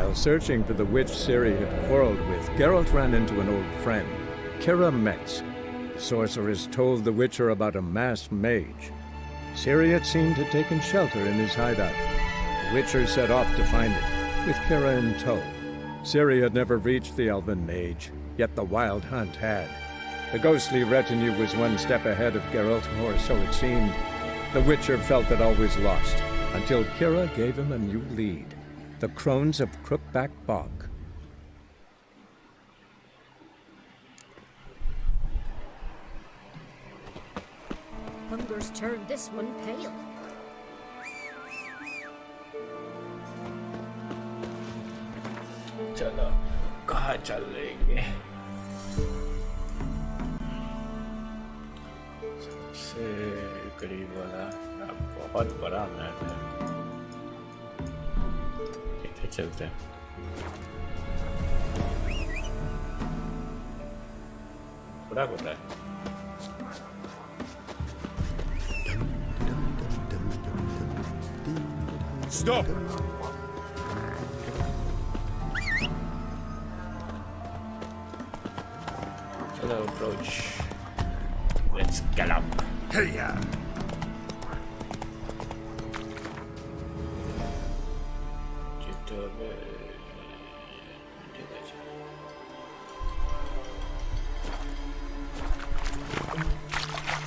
While searching for the witch Ciri had quarreled with, Geralt ran into an old friend, Kira Metz. The sorceress told the Witcher about a masked mage. Ciri had seemed to have taken shelter in his hideout. The Witcher set off to find it, with Kira in tow. Ciri had never reached the elven mage, yet the wild hunt had. The ghostly retinue was one step ahead of Geralt, or so it seemed. The Witcher felt that all was lost, until Kira gave him a new lead. The Crones of Crookback Bog. Hunger's turned this one pale. चलो कहाँ चल लेंगे सबसे करीब वाला बहुत बड़ा map है इधर चलते हैं बड़ा होता है Stop! Hello, approach. Let's gallop. Hey-ya!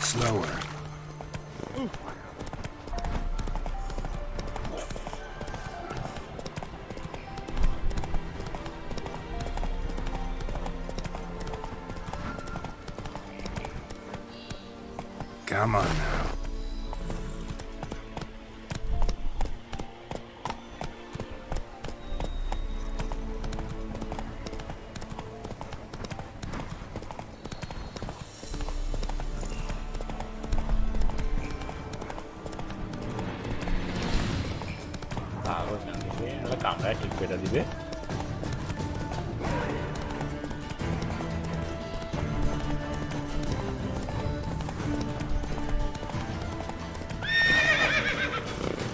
Slower. Come on now. Kamera ঠিক করে দিবে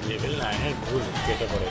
লেভেল 9 এর ভুল কেটে পড়ে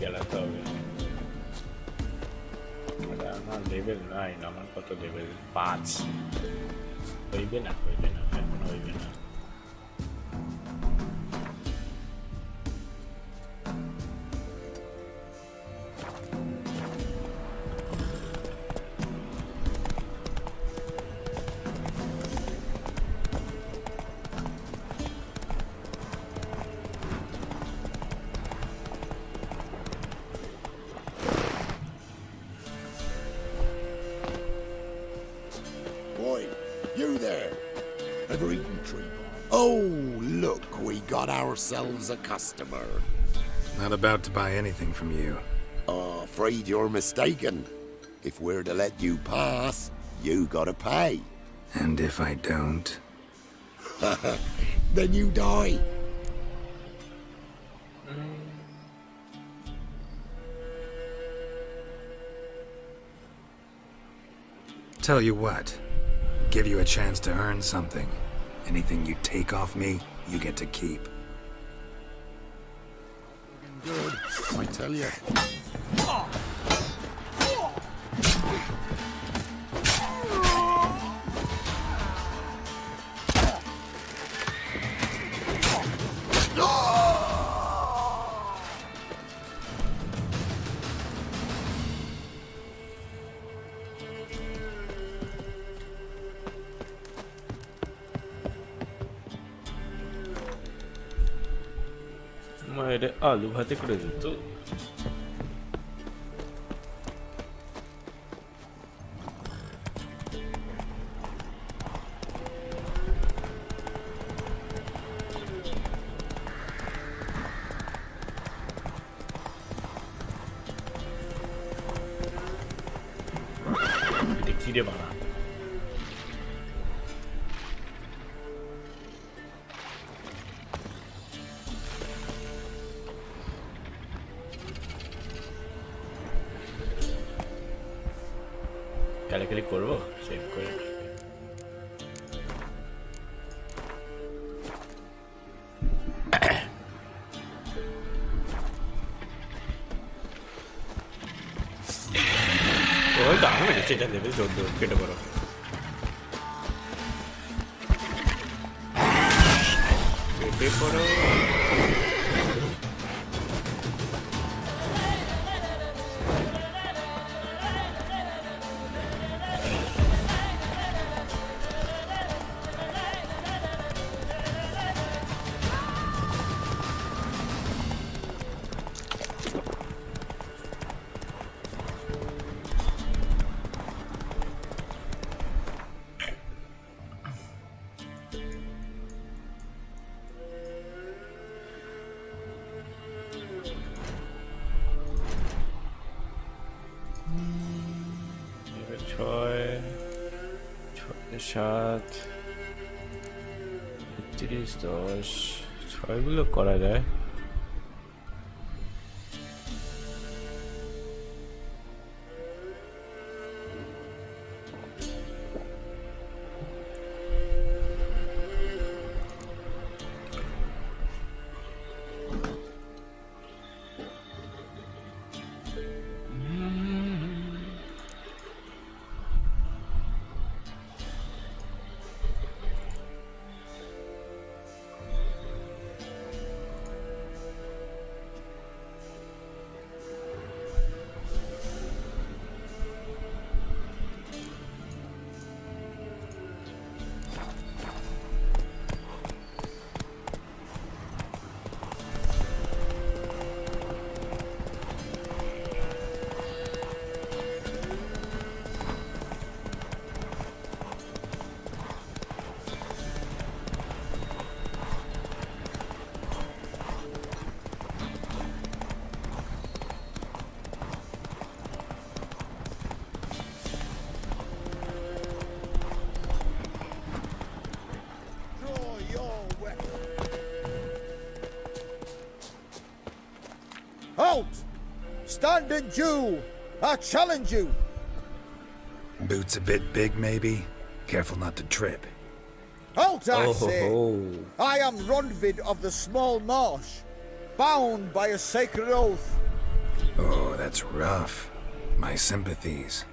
চালাতে হবে আমার লেভেল 9 আমার কত লেভেল 5 হইবে না এখন হইবে না Oh, look, we got ourselves a customer. Not about to buy anything from you. Afraid you're mistaken. If we're to let you pass, you gotta pay. And if I don't? Then you die. Tell you what, give you a chance to earn something. Anything you take off me, you get to keep. Good, I tell you. এটা আলু ভাতে করে দিত এটা কি রে বানা ক্যালিক্যালি করবো সেভ করে ওই দাম মেরেছে এটা দেবে জোর জোর কেটে বড় কেটে পড়ো ছয় ছয় সাত 30 10 ছয়গুলো করা যায় Halt! Stand and Jew! I challenge you! Boots a bit big, maybe? Careful not to trip. Halt, I say! oh. I am Ronvid of the Small Marsh, bound by a sacred oath. Oh, that's rough. My sympathies.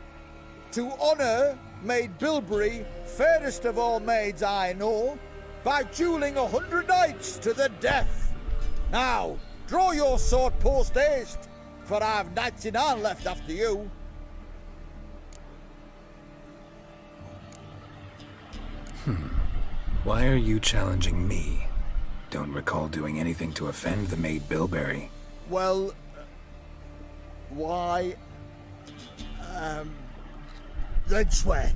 To honor Maid Bilberry, fairest of all maids I know, by dueling 100 knights to the death. Now, draw your sword post haste, for I've 99 left after you. Why are you challenging me? Don't recall doing anything to offend the Maid Bilberry. Well, why? Then swear.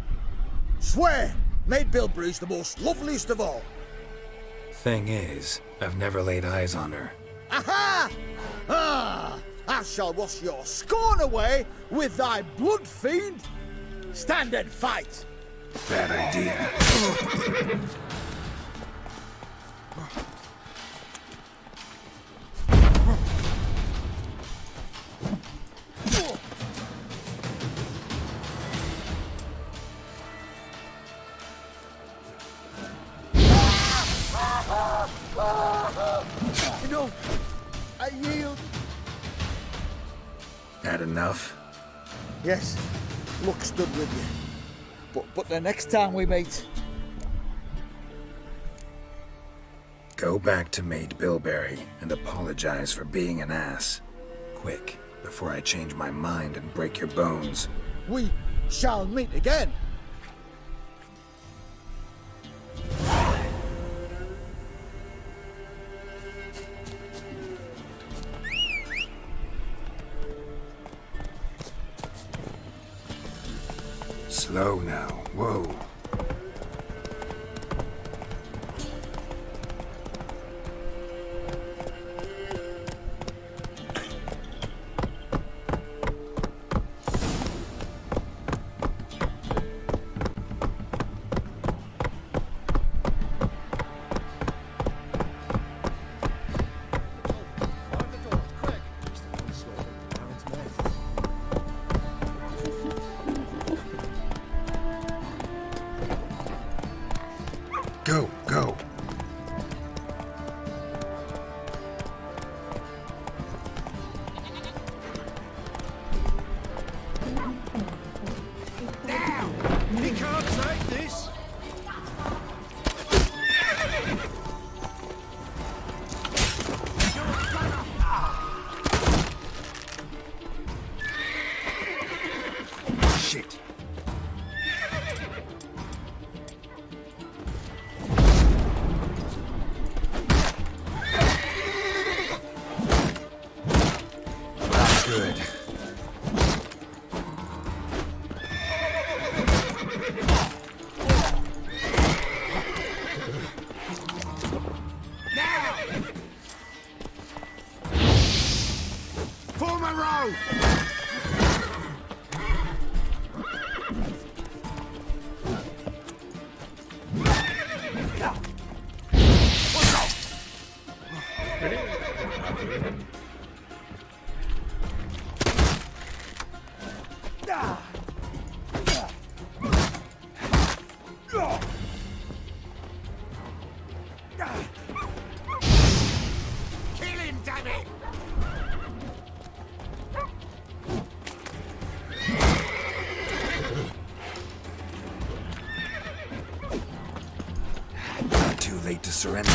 Swear! Maid Bilberry's the most loveliest of all. Thing is, I've never laid eyes on her. Aha! Ah! I shall wash your scorn away with thy blood, fiend! Stand and fight! Bad idea. No, I yield. Had enough? Yes, luck stood with you. But the next time we meet, Go back to Maid Bilberry and apologize for being an ass. Quick, before I change my mind and break your bones. we shall meet again. Slow now. Whoa. Go, go. He can't take this! Shit. Good. Form a row! Kill him, damn it! Not too late to surrender.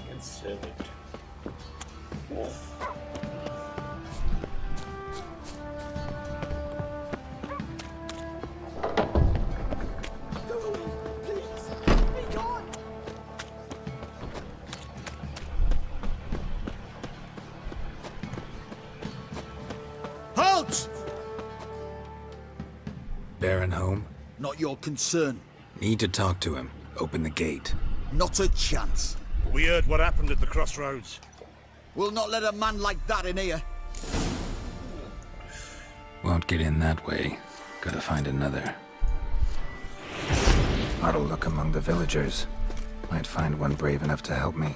Can save it. Halt! Baron home? Not your concern. Need to talk to him. Open the gate. Not a chance. We heard what happened at the crossroads. We'll not let a man like that in here. Won't get in that way. Gotta find another. Oughta look among the villagers. Might find one brave enough to help me.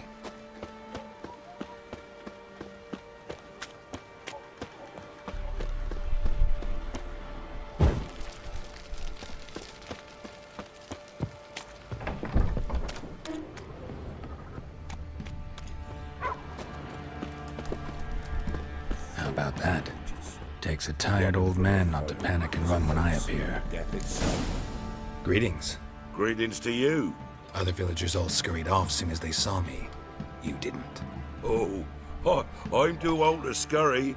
How about that? Takes a tired old man not to panic and run when I appear. Death itself. Greetings. Greetings to you. Other villagers all scurried off soon as they saw me. You didn't. Oh, I'm too old to scurry.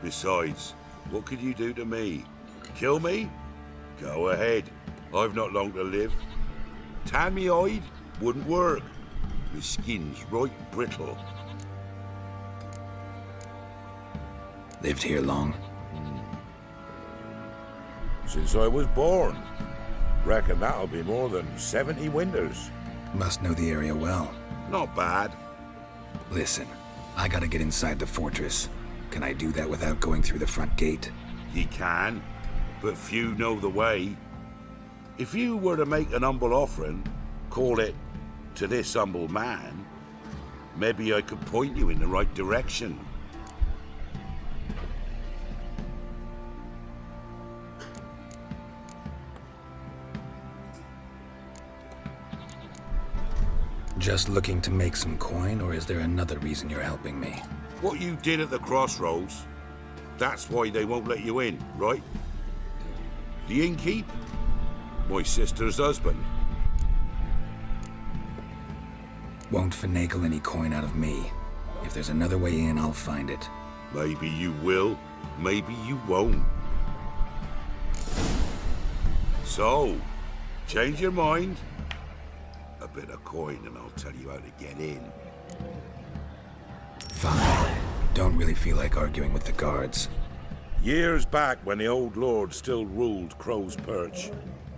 Besides, what could you do to me? Kill me? Go ahead. I've not long to live. Tan me hide? Wouldn't work. My skin's right brittle. Lived here long? Since I was born. Reckon that'll be more than 70 winters. Must know the area well. Not bad. Listen, I gotta get inside the fortress. Can I do that without going through the front gate? He can, but few know the way. If you were to make an humble offering, call it, to this humble man, maybe I could point you in the right direction. Just looking to make some coin, or is there another reason you're helping me? What you did at the crossroads, that's why they won't let you in, right? The innkeep? My sister's husband. Won't finagle any coin out of me. If there's another way in, I'll find it. Maybe you will, maybe you won't. So, change your mind? A bit of coin and I'll tell you how to get in. Fine. Don't really feel like arguing with the guards. Years back, when the old lord still ruled Crow's Perch,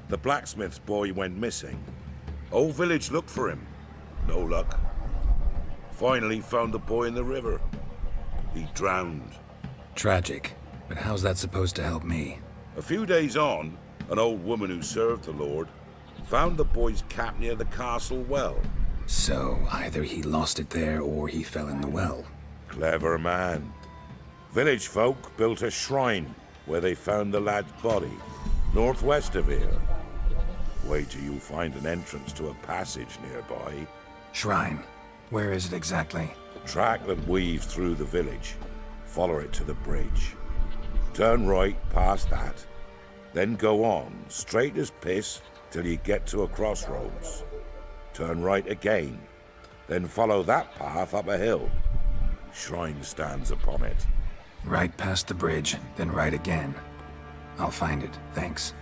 the blacksmith's boy went missing. Whole village looked for him. No luck. Finally found the boy in the river. He drowned. Tragic. But how's that supposed to help me? A few days on, an old woman who served the lord found the boy's cap near the castle well. So, either he lost it there or he fell in the well. Clever man. Village folk built a shrine where they found the lad's body, northwest of here. Wait till you find an entrance to a passage nearby. Shrine. Where is it exactly? Track that weaves through the village. Follow it to the bridge. Turn right past that. Then go on, straight as piss, till you get to a crossroads. Turn right again. Then follow that path up a hill. Shrine stands upon it. Right past the bridge, then right again. I'll find it, thanks.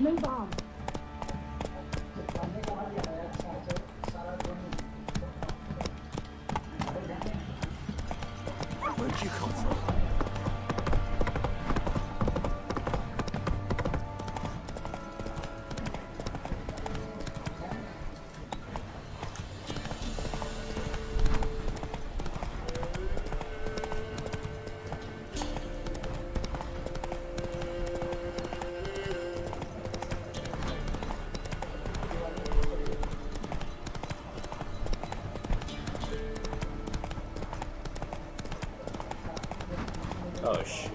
Move on. Where'd you come from? Oh shit.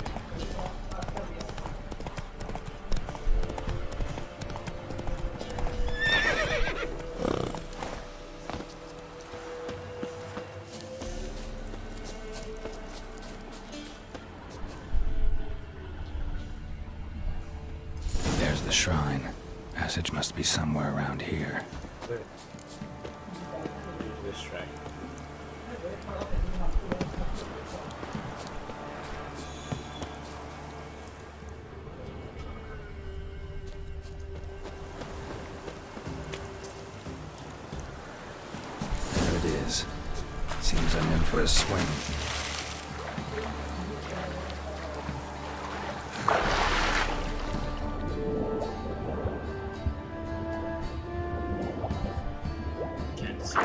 There's the shrine. Passage must be somewhere around here. This track. There it is. Seems I'm in for a swing. Can't see.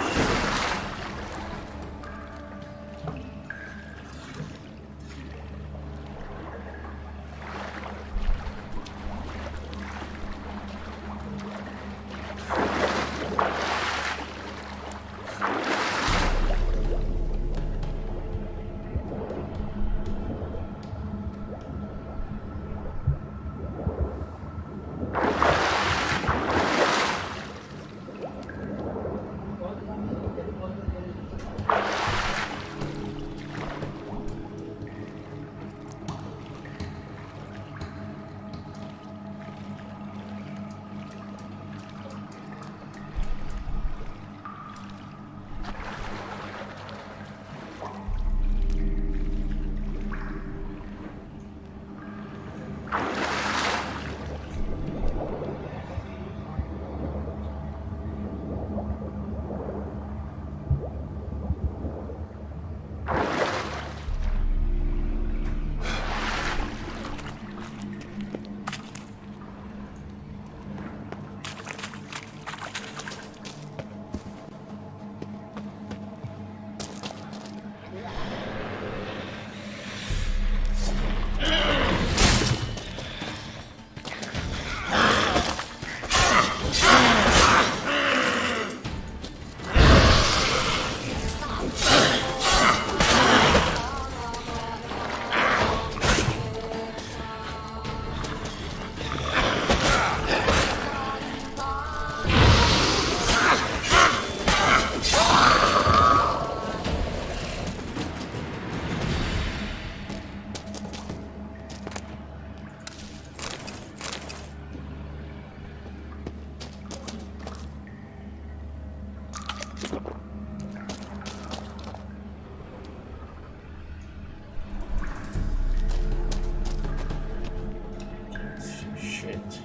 Shit.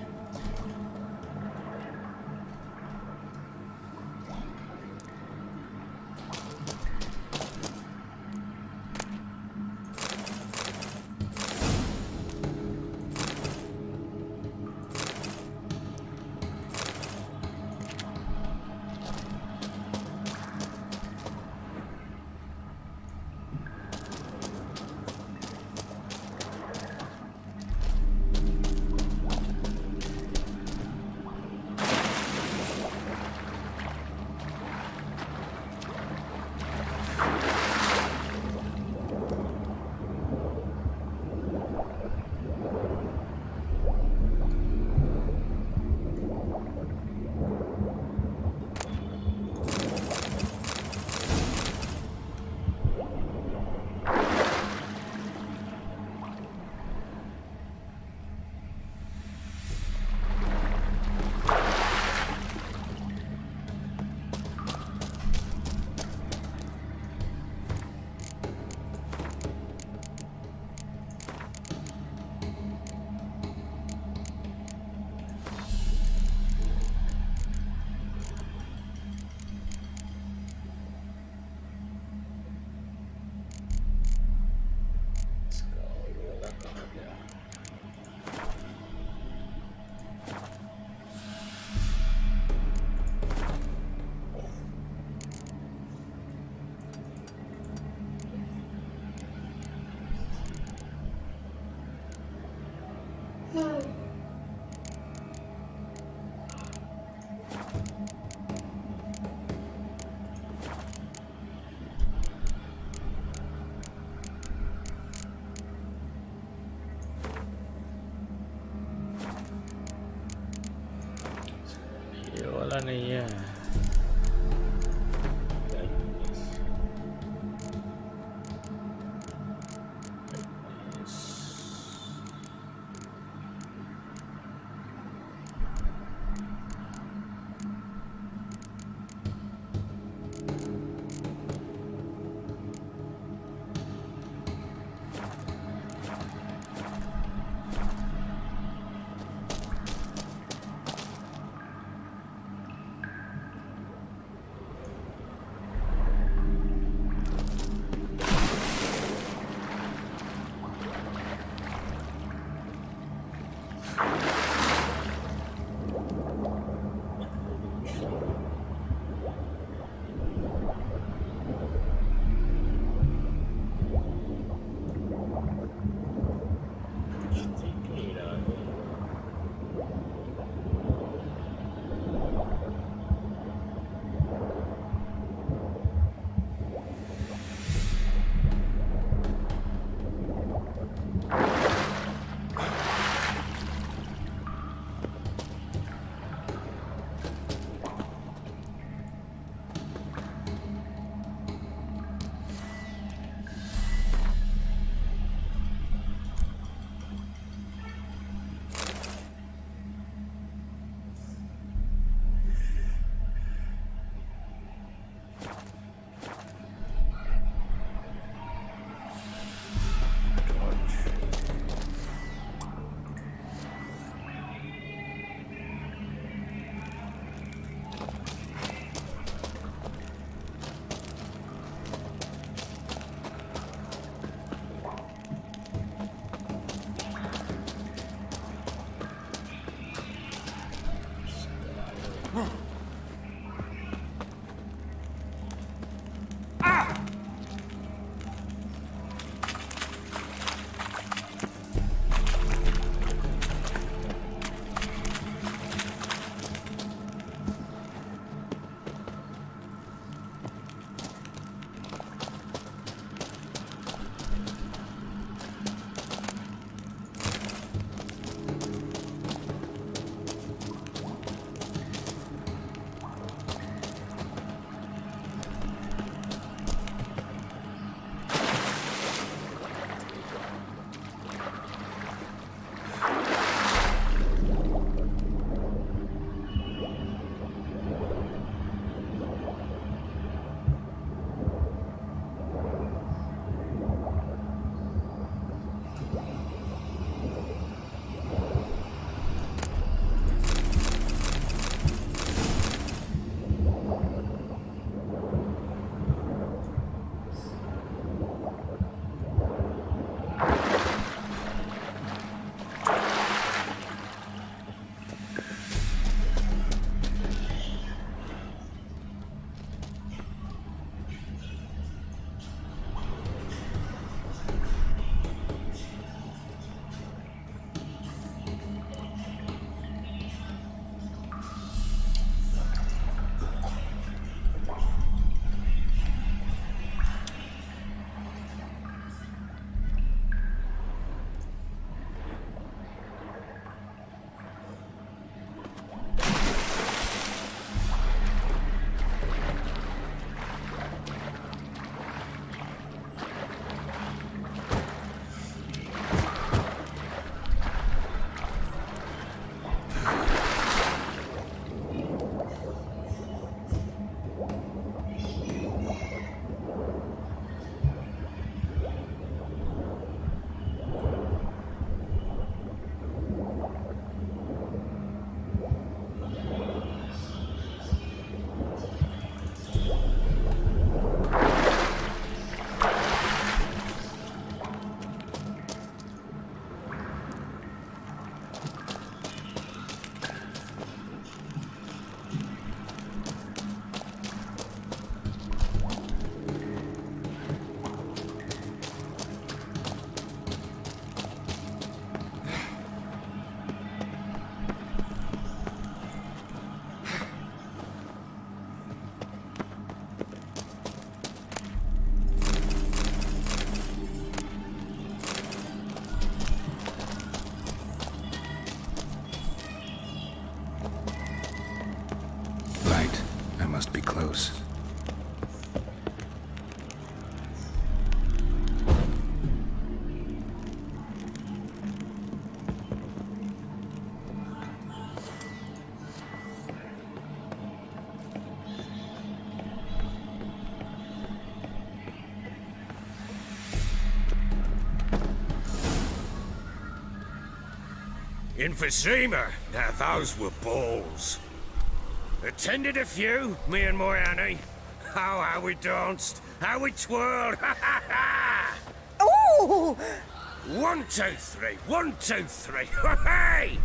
Wala na yan. I must be close. Emphysema. Now those were balls. Attended a few, me and my Annie. Oh, how we danced, how we twirled. Ooh! 1, 2, 3, 1, 2, 3. Hey!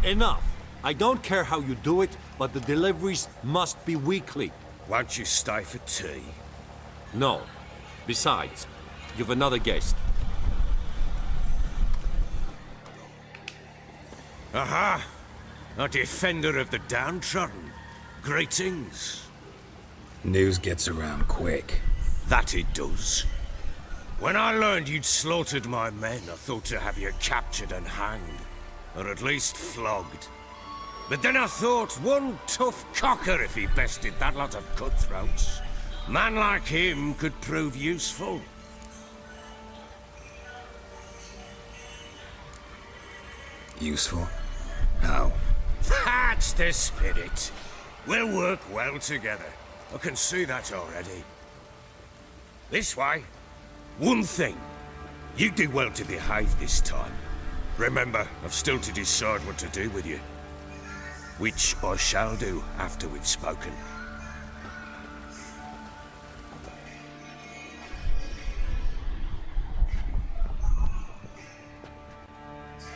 Enough. I don't care how you do it, but the deliveries must be weekly. Won't you stay for tea? No. Besides, you've another guest. Aha! A defender of the downtrodden. Greetings. News gets around quick. That it does. When I learned you'd slaughtered my men, I thought to have you captured and hanged. Or at least flogged. But then I thought, one tough cocker if he bested that lot of cutthroats. Man like him could prove useful. Useful? How? That's the spirit. We'll work well together. I can see that already. This way. One thing. You do well to behave this time. Remember, I've still to decide what to do with you. Which I shall do after we've spoken.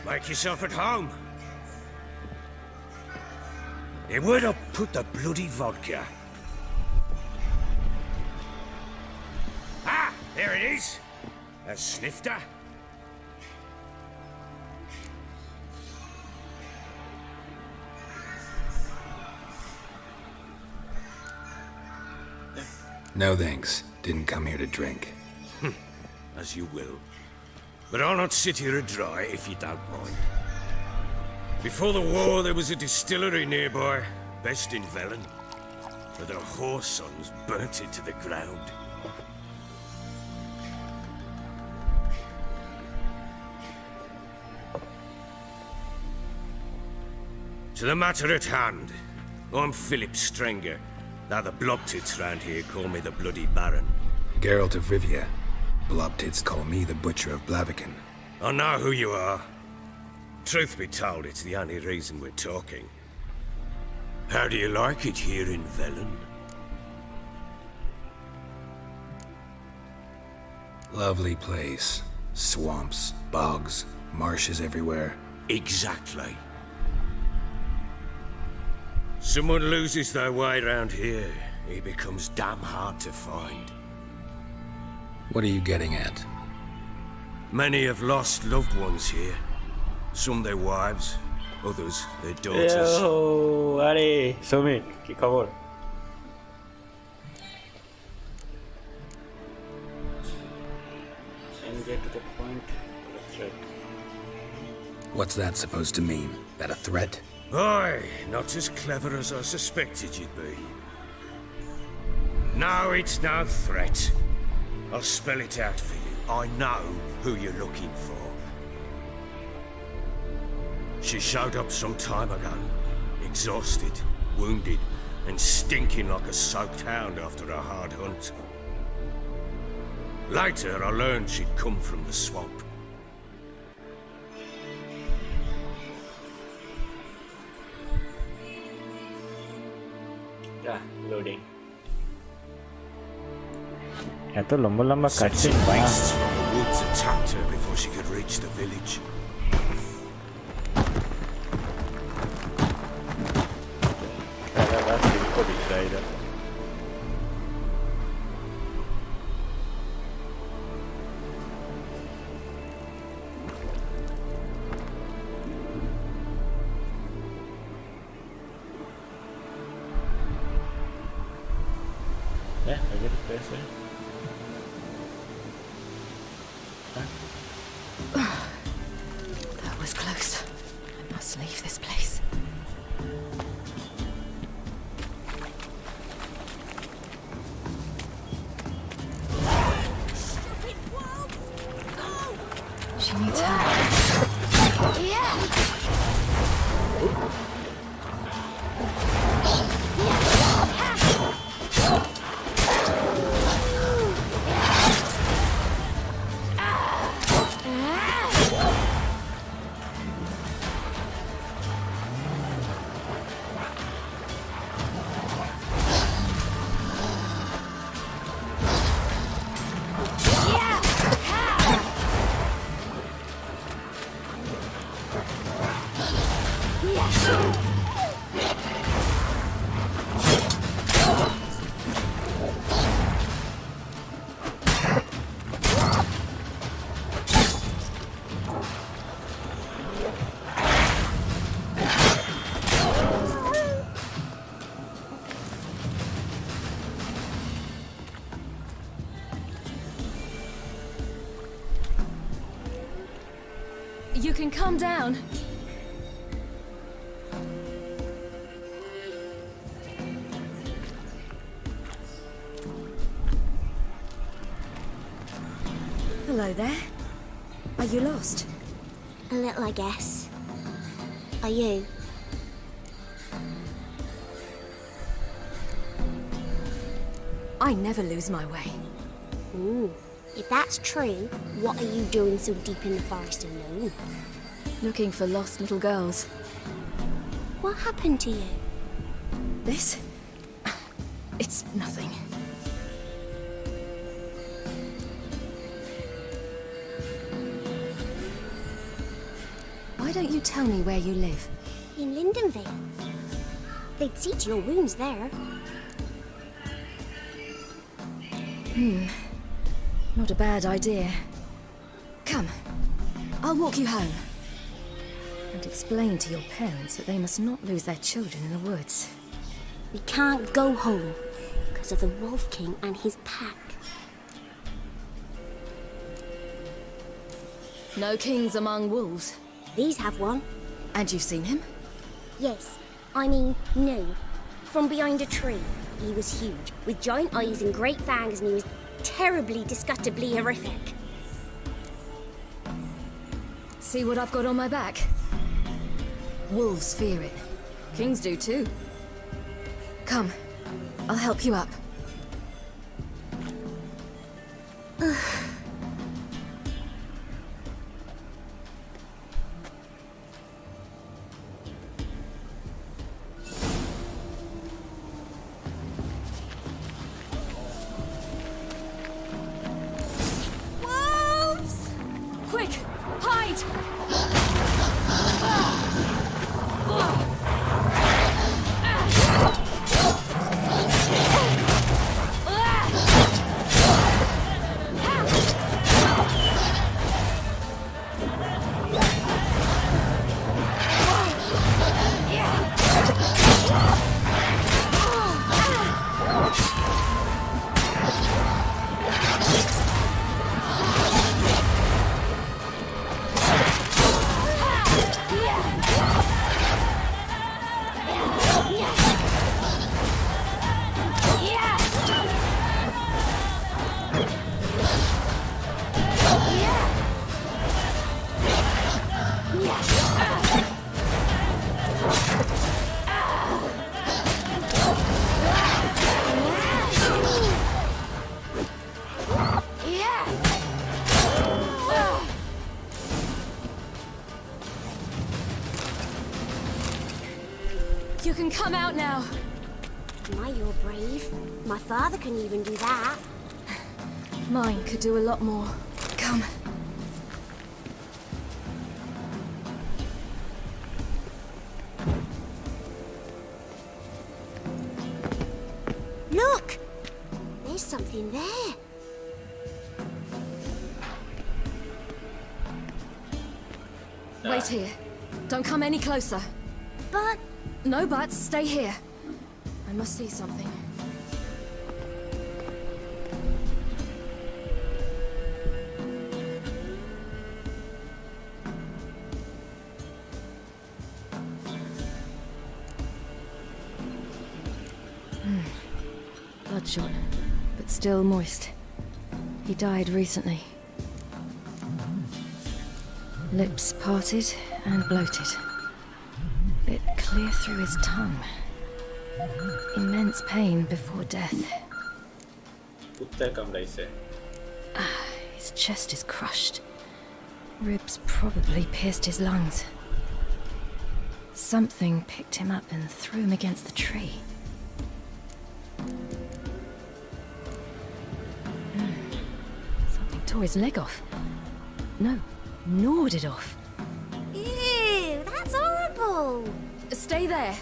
Make yourself at home. Hey, where'd I put the bloody vodka? Ah, there it is. A snifter. No thanks. Didn't come here to drink. As you will. But I'll not sit here dry if you don't mind. Before the war, there was a distillery nearby, best in Velen. But the whore sons burnt it to the ground. To the matter at hand, I'm Philip Strenger. Now the blobtits round here call me the Bloody Baron. Geralt of Rivia. Blobtits call me the Butcher of Blaviken. I know who you are. Truth be told, it's the only reason we're talking. How do you like it here in Velen? Lovely place. Swamps, bogs, marshes everywhere. Exactly. Someone loses their way round here, he becomes damn hard to find. What are you getting at? Many have lost loved ones here. Some their wives, others their daughters. Yo, আরে সুমিত কি খবর? And get to the point. That's right. What's that supposed to mean? That a threat? Aye, not as clever as I suspected you'd be. No, it's no threat. I'll spell it out for you. I know who you're looking for. She showed up some time ago, exhausted, wounded, and stinking like a soaked hound after a hard hunt. Later, I learned she'd come from the swamp. Loading. এত লম্বা লম্বা কাটছে Beasts from the woods attacked her before she could reach the village. Yeah, I get it there, sir. That was close. I must leave this place. You can calm down. Hello there. Are you lost? A little, I guess. Are you? I never lose my way. Ooh. If that's true, what are you doing so deep in the forest alone? Looking for lost little girls. What happened to you? This? It's nothing. Why don't you tell me where you live? In Lindenvale. They'd see to your wounds there. Not a bad idea. Come, I'll walk you home. And explain to your parents that they must not lose their children in the woods. We can't go home because of the Wolf King and his pack. No kings among wolves. These have one. And you've seen him? Yes. I mean, no. From behind a tree. He was huge, with giant eyes and great fangs, and he was terribly, disgustingly horrific. See what I've got on my back? Wolves fear it. Kings do too. Come, I'll help you up. Wolves! Quick, hide! You can come out now. My, you're brave. My father can even do that. Mine could do a lot more. Come. Look! There's something there. Wait here. Don't come any closer. But No buts. Stay here. I must see something. Bloodshot, but still moist. He died recently. Lips parted and bloated. Bit clear through his tongue. Immense pain before death. उत्तर कमरे से His chest is crushed. Ribs probably pierced his lungs. Something picked him up and threw him against the tree. Something tore his leg off. No, gnawed it off. ew, that's horrible. Stay there,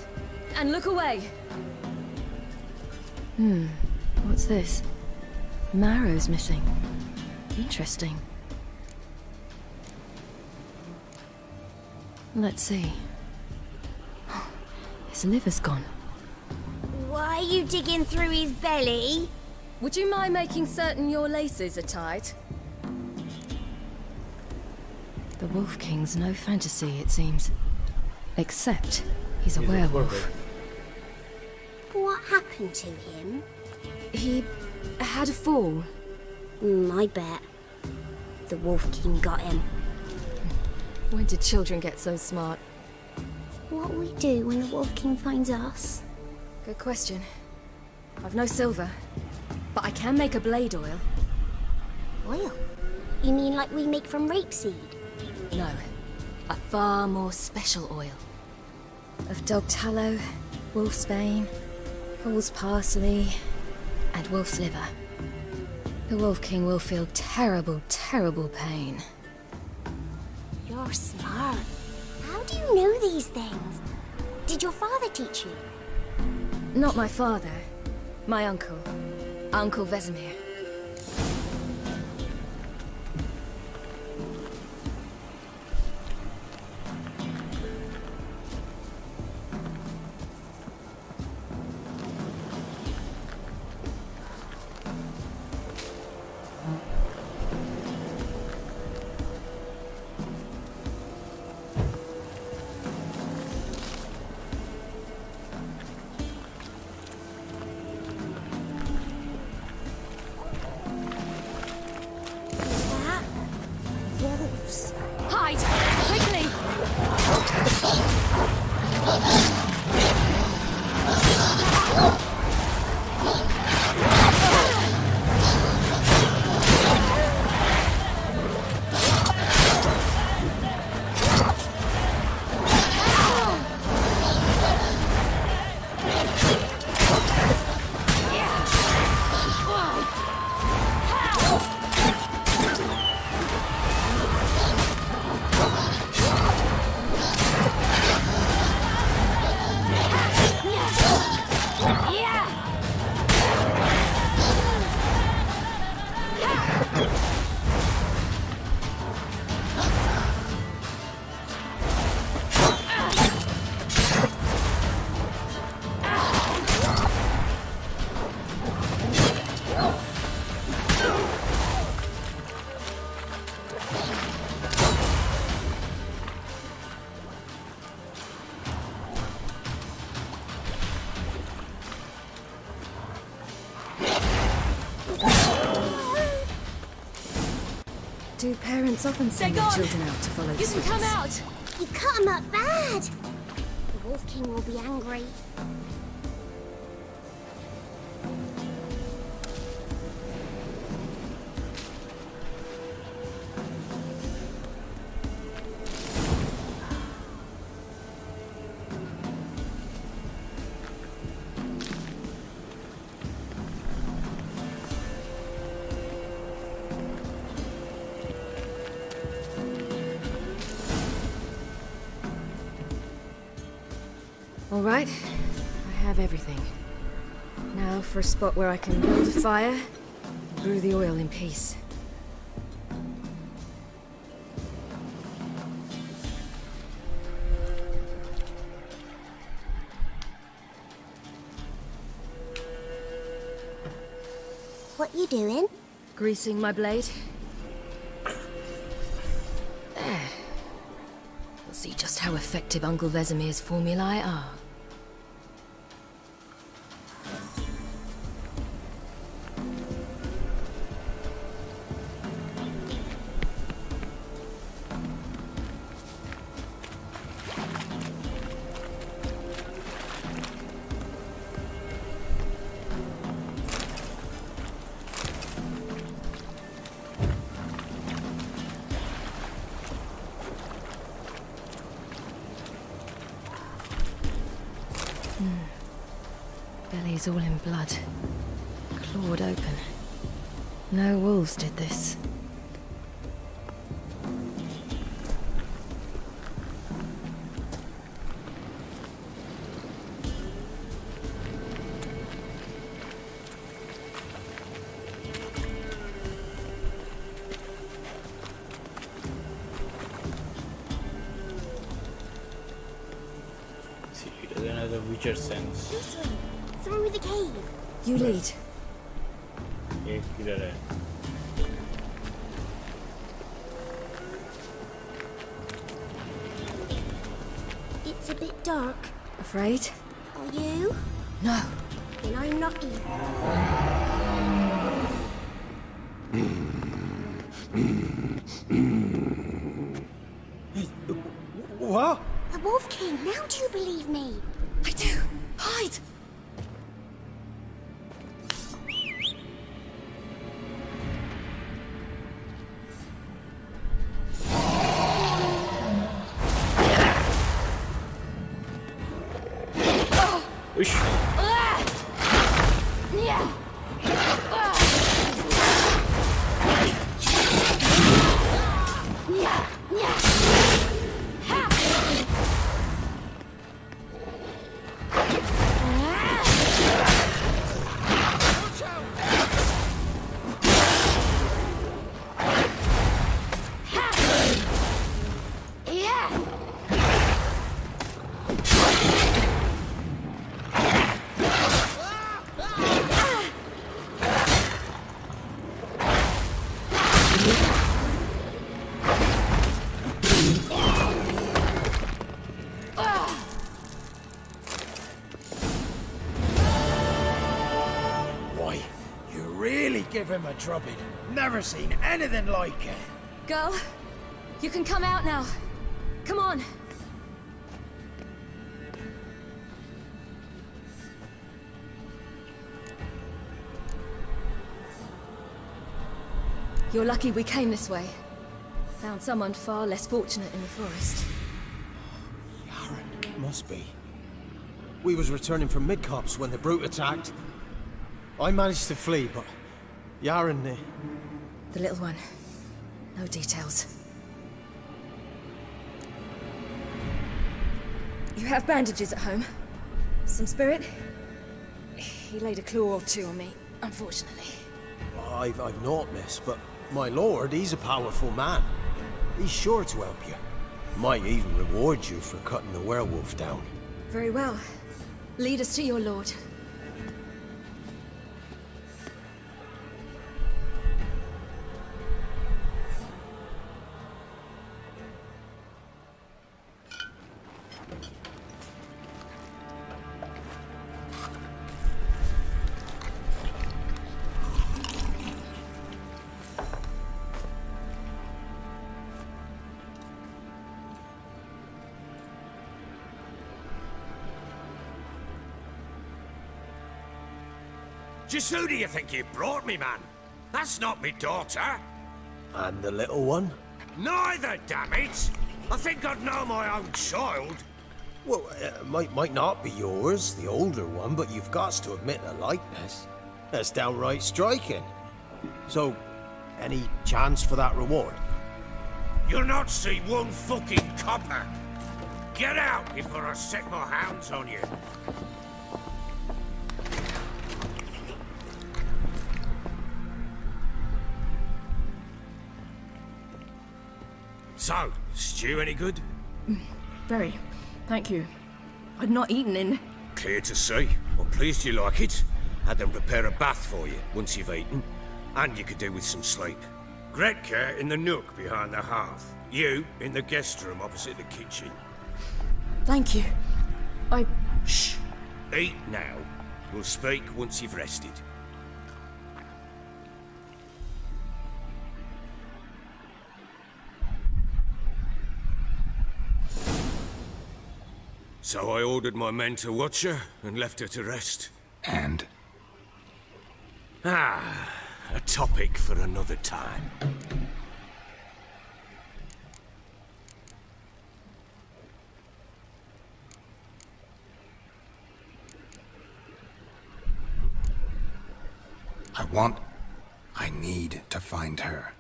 and look away. What's this? Marrow's missing. Interesting. Let's see. His liver's gone. Why are you digging through his belly? Would you mind making certain your laces are tied? The Wolf King's no fantasy, it seems. Except he's a werewolf. What happened to him? He had a fall. I bet. The Wolf King got him. When did children get so smart? What'll we do when the Wolf King finds us? Good question. I've no silver, but I can make a blade oil. Oil? You mean like we make from rapeseed? No, a far more special oil. Of dog tallow, wolf's bane, fool's parsley, and wolf's liver. The Wolf King will feel terrible, terrible pain. You're smart. How do you know these things? Did your father teach you? Not my father. My uncle. Uncle Vesemir. Wolves. Hide! Quickly! Do parents often send their children out to follow the You can come suits? out! You cut him up bad! The Wolf King will be angry. All right, I have everything. Now for a spot where I can build a fire, and brew the oil in peace. What you doing? Greasing my blade. There. We'll see just how effective Uncle Vesemir's formulae are. Belly's all in blood. Clawed open. No wolves did this. See, it doesn't have the Witcher sense. This way. Through the cave. You lead. एक किधर है? It's a bit dark. Afraid? Are you? No. Then I'm not either. What? The Wolf King, now do you believe me? I do. Hide! Ush. Give him a drubbing. Never seen anything like it. Girl, you can come out now. Come on. You're lucky we came this way. Found someone far less fortunate in the forest. Yaren, must be. We was returning from Midcops when the brute attacked. I managed to flee, but Yaren, the little one. No details. You have bandages at home? Some spirit? He laid a claw or two on me, unfortunately. I've naught, miss, but my lord, he's a powerful man. He's sure to help you. Might even reward you for cutting the werewolf down. Very well. Lead us to your lord. Just who do you think you brought me, man? That's not me daughter. And the little one? Neither, damn it! I think I'd know my own child. Well, might not be yours, the older one, but you've got to admit the likeness. That's downright striking. So, any chance for that reward? You'll not see one fucking copper. Get out before I set my hounds on you. So, stew any good? Very. Thank you. I'd not eaten in... Clear to see. I'm pleased you like it. Had them prepare a bath for you once you've eaten. And you could do with some sleep. Gretka in the nook behind the hearth. You in the guest room opposite the kitchen. Thank you. Shh. Eat now. We'll speak once you've rested. So I ordered my men to watch her and left her to rest. And? Ah, a topic for another time. I need to find her.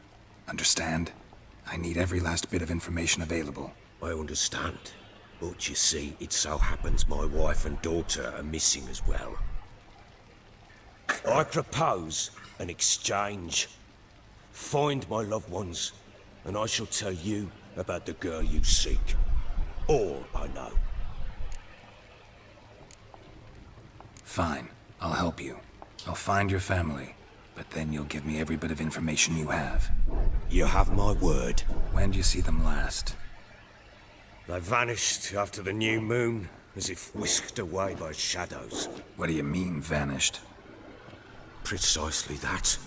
Understand? I need every last bit of information available. I understand. But you see, it so happens my wife and daughter are missing as well. I propose an exchange. Find my loved ones, and I shall tell you about the girl you seek. All I know. Fine. I'll help you. I'll find your family. But then you'll give me every bit of information you have. You have my word. When did you see them last? They vanished after the new moon, as if whisked away by shadows. What do you mean, vanished? Precisely that.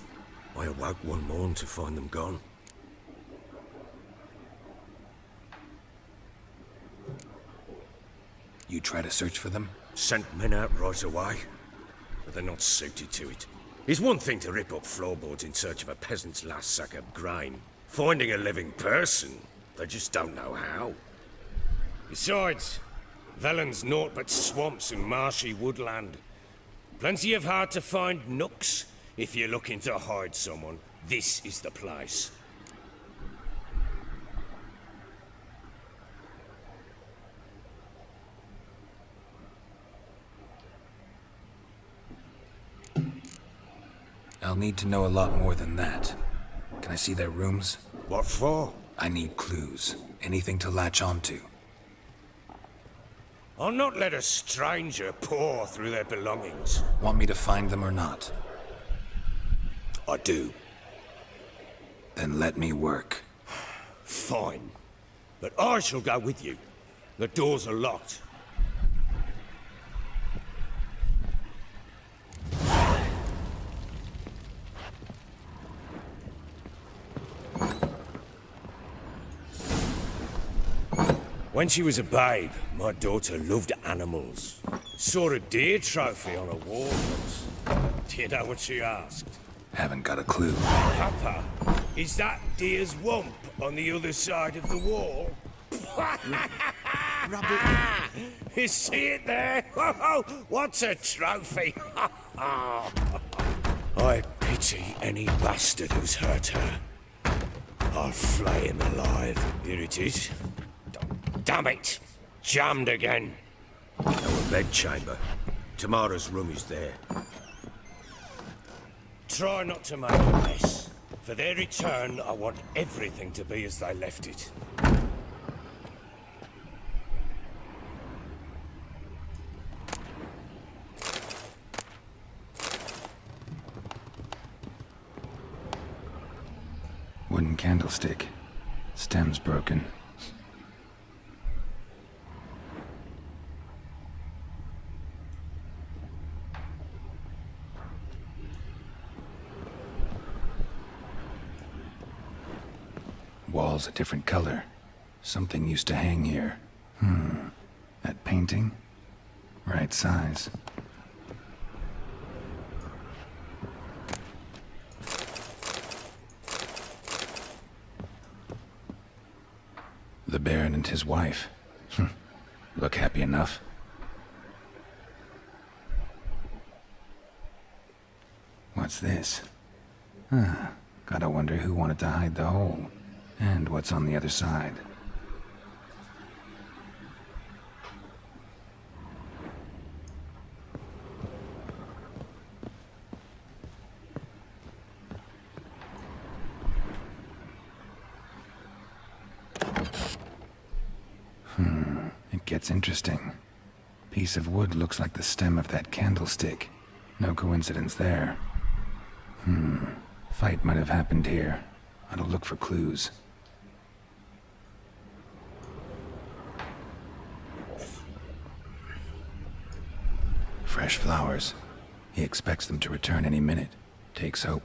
I awoke one morn to find them gone. You try to search for them? Sent men out right away, but they're not suited to it. It's one thing to rip up floorboards in search of a peasant's last sack of grain. Finding a living person, they just don't know how. Besides, Velen's naught but swamps and marshy woodland. Plenty of hard-to-find nooks. If you're looking to hide someone, this is the place. I'll need to know a lot more than that. Can I see their rooms? What for? I need clues. Anything to latch onto. I'll not let a stranger pore through their belongings. Want me to find them or not? I do. Then let me work. Fine. But I shall go with you. The doors are locked. When she was a babe, my daughter loved animals. Saw a deer trophy on a wall once. Do you know what she asked? Haven't got a clue. Papa, is that deer's wump on the other side of the wall? You see it there? Whoa, what's a trophy? I pity any bastard who's hurt her. I'll flay him alive. Here it is. Damn it! Jammed again. Our bedchamber. Tamara's room is there. Try not to make a mess. For their return, I want everything to be as they left it. Wooden candlestick. Stem's broken. Wall's a different color. Something used to hang here. That painting? Right size. The Baron and his wife. Look happy enough. What's this? Gotta wonder who wanted to hide the hole. And what's on the other side? It gets interesting. Piece of wood looks like the stem of that candlestick. No coincidence there. Fight might have happened here. I'll look for clues. Fresh flowers. He expects them to return any minute. Takes hope.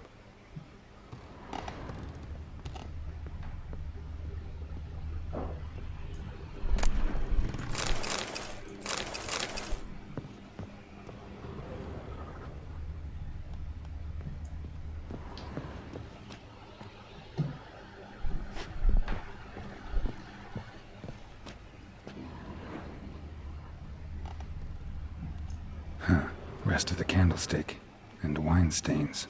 Rest of the candlestick, and wine stains.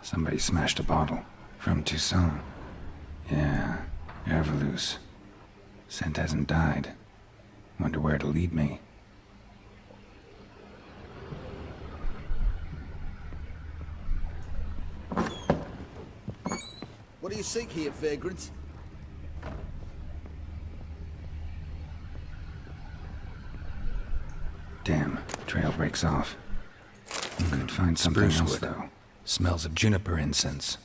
Somebody smashed a bottle. From Toussaint. Yeah, Herveloos. Scent hasn't died. Wonder where it'll lead me. What do you seek here, vagrant? Damn, trail breaks off. Could find something else, though. Smells of juniper incense.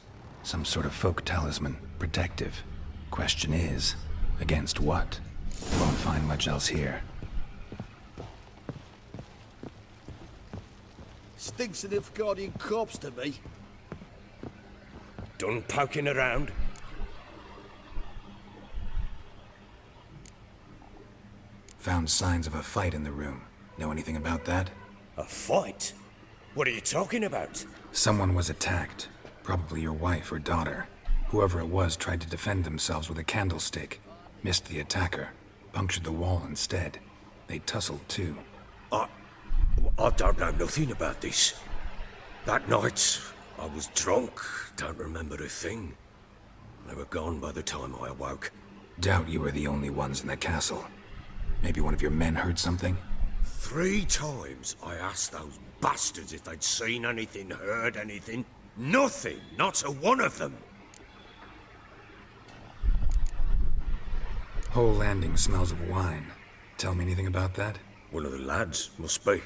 Some sort of folk talisman. Protective. Question is, against what? Won't find much else here. Stinks of Nilfgaardian corpse to me. Done poking around? Found signs of a fight in the room. Know anything about that? A fight? What are you talking about? Someone was attacked. Probably your wife or daughter. Whoever it was tried to defend themselves with a candlestick. Missed the attacker. Punctured the wall instead. They tussled too. I don't know nothing about this. That night, I was drunk. Don't remember a thing. They were gone by the time I awoke. Doubt you were the only ones in the castle. Maybe one of your men heard something? 3 times I asked those bastards if they'd seen anything, heard anything. Nothing! Not a one of them! Whole landing smells of wine. Tell me anything about that? One of the lads, must be.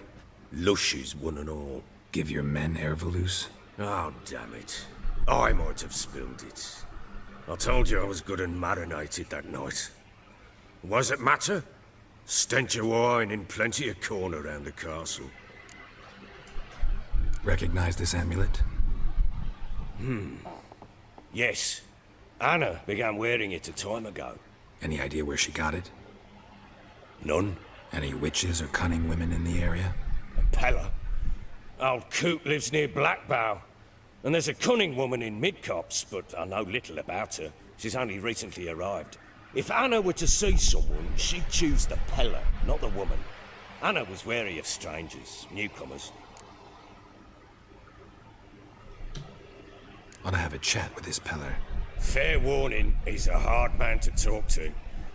Lushes, one and all. Give your men Ervelus? Oh, damn it. I might have spilled it. I told you I was good and marinated that night. What does it matter? Stench of wine in plenty of corn around the castle. Recognize this amulet? Yes. Anna began wearing it a time ago. Any idea where she got it? None. Any witches or cunning women in the area? A Pella. Old Coot lives near Blackbow. And there's a cunning woman in Midcopse, but I know little about her. She's only recently arrived. If Anna were to see someone, she'd choose the Pella, not the woman. Anna was wary of strangers, newcomers. Ought to have a chat with this Peller. Fair warning, he's a hard man to talk to.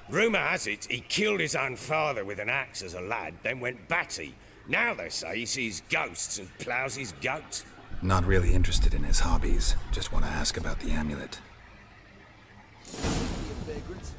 Rumour has it he killed his own father with an axe as a lad, then went batty. Now they say he sees ghosts and ploughs his goat. Not really interested in his hobbies. Just want to ask about the amulet. Vagrants.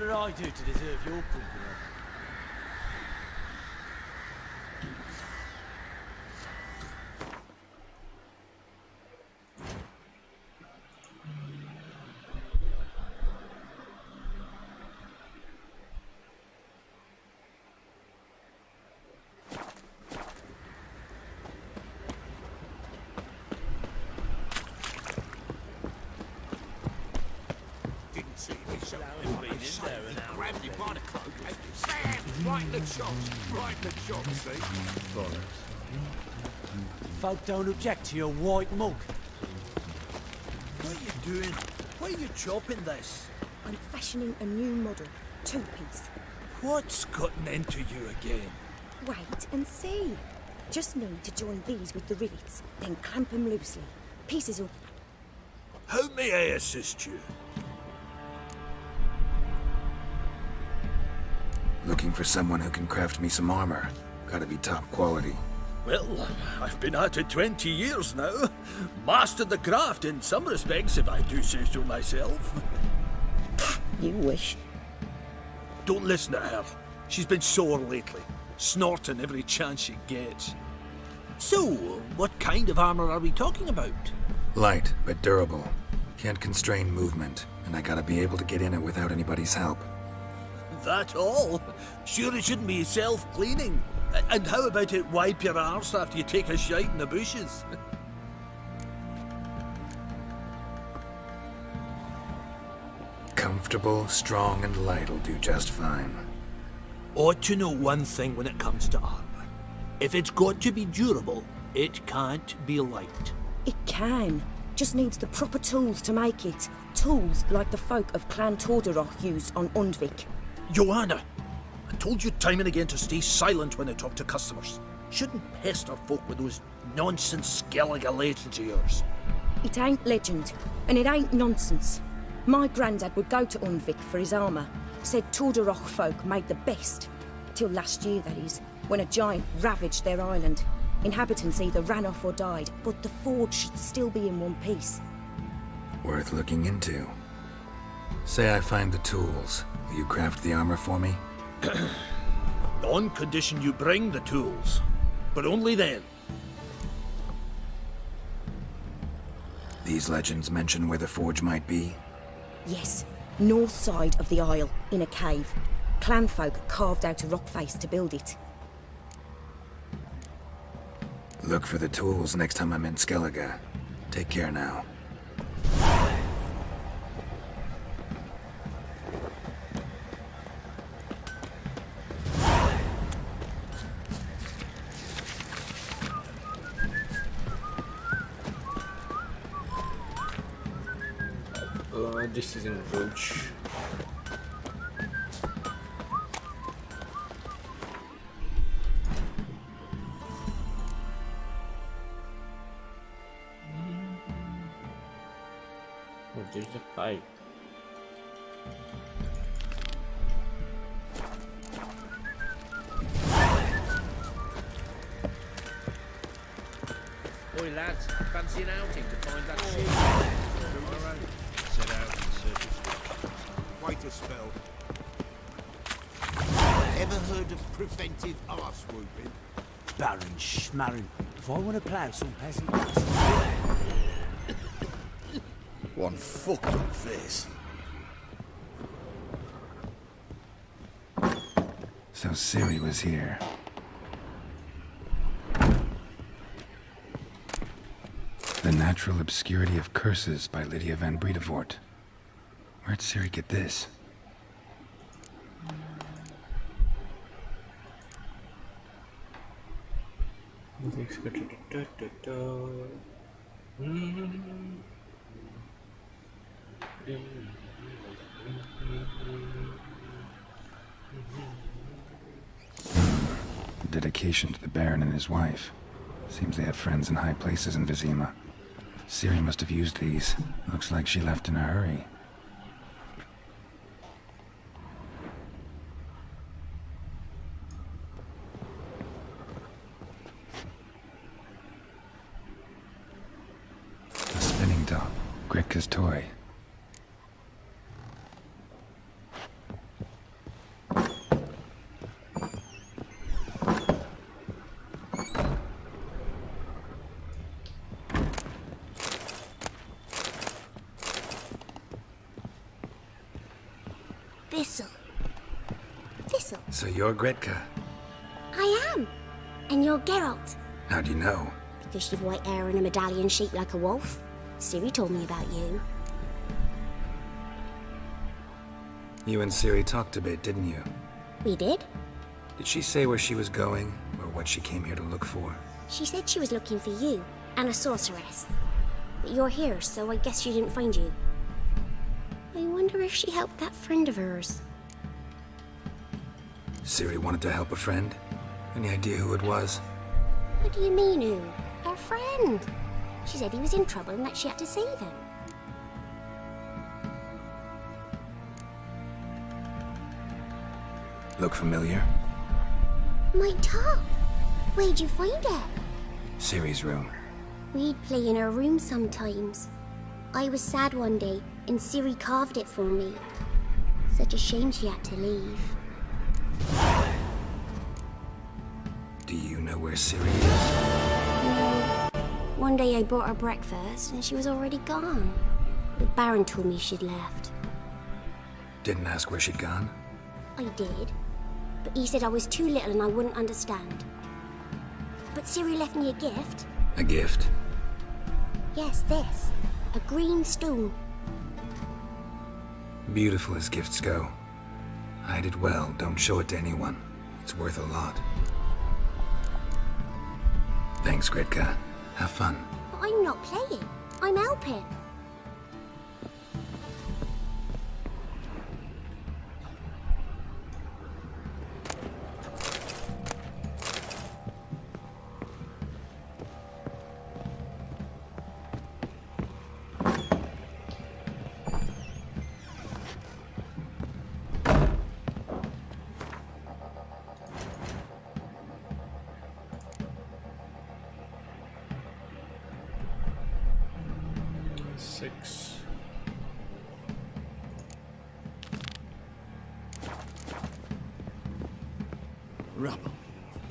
What did I do to deserve your company? Folk don't object to your white mug. What are you doing? Why are you chopping this? I'm fashioning a new model, two-piece. What's gotten into you again? Wait and see. Just need to join these with the rivets, then clamp them loosely. Pieces will... How may I assist you? Looking for someone who can craft me some armor. Gotta be top quality. Well, I've been at it 20 years now. Mastered the craft in some respects, if I do say so myself. You wish. Don't listen to her. She's been sore lately, snorting every chance she gets. So, what kind of armor are we talking about? Light, but durable. Can't constrain movement, and I gotta be able to get in it without anybody's help. That all? Sure it shouldn't be self-cleaning. And how about it wipe your arse after you take a shite in the bushes? Comfortable, strong, and light'll do just fine. Ought to know one thing when it comes to armor. If it's got to be durable, it can't be light. It can. Just needs the proper tools to make it. Tools like the folk of Clan Tordaroch use on Undvik. Joanna, I told you time and again to stay silent when I talk to customers. Shouldn't pester folk with those nonsense Skellige legends of yours. It ain't legend, and it ain't nonsense. My granddad would go to Undvik for his armour. Said Tordaroch folk made the best. Till last year, that is, when a giant ravaged their island. Inhabitants either ran off or died, but the forge should still be in one piece. Worth looking into. Say I find the tools. Will you craft the armor for me? On condition you bring the tools. But only then. These legends mention where the forge might be? Yes, north side of the isle, in a cave. Clanfolk carved out a rock face to build it. Look for the tools next time I'm in Skellige. Take care now. This is in the village. Oh, there's a pipe. Oi lads, fancy an outing to find that ship? Set out in search of... Wait a spell. Ever heard of preventive arse whooping? Baron Schmarren. If I want to plough some peasant... One fucked up face. So Ciri was here. The Natural Obscurity of Curses by Lydia van Bredevoort. Where'd Ciri get this? Dedication to the Baron and his wife. Seems they had friends in high places in Vizima. Ciri must have used these. Looks like she left in a hurry. A spinning top. Gritka's toy. Thistle. Thistle. So you're Gretka. I am. And you're Geralt. How do you know? Because you've white hair and a medallion shaped like a wolf. Ciri told me about you. You and Ciri talked a bit, didn't you? We did? Did she say where she was going, or what she came here to look for? She said she was looking for you, and a sorceress. But you're here, so I guess she didn't find you. I wonder if she helped that friend of hers. Ciri wanted to help a friend? Any idea who it was? What do you mean, who? Her friend. She said he was in trouble and that she had to save him. Look familiar? My top. Where'd you find it? Ciri's room. We'd play in her room sometimes. I was sad one day, and Ciri carved it for me. Such a shame she had to leave. Do you know where Ciri is? No. One day I brought her breakfast, and she was already gone. The Baron told me she'd left. Didn't ask where she'd gone? I did, but he said I was too little and I wouldn't understand. But Ciri left me a gift. A gift? Yes, this. A green stone. Beautiful as gifts go. Hide it well, don't show it to anyone. It's worth a lot. Thanks, Gretka. Have fun. But I'm not playing. I'm helping. Rubble.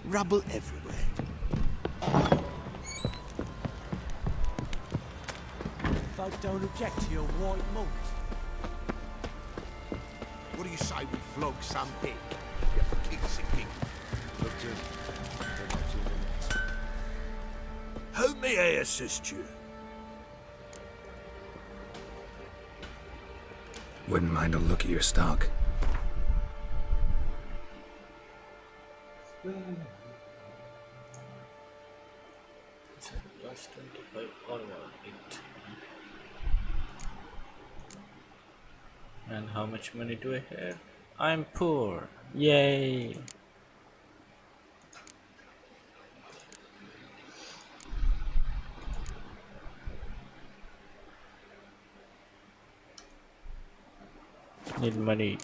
Rubble everywhere. Folk don't object to your white monk. What do you say we flog some pig? Get for kicks and kicks. How may I assist you? Wouldn't mind a look at your stock. Plus 25 or it. And how much money do I have? I'm poor. Yay! Need money.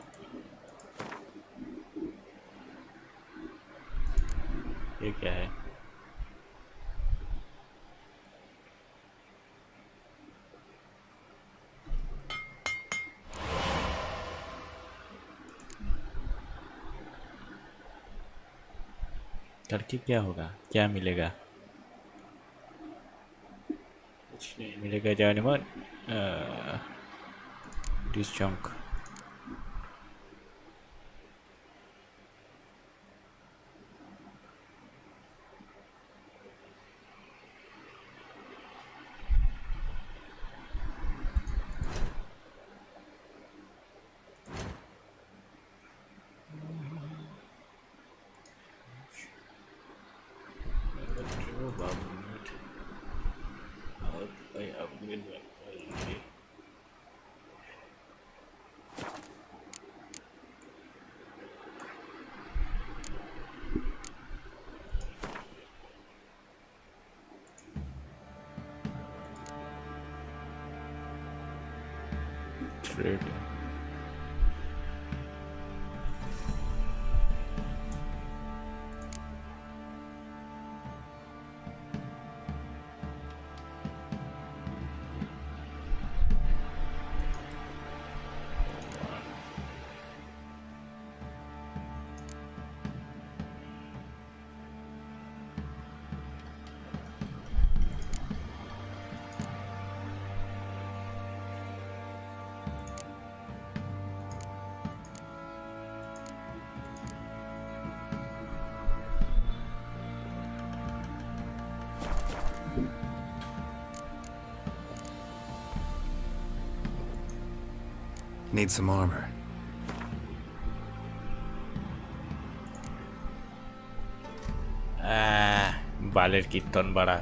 Okay. करके क्या होगा क्या मिलेगा कुछ नहीं मिलेगा जाने मन this chunk trade Need some armor. বালের কীর্তন বাড়া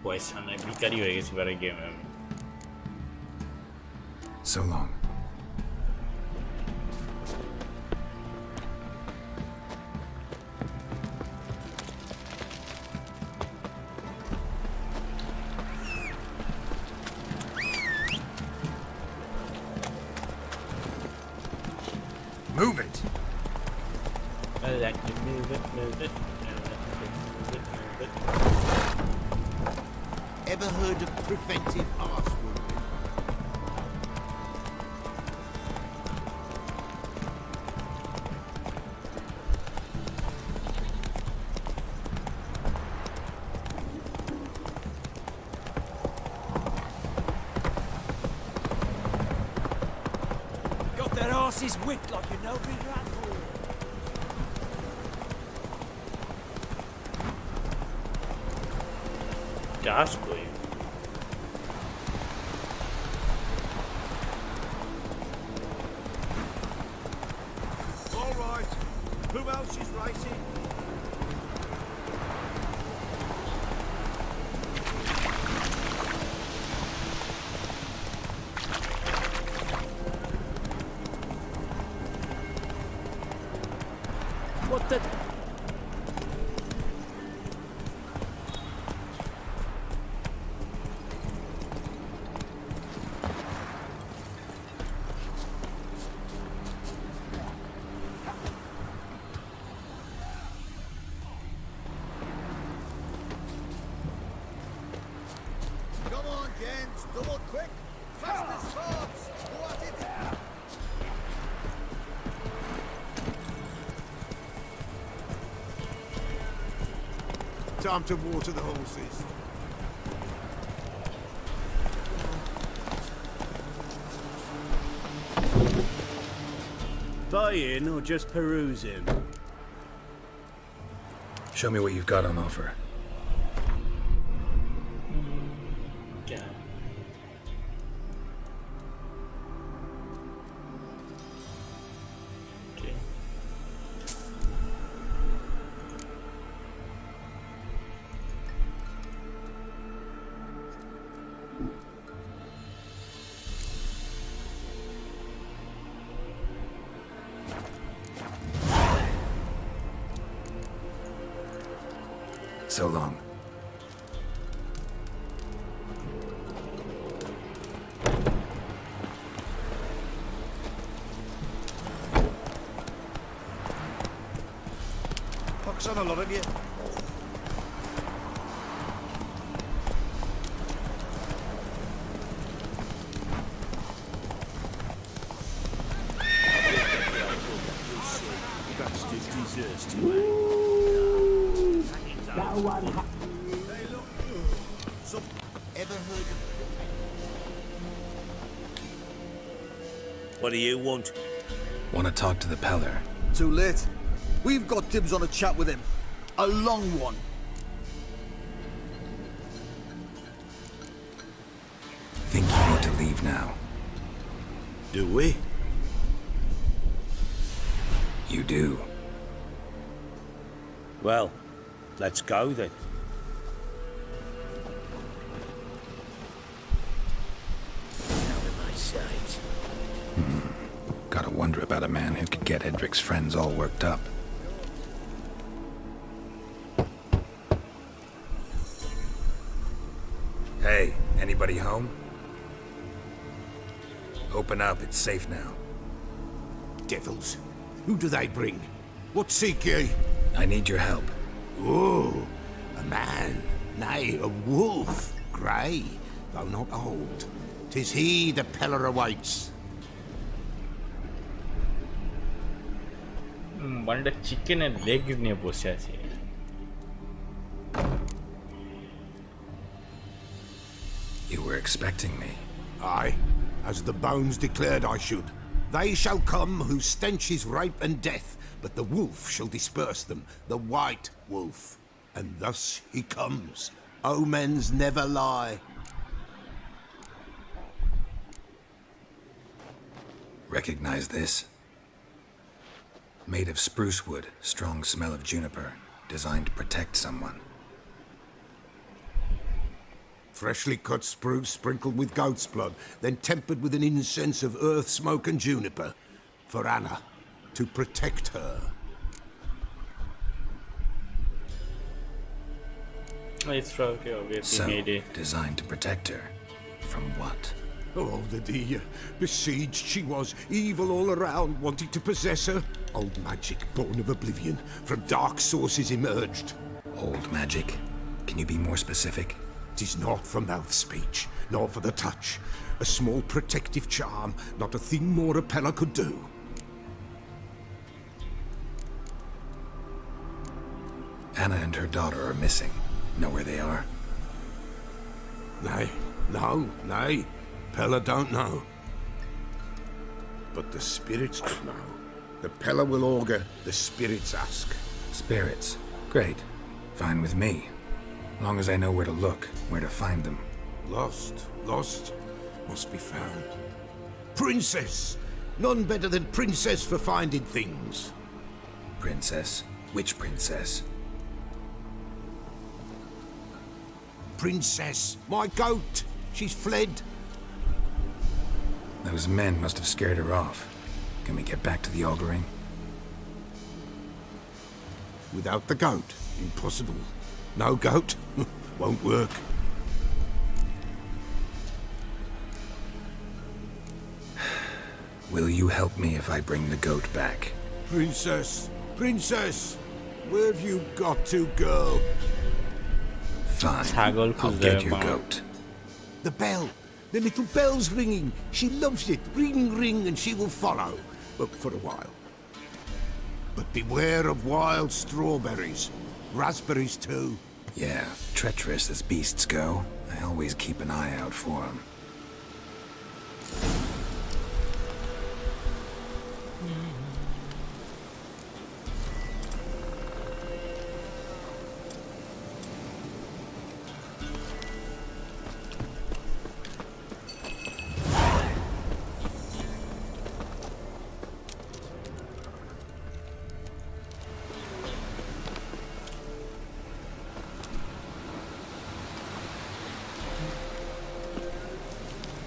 পয়সা নাই ভিখারি হয়ে গেছি বারে গেমে আমি So long. Move it. I like to move it, move it, move it, move it, move it. Ever heard of preventive arse wounding? Got their asses whipped like you know big rat hole. Josh कोई All right. Who else is racing? What the? Come on, gents, double quick, fast as swords. Go at it. Time to water the horses. Buying or just perusing? Show me what you've got on offer. क्या okay. So long. Pox on a lot of you. Bastard deserves to Ever heard of... What do you want? Want to talk to the Peller. Too late. We've got dibs on a chat with him. A long one. Think you need to leave now. Do we? You do. Well, let's go then. Out of my sight. Gotta wonder about a man who could get Edric's friends all worked up. Hey, anybody home? Open up, it's safe now. Devils. Who do they bring? What seek ye? I need your help. Oh, a man. Nay, a wolf. Grey, though not old. 'Tis he the Peller awaits. One chicken and leg নিয়ে বসে আছে You were expecting me. Aye, as the bones declared I should. They shall come whose stench is rape and death, but the wolf shall disperse them, the white wolf. And thus he comes. Omens never lie. Recognize this? Made of spruce wood, strong smell of juniper, designed to protect someone. Freshly cut spruce sprinkled with goat's blood, then tempered with an incense of earth, smoke and juniper. For Anna, to protect her. It's okay, obviously So, made it. designed to protect her. From what? Oh, the dear. Besieged she was, evil all around, wanting to possess her. Old magic, born of oblivion, from dark sources emerged. Old magic? Can you be more specific? 'Tis not for mouth speech, nor for the touch. A small protective charm, not a thing more a Pella could do. Anna and her daughter are missing. Know where they are? Nay, nay. Pella don't know. But the spirits could know. The Pella will augur, the spirits ask. Spirits. Great. Fine with me. Long as I know where to look, where to find them. Lost, must be found. Princess! None better than Princess for finding things. Princess? Which princess? Princess, my goat! She's fled. Those men must have scared her off. Can we get back to the auguring? Without the goat, impossible. No goat, won't work. Will you help me if I bring the goat back? Princess, where have you got to, girl? Fine. I'll get your goat. The bell. The little bell's ringing. She loves it. Ring, ring, and she will follow. But for a while. But beware of wild strawberries. Raspberries, too. Yeah, treacherous as beasts go. I always keep an eye out for them.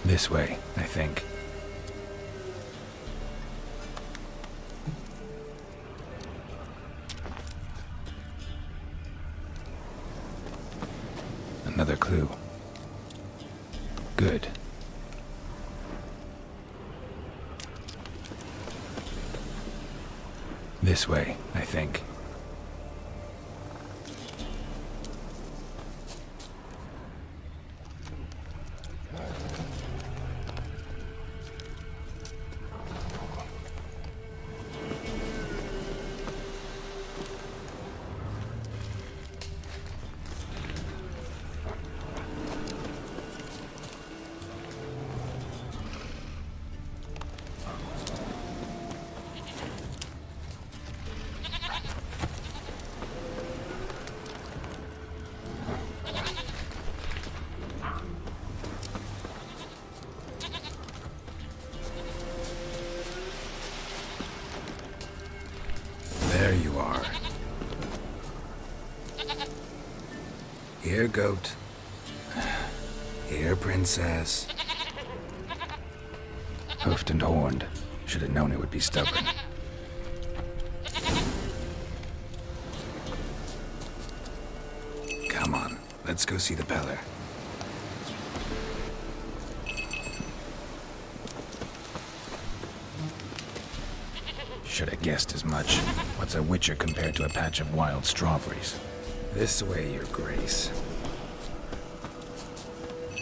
This way, I think. Another clue. Good. This way, I think. There you are. Here, goat. Here, princess. Hoofed and horned. Should have known it would be stubborn. Come on, let's go see the Beller. Should have guessed as much. What's a witcher compared to a patch of wild strawberries? This way, your grace.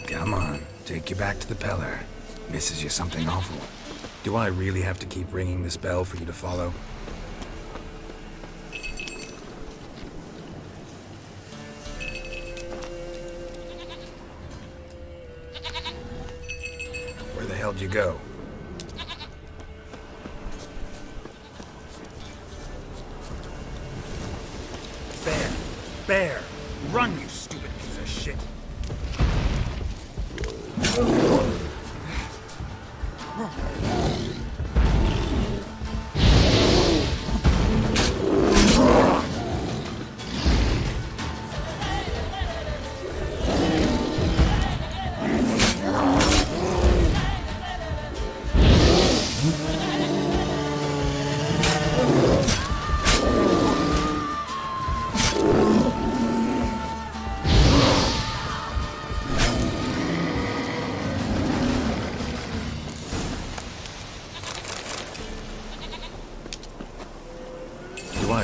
Come on, take you back to the Peller. Misses you something awful. Do I really have to keep ringing this bell for you to follow? Where the hell did you go? Bear! Run, you stupid piece of shit!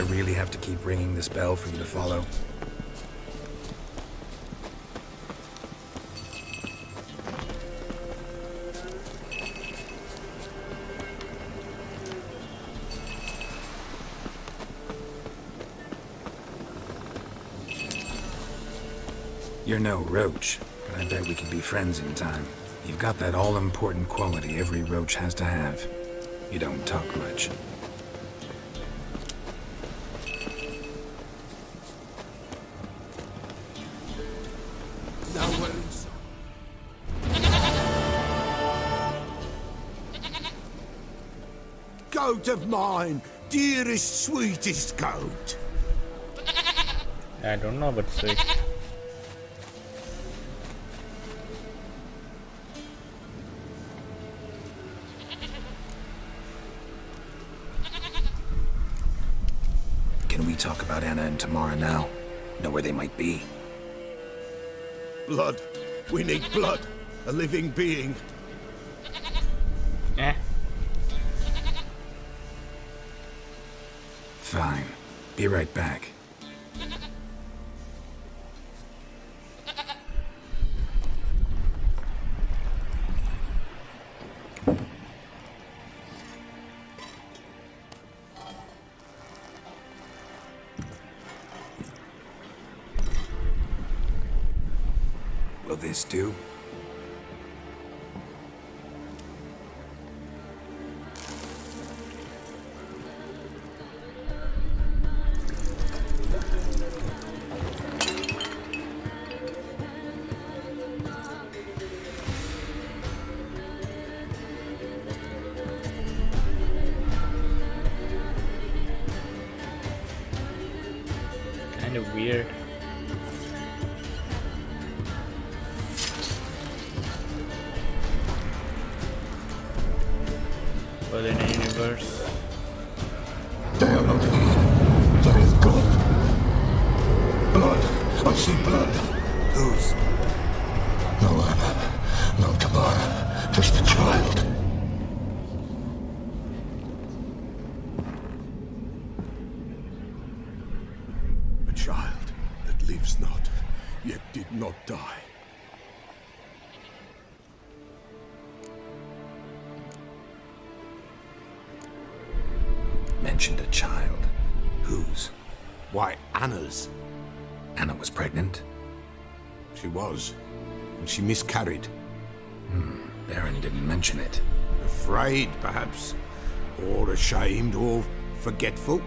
I really have to keep ringing this bell for you to follow? You're no roach, but I bet we could be friends in time. You've got that all-important quality every roach has to have. You don't talk much. Nowhere in sight. Goat of mine, dearest, sweetest goat. I don't know about sweet. Can we talk about Anna and Tamara now? Know where they might be? Blood. We need blood. A living being. Fine. Be right back. Will this do? Kind of weird. But in a universe. They are not here. There is blood. Blood. I see blood. Whose? No Anna. No Tamara. Just a child. A child that lives not, yet did not die. Mentioned a child. Whose? Why, Anna's. Anna was pregnant? She was. And she miscarried. Baron didn't mention it. Afraid, perhaps. Or ashamed, or forgetful.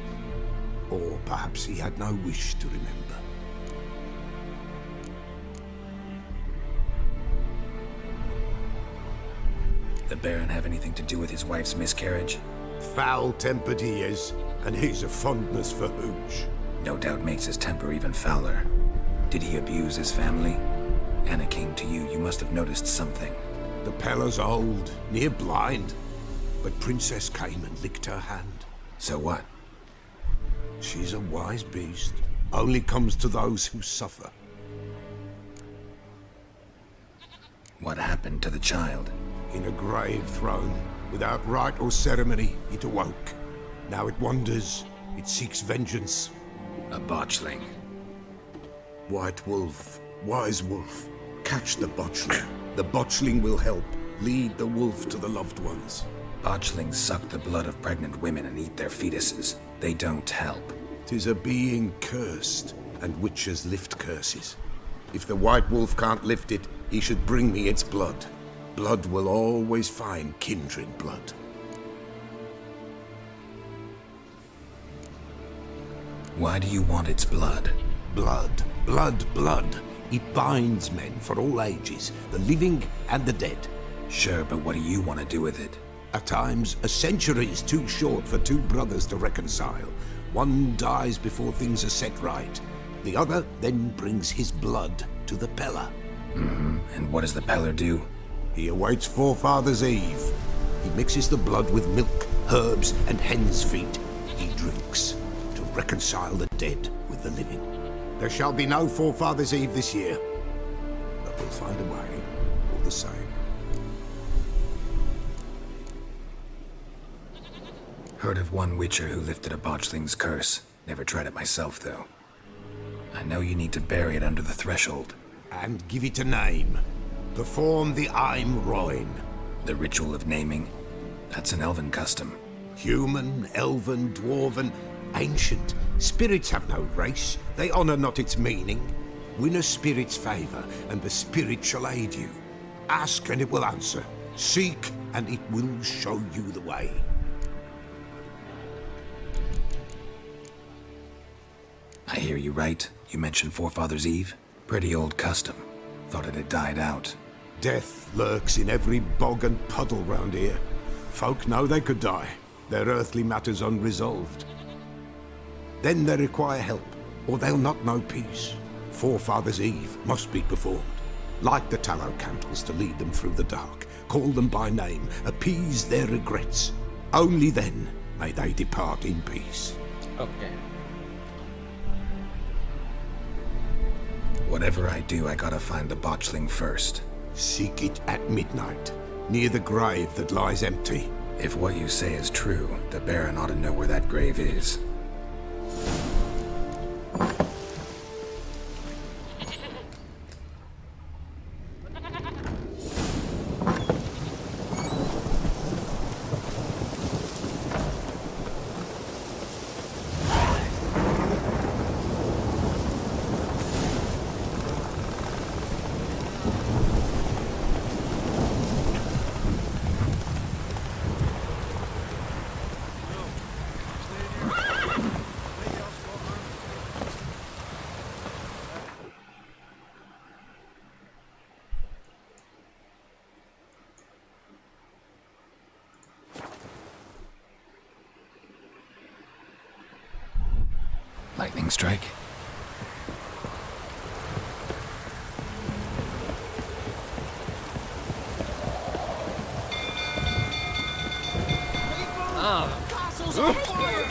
Or perhaps he had no wish to remember. The Baron have anything to do with his wife's miscarriage? Foul-tempered he is, and he's a fondness for hooch. No doubt makes his temper even fouler. Did he abuse his family? Anna came to you. You must have noticed something. The Pella's old, near blind. But Princess came and licked her hand. So what? She's a wise beast. Only comes to those who suffer. What happened to the child? In a grave thrown. Without rite or ceremony, it awoke. Now it wanders. It seeks vengeance. A botchling. White wolf. Wise wolf. Catch the botchling. The botchling will help. Lead the wolf to the loved ones. Botchlings suck the blood of pregnant women and eat their fetuses. They don't help. 'Tis a being cursed, and witches lift curses. If the white wolf can't lift it, he should bring me its blood. Blood will always find kindred blood. Why do you want its blood? Blood, blood, blood. It binds men for all ages, the living and the dead. Sure, but what do you want to do with it? At times, a century is too short for two brothers to reconcile. One dies before things are set right. The other then brings his blood to the Pella. And what does the Peller do? He awaits Forefathers' Eve. He mixes the blood with milk, herbs, and hen's feet. He drinks to reconcile the dead with the living. There shall be no Forefathers' Eve this year, but we'll find a way, all the same. Heard of one witcher who lifted a botchling's curse. Never tried it myself, though. I know you need to bury it under the threshold. And give it a name. Perform the Aim Roin. The ritual of naming? That's an elven custom. Human, elven, dwarven, ancient. Spirits have no race. They honour not its meaning. Win a spirit's favour, and the spirit shall aid you. Ask, and it will answer. Seek, and it will show you the way. I hear you right. You mentioned Forefathers' Eve? Pretty old custom. Thought it had died out. Death lurks in every bog and puddle round here. Folk know they could die, their earthly matters unresolved. Then they require help, or they'll not know peace. Forefathers' Eve must be performed. Light the tallow candles to lead them through the dark. Call them by name, appease their regrets. Only then may they depart in peace. Okay. Whatever I do, I gotta find the botchling first. Seek it at midnight, near the grave that lies empty. If what you say is true, the Baron ought to know where that grave is. Lightning strike? Castle's on fire!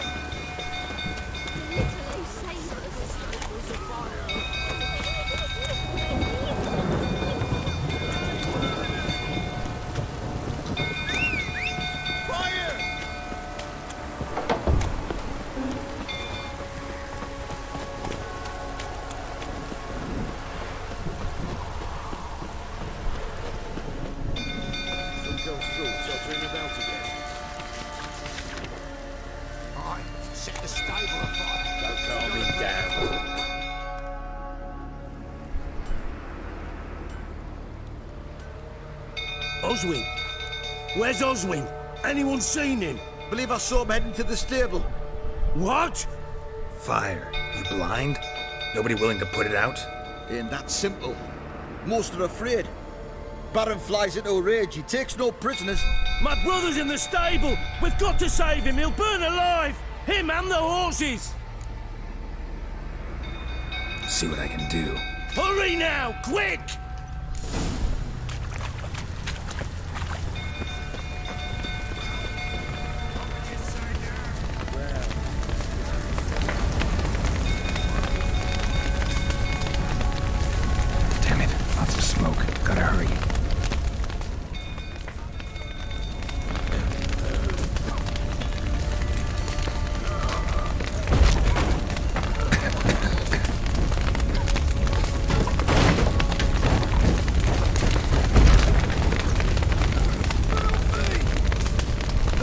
Set the stable afire. Don't calm me down. Oswin? Where's Oswin? Anyone seen him? Believe I saw him heading to the stable. What? Fire. You blind? Nobody willing to put it out? Ain't that simple. Most are afraid. Baron flies into a rage. He takes no prisoners. My brother's in the stable! We've got to save him! He'll burn alive! Him and the horses! See what I can do. Hurry now! Quick! Damn it. Lots of smoke. Gotta hurry.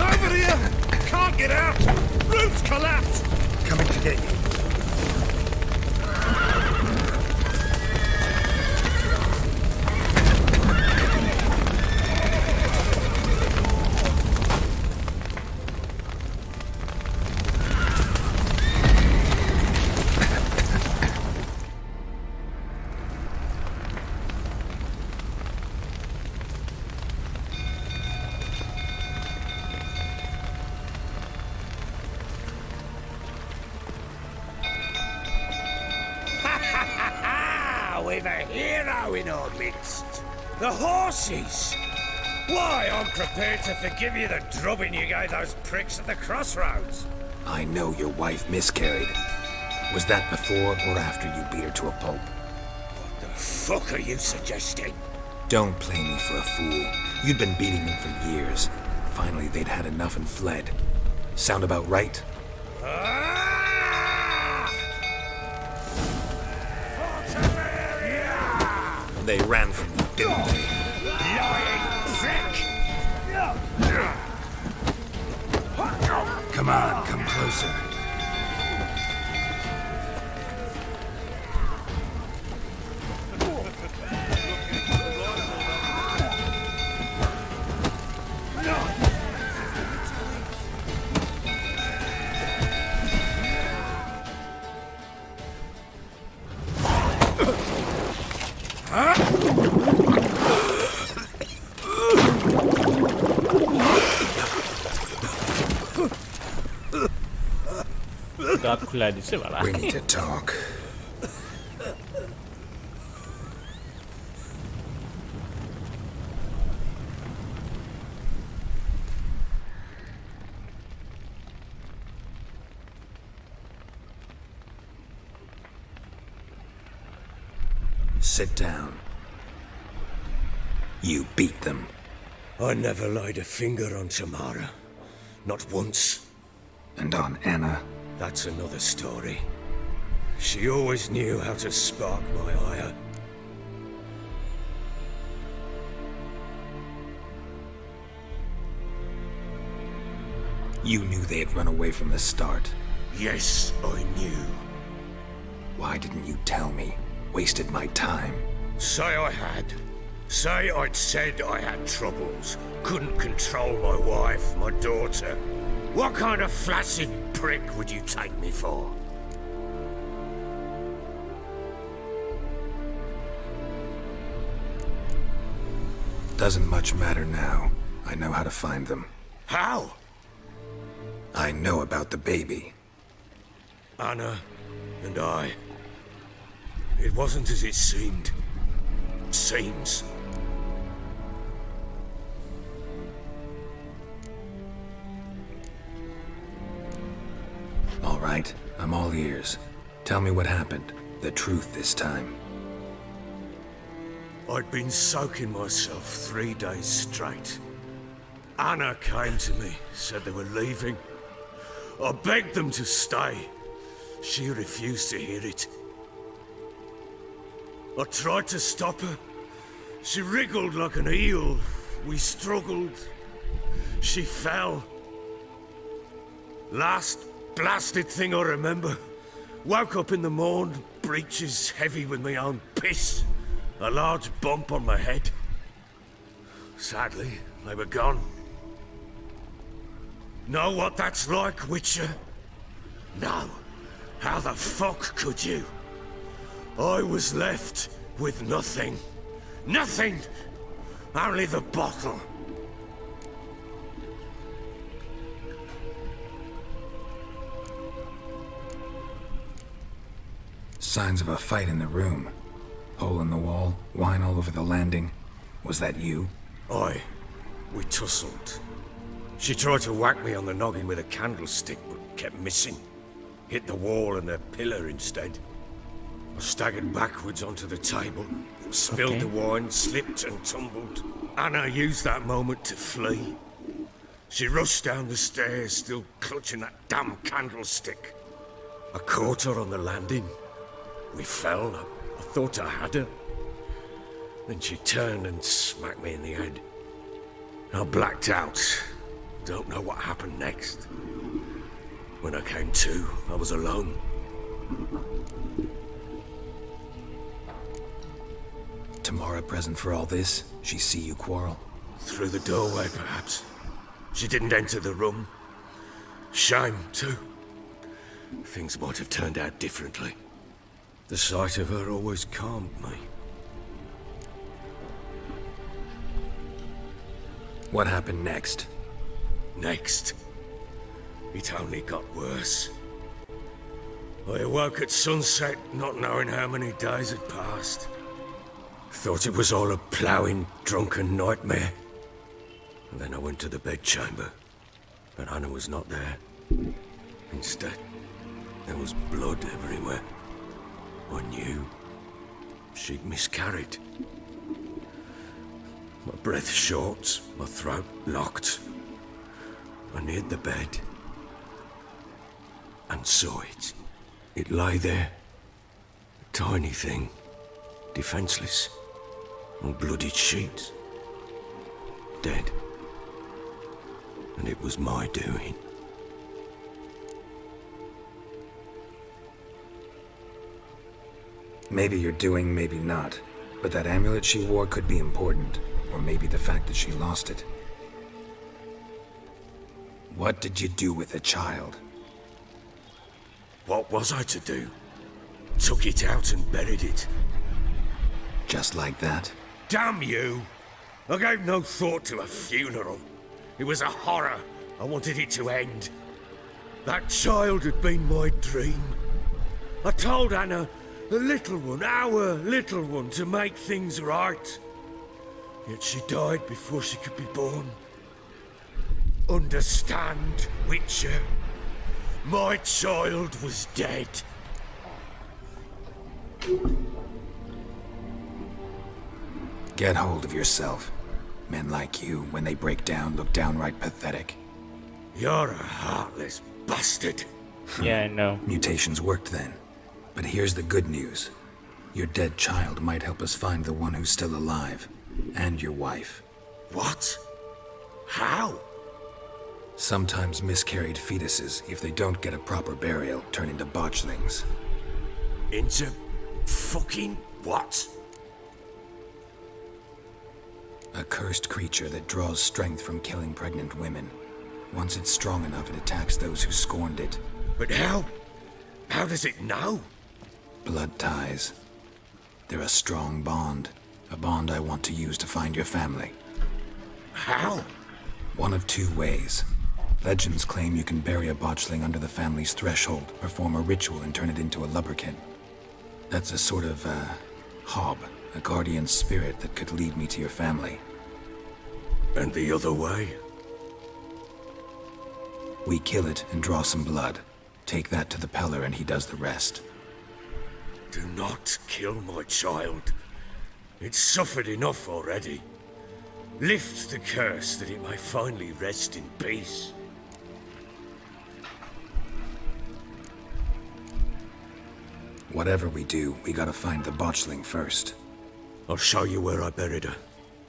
Over here! Can't get out! Roof's collapsed! Coming to get you. We've a hero in our midst. The horses! Why, I'm prepared to forgive you the drubbing you gave those pricks at the crossroads. I know your wife miscarried. Was that before or after you beat her to a pulp? What the fuck are you suggesting? Don't play me for a fool. You'd been beating them for years. Finally, they'd had enough and fled. Sound about right? Ah! They ran from you, didn't they? Lying prick! Come on, come closer. We need to talk. Sit down. You beat them. I never laid a finger on Tamara. Not once. And on Anna? That's another story. She always knew how to spark my ire. You knew they had run away from the start. Yes, I knew. Why didn't you tell me? Wasted my time. Say I had. Say I'd said I had troubles. Couldn't control my wife, my daughter. What kind of flaccid prick would you take me for? Doesn't much matter now. I know how to find them. How? I know about the baby. Anna and I. It wasn't as it seemed. Seems. All right, I'm all ears. Tell me what happened. The truth this time. I'd been soaking myself 3 days straight. Anna came to me, said they were leaving. I begged them to stay. She refused to hear it. I tried to stop her. She wriggled like an eel. We struggled. She fell. Last blasted thing I remember. Woke up in the morn, breeches heavy with my own piss. A large bump on my head. Sadly, they were gone. Know what that's like, Witcher? No. How the fuck could you? I was left with nothing. Nothing! Only the bottle. Signs of a fight in the room. Hole in the wall, wine all over the landing. Was that you? Aye. We tussled. She tried to whack me on the noggin with a candlestick, but kept missing. Hit the wall and a pillar instead. I staggered backwards onto the table, spilled the wine, slipped and tumbled. Anna used that moment to flee. She rushed down the stairs, still clutching that damn candlestick. I caught her on the landing. We fell. I thought I had her. Then she turned and smacked me in the head. I blacked out. Don't know what happened next. When I came to, I was alone. Tamara present for all this? She see you quarrel? Through the doorway, perhaps. She didn't enter the room. Shame, too. Things might have turned out differently. The sight of her always calmed me. What happened next? Next? It only got worse. I awoke at sunset, not knowing how many days had passed. Thought it was all a ploughing, drunken nightmare. And then I went to the bedchamber, but Anna was not there. Instead, there was blood everywhere. I knew she'd miscarried. My breath short, my throat locked. I neared the bed and saw it. It lay there, a tiny thing, defenseless, on bloodied sheets. Dead. And it was my doing. Maybe you're doing, maybe not. But that amulet she wore could be important. Or maybe the fact that she lost it. What did you do with the child? What was I to do? Took it out and buried it. Just like that? Damn you! I gave no thought to a funeral. It was a horror. I wanted it to end. That child had been my dream. I told Anna, the little one, our little one, to make things right. Yet she died before she could be born. Understand, Witcher? My child was dead. Get hold of yourself. Men like you, when they break down, look downright pathetic. You're a heartless bastard. Yeah, I know. Mutations worked then. But here's the good news. Your dead child might help us find the one who's still alive. And your wife. What? How? Sometimes miscarried fetuses, if they don't get a proper burial, turn into botchlings. Into fucking what? A cursed creature that draws strength from killing pregnant women. Once it's strong enough, it attacks those who scorned it. But how? How does it know? Blood ties. They're a strong bond. A bond I want to use to find your family. How? One of two ways. Legends claim you can bury a botchling under the family's threshold, perform a ritual, and turn it into a lubberkin. That's a sort of, hob, a guardian spirit that could lead me to your family. And the other way? We kill it and draw some blood. Take that to the Peller and he does the rest. Do not kill my child. It's suffered enough already. Lift the curse that it may finally rest in peace. Whatever we do, we gotta find the botchling first. I'll show you where I buried her,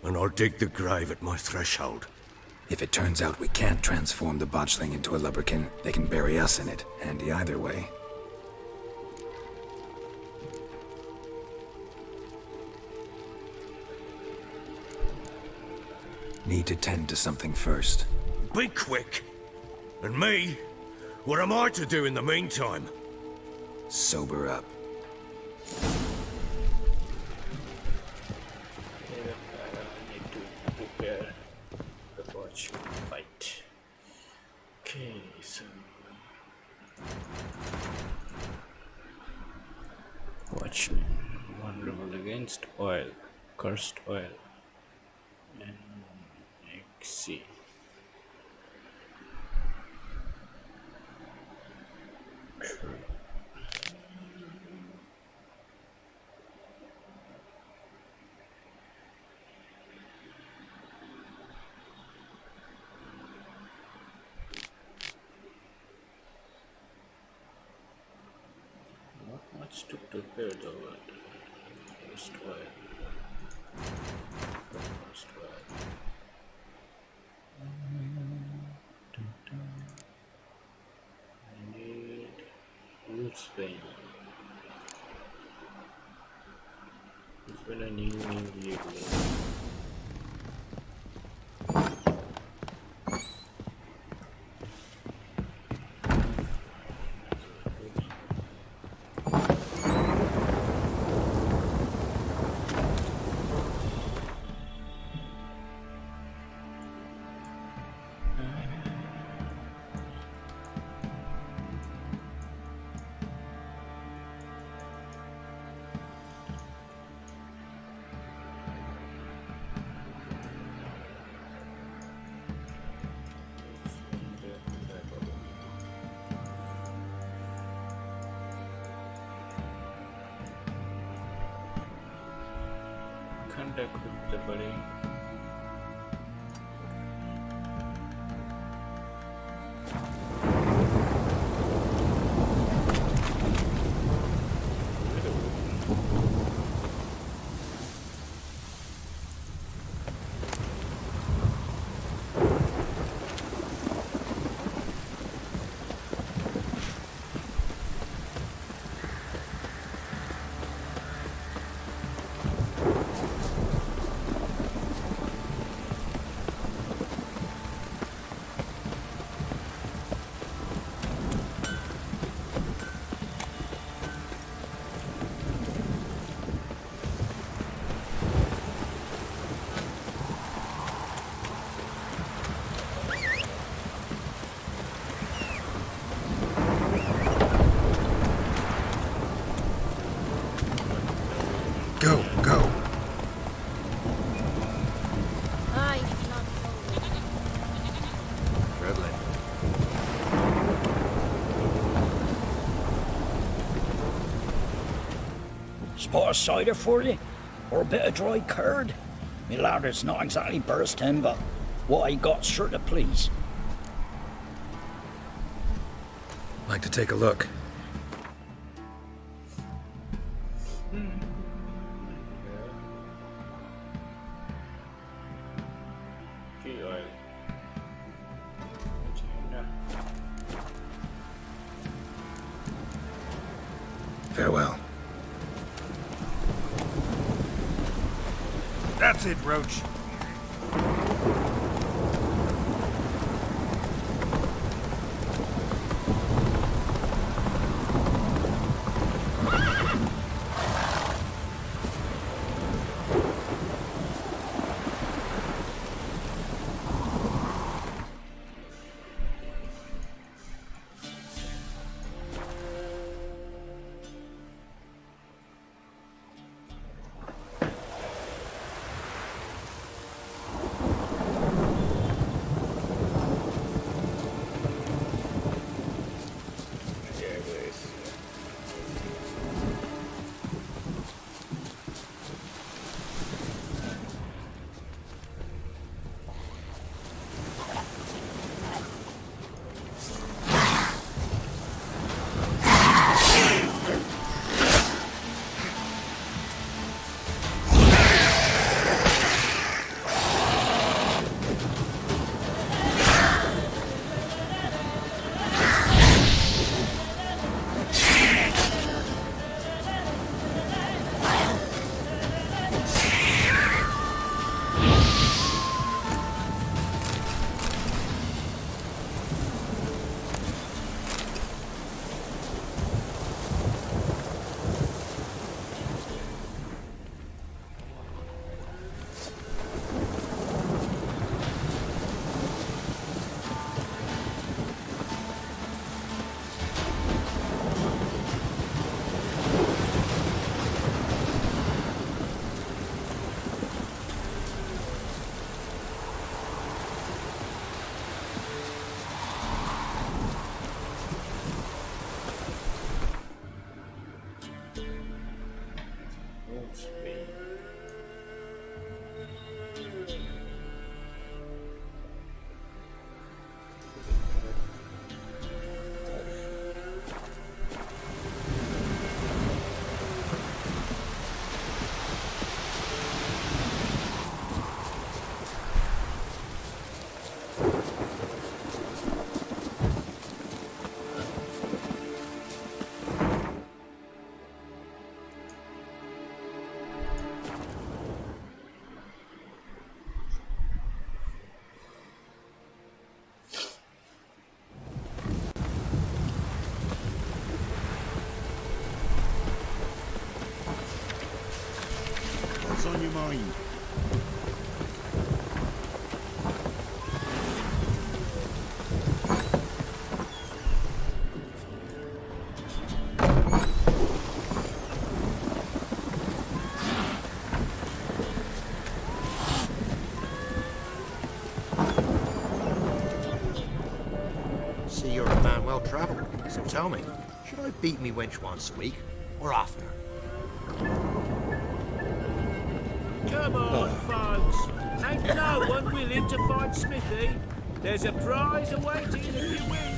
and I'll dig the grave at my threshold. If it turns out we can't transform the botchling into a lubberkin, they can bury us in it. Handy either way. Need to tend to something first. Be quick. And me? What am I to do in the meantime? Sober up. Need to prepare the watch fight. Okay, so Watchman, vulnerable against oil, cursed oil, and XC. Not much to prepare though. First oil. First oil. I need Wolfsbane. Wolfsbane I need immediately. Contact with the buddy. pot of cider for you? Or a bit of dry curd? Me larder's not exactly bursting, but what I got's sure to please. Like to take a look. Key oil. Farewell. That's it, Roach. What's on your mind? See, you're a man well travelled. So tell me, should I beat me wench once a week, or oftener? Come on, folks. Ain't no one willing to fight Smithy. There's a prize awaiting if you win.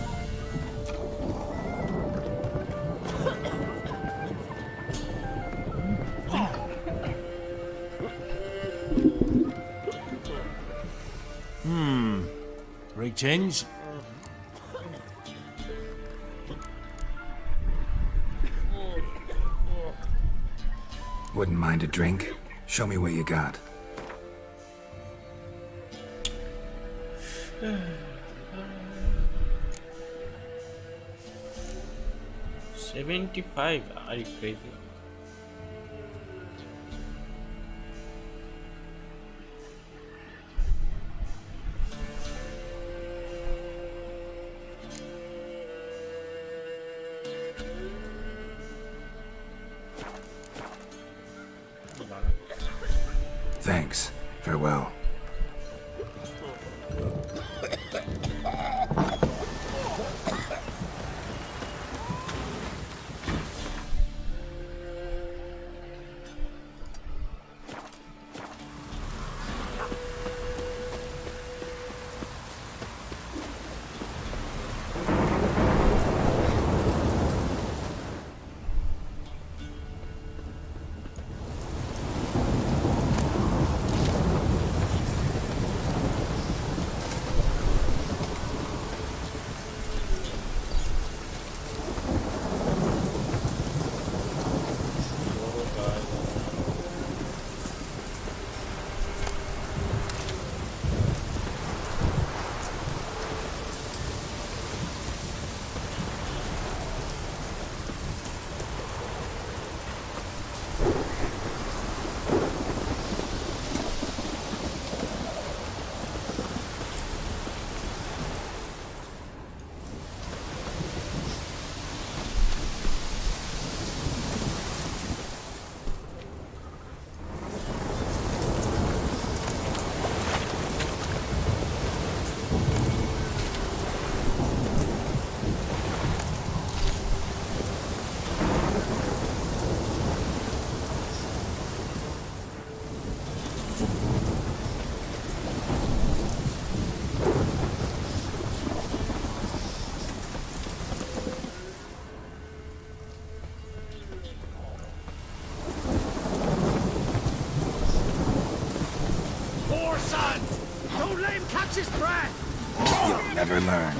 Greetings. Wouldn't mind a drink? Show me what you got. $75. Are you crazy? Thanks. Farewell. catch his breath! You'll never learn.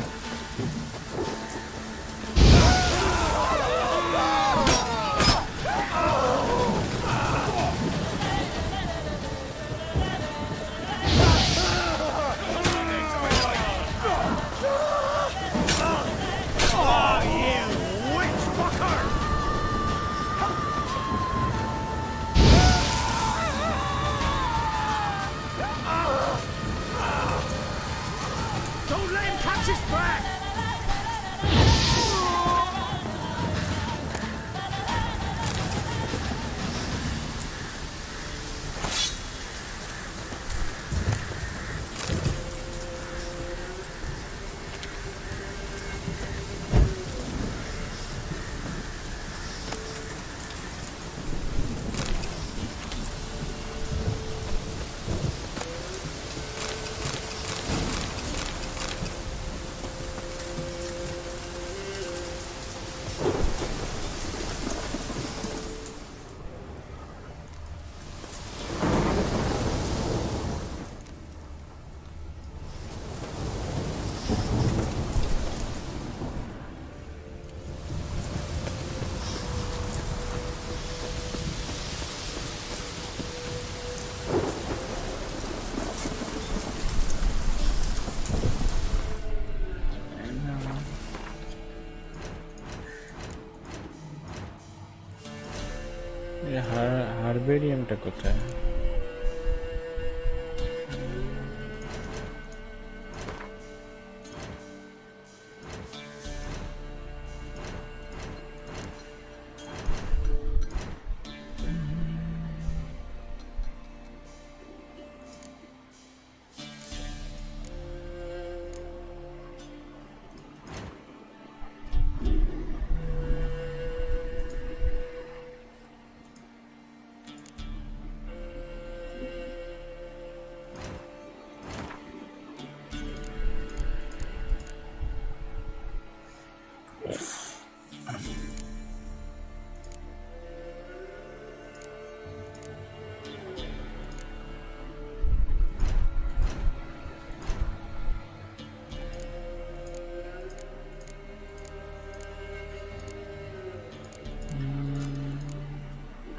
Don't let him catch his breath! হারবেরিয়ামটা কোথায়?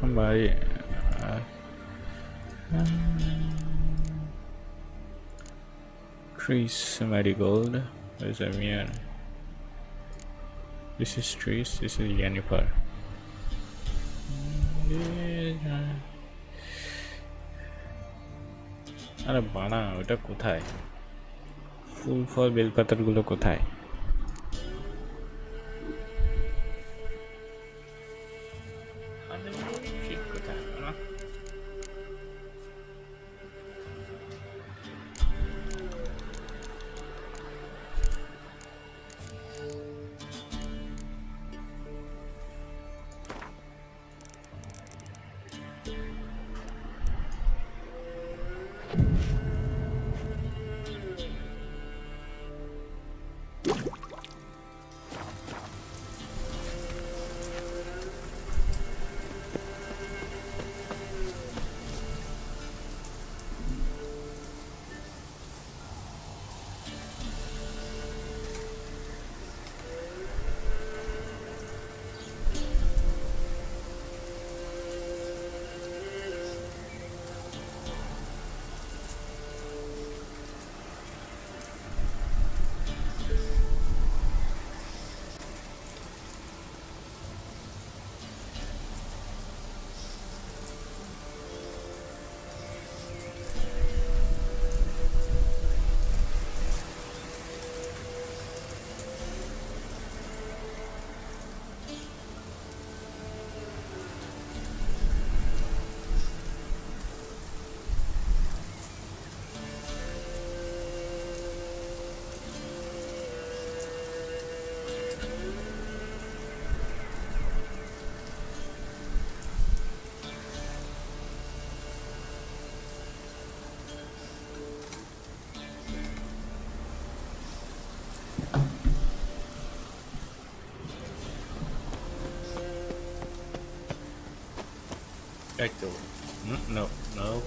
Kembali Chris Marigold. There's a mirror. This is Tris, this is Jennifer. আরে বানা ওটা কোথায়? ফুল ফল বেলপাতাগুলো কোথায়? Echo. No, no.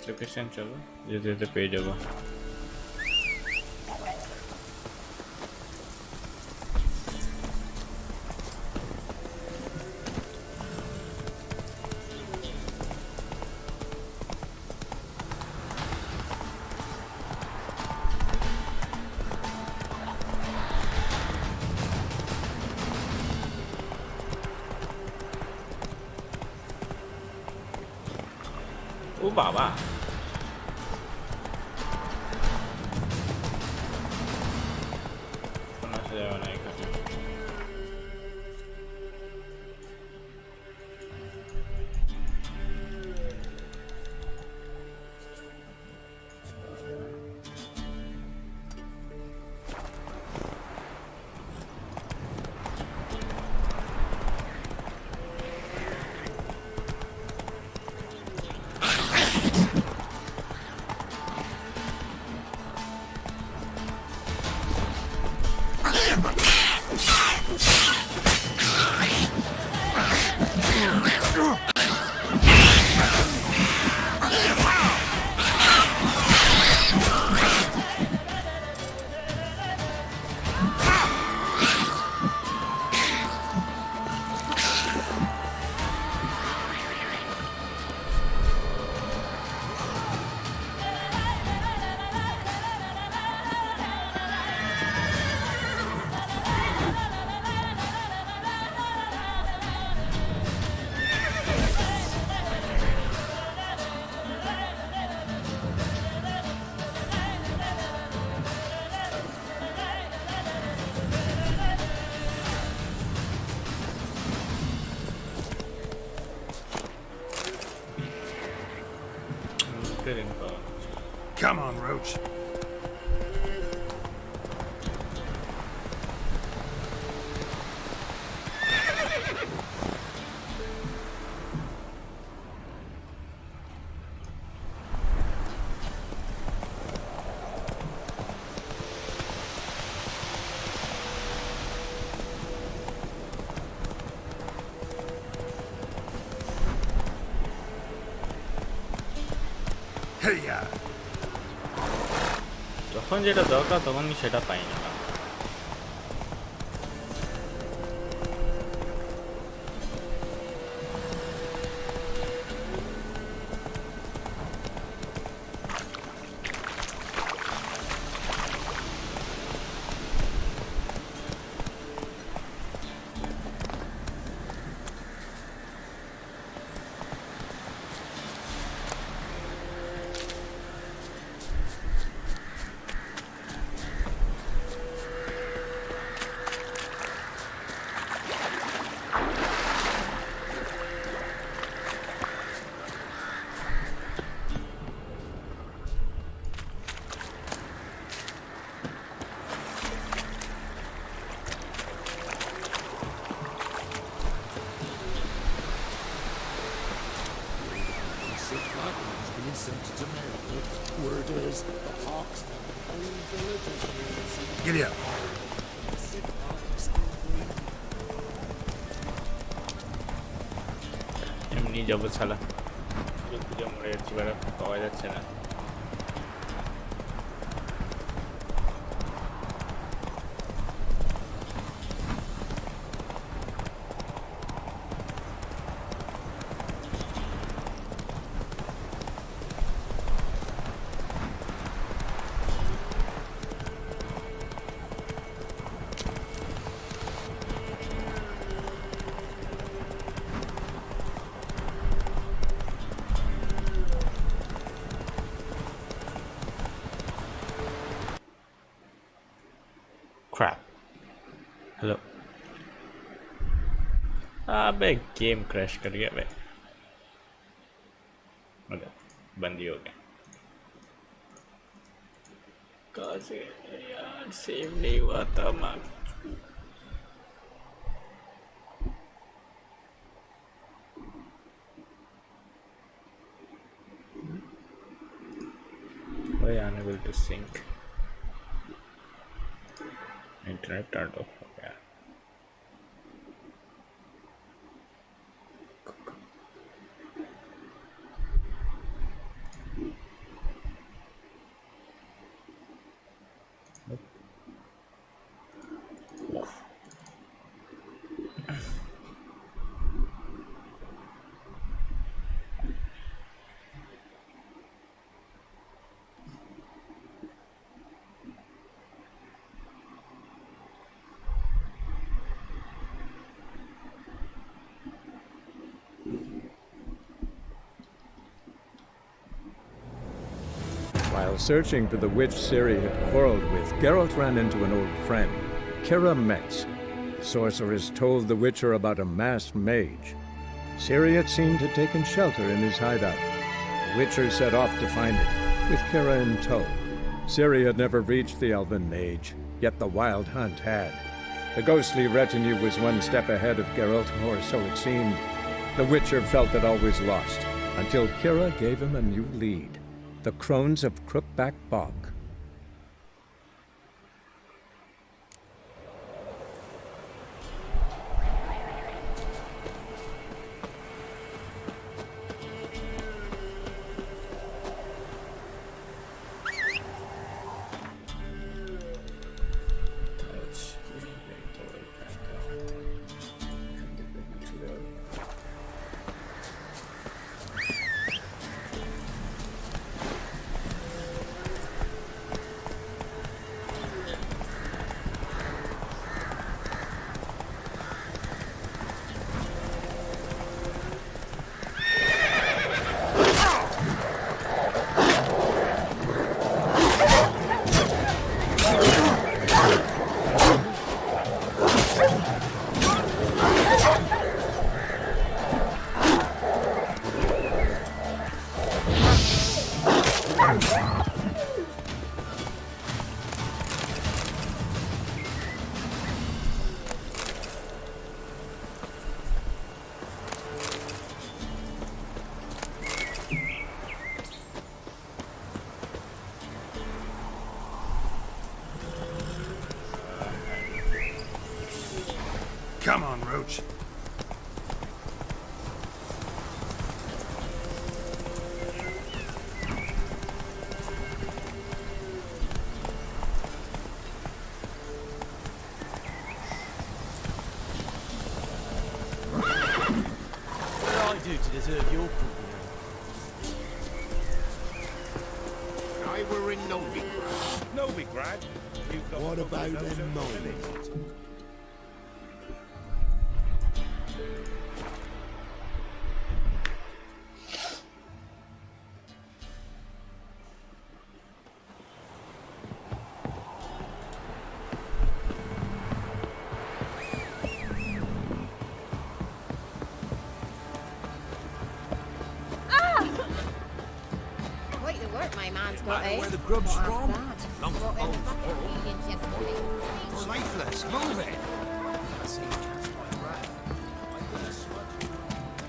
sufficient chalo jete jete page jabo O Baba Come on, Roach. Hey, যখন যেটা দরকার তখন সেটা পাই না Giddy up. এমনি যাবো ছালা খুঁজে মরে যাচ্ছি বেড়া পাওয়া যাচ্ছে না crap हेलो अबे गेम क्रैश कर गया बे मतलब बंद ही हो गया कहाँ से यार सेव नहीं हुआ था माँ why unable to sync internet turned off yeah While searching for the witch Ciri had quarreled with, Geralt ran into an old friend, Kira Metz. The sorceress told the Witcher about a masked mage. Ciri had seemed to have taken shelter in his hideout. The Witcher set off to find it, with Kira in tow. Ciri had never reached the elven mage, yet the wild hunt had. The ghostly retinue was one step ahead of Geralt, or so it seemed. The Witcher felt it always lost, until Kira gave him a new lead. The Crones of Crookback Bog. Come on, Roach. What did I do to deserve your company? I were in Novigrad. Novigrad? What about them mines? Quite the work my man's got, Matter eh? where the grub's What's from? that? Long What in bones fucking full. regions yesterday? It's lifeless. Move it.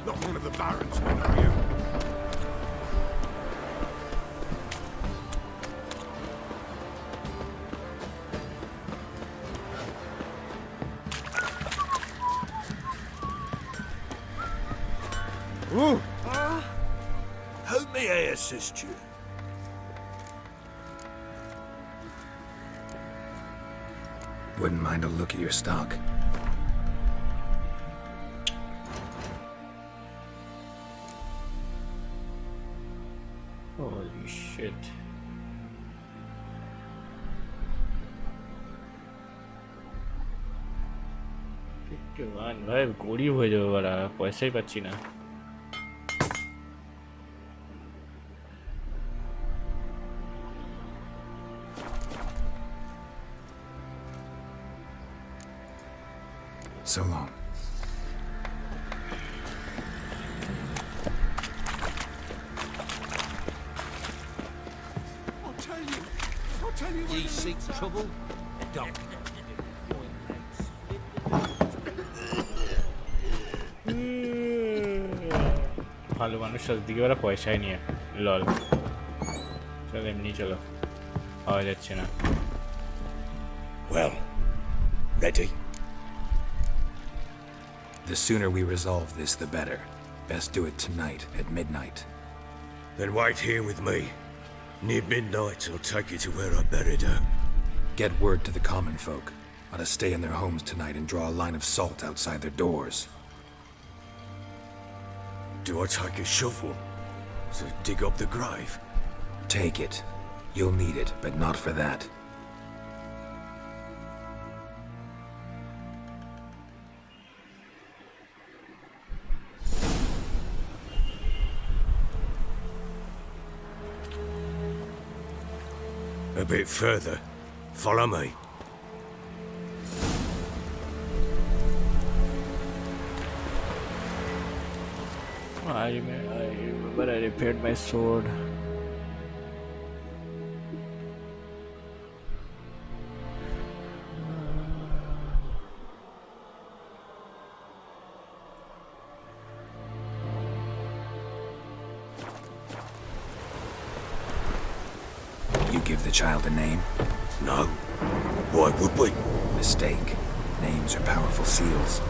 Not one of the Baron's men, are you? Ooh. How may I assist you? Wouldn't mind a look at your stock. Holy shit. ভাই গরিব হয়ে যাবে ওরা পয়সাই পাচ্ছি না So long. I'll tell you. Ye seek trouble? Don't. ভালো মানুষ দিকে ওরা পয়সাই নিয়ে লল চলো এমনি চলো পাওয়া যাচ্ছে না Well, ready? The sooner we resolve this, the better. Best do it tonight at midnight. Then wait here with me. Near midnight, I'll take you to where I buried her. Get word to the common folk. Ought to stay in their homes tonight and draw a line of salt outside their doors. Do I take a shovel to dig up the grave? Take it. You'll need it, but not for that. A bit further. Follow me. I remember I repaired my sword. You give the child a name? No. Why would we? Mistake. Names are powerful seals.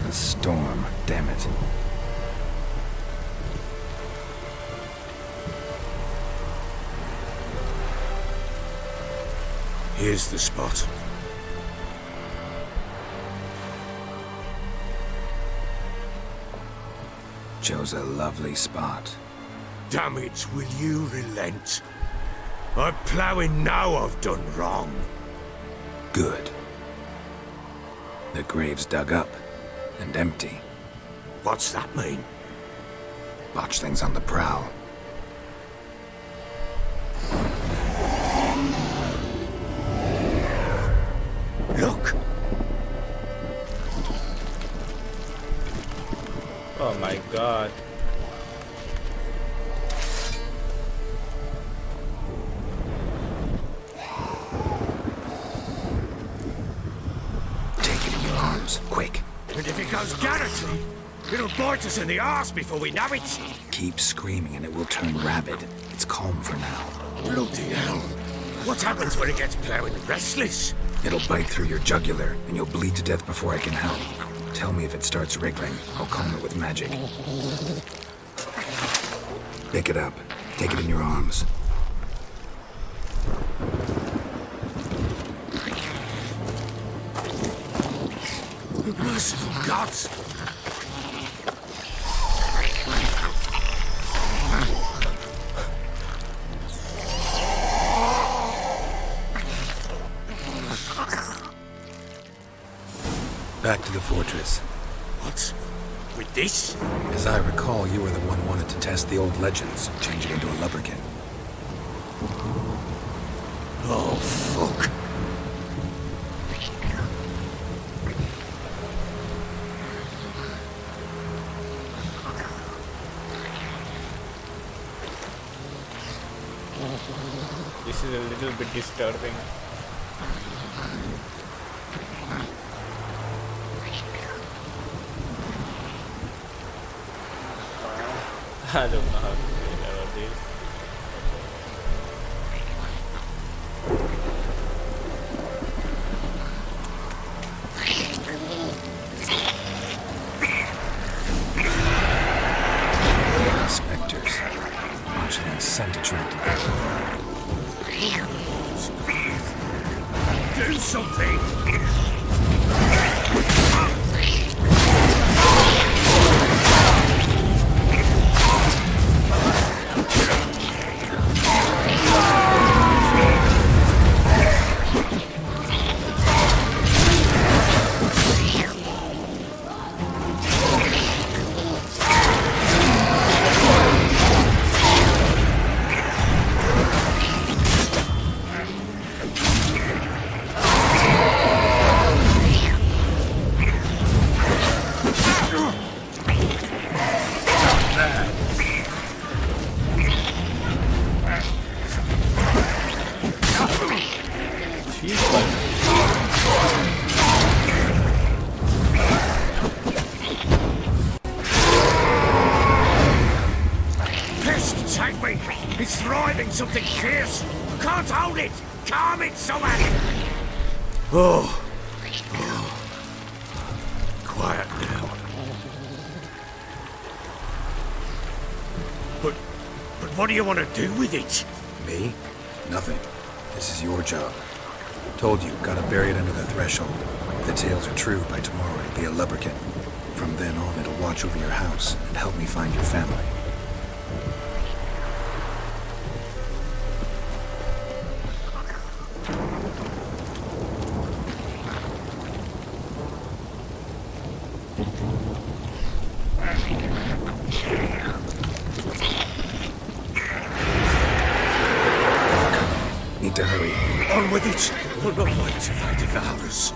A storm, damn it. Here's the spot. Chose a lovely spot. Damn it, will you relent? I'm ploughing now I've done wrong. Good. The grave's dug up and empty. What's that mean? Botchlings on the prowl. Look! Oh my god. Take it in your arms, quick. And if it goes garrety, it'll bite us in the arse before we know it. Keep screaming and it will turn rabid. It's calm for now. Bloody hell. What happens when it gets ploughing restless? It'll bite through your jugular and you'll bleed to death before I can help. Tell me if it starts wriggling. I'll calm it with magic. Pick it up. Take it in your arms. Merciful gods! Back to the fortress. What? With this? As I recall, you were the one wanted to test the old legends, change it into a lubberkin. Oh, fuck. This is a little bit disturbing. I don't know how to feel about this. Spectres. Botchling's scent attracted them. Do something! It's thriving something fierce. Can't hold it. Calm it, someone. Oh. Quiet now. But what do you want to do with it? Me? Nothing. This is your job. Told you, gotta bury it under the threshold. If the tales are true, by tomorrow it'll be a lubberkin. From then on, it'll watch over your house and help me find your family. on with it, or the light of thy devourers.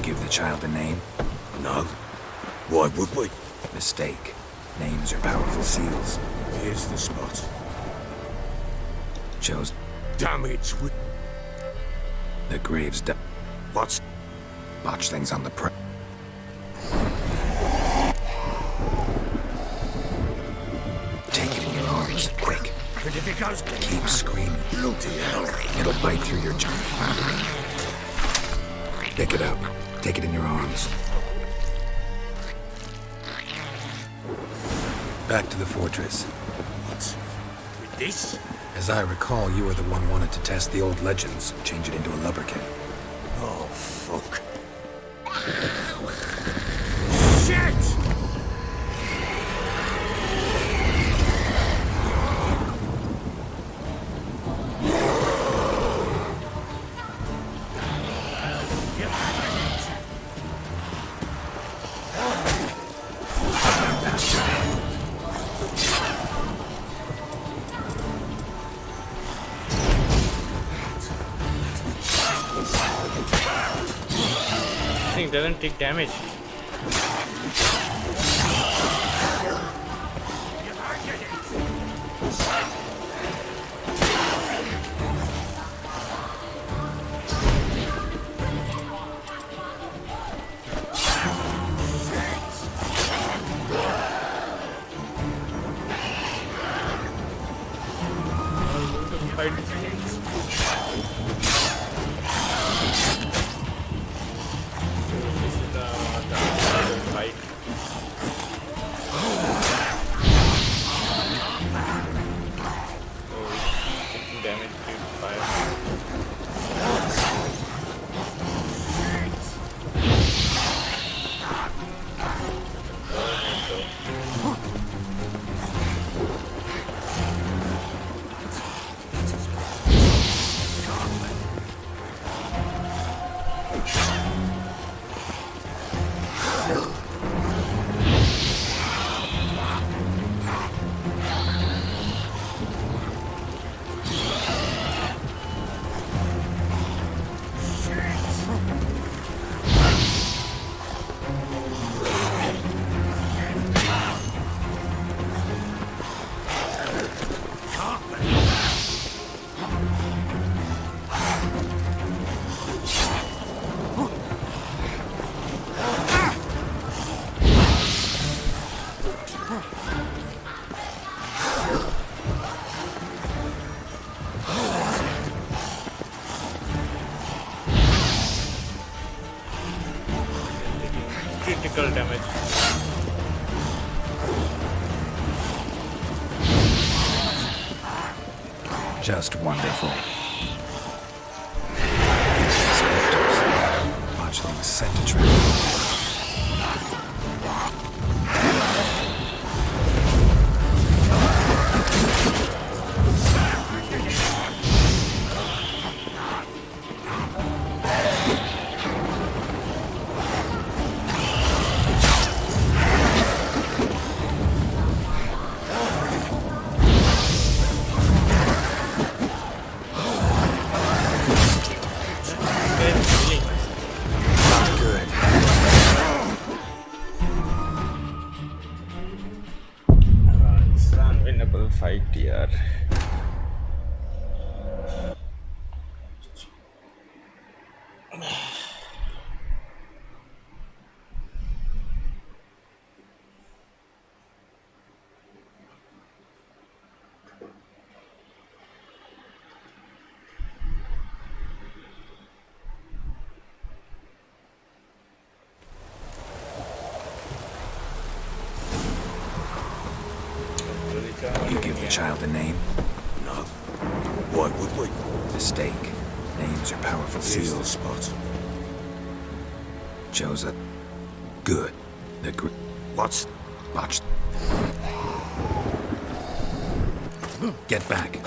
Give the child a name? No. Why would we? Mistake. Names are powerful seals. Here's the spot. Chose. Damn it, the graves. What's? Botchlings on the prey. Take it in your arms, quick. And if it goes, keep screaming. Bloody hell. It'll bite through your jaw. Pick it up. Take it in your arms. Back to the fortress. What? With this? As I recall, you were the one wanted to test the old legends, change it into a lubberkin. Oh, fuck. Shit! Doesn't take damage. Critical damage. Just wonderful. Spectres. Watch things set to trap. Fight यार You give the child a name? No. Why would we? Mistake. Names are powerful Here's seals. the spot. Chose a good. The What's... Watch. Get back.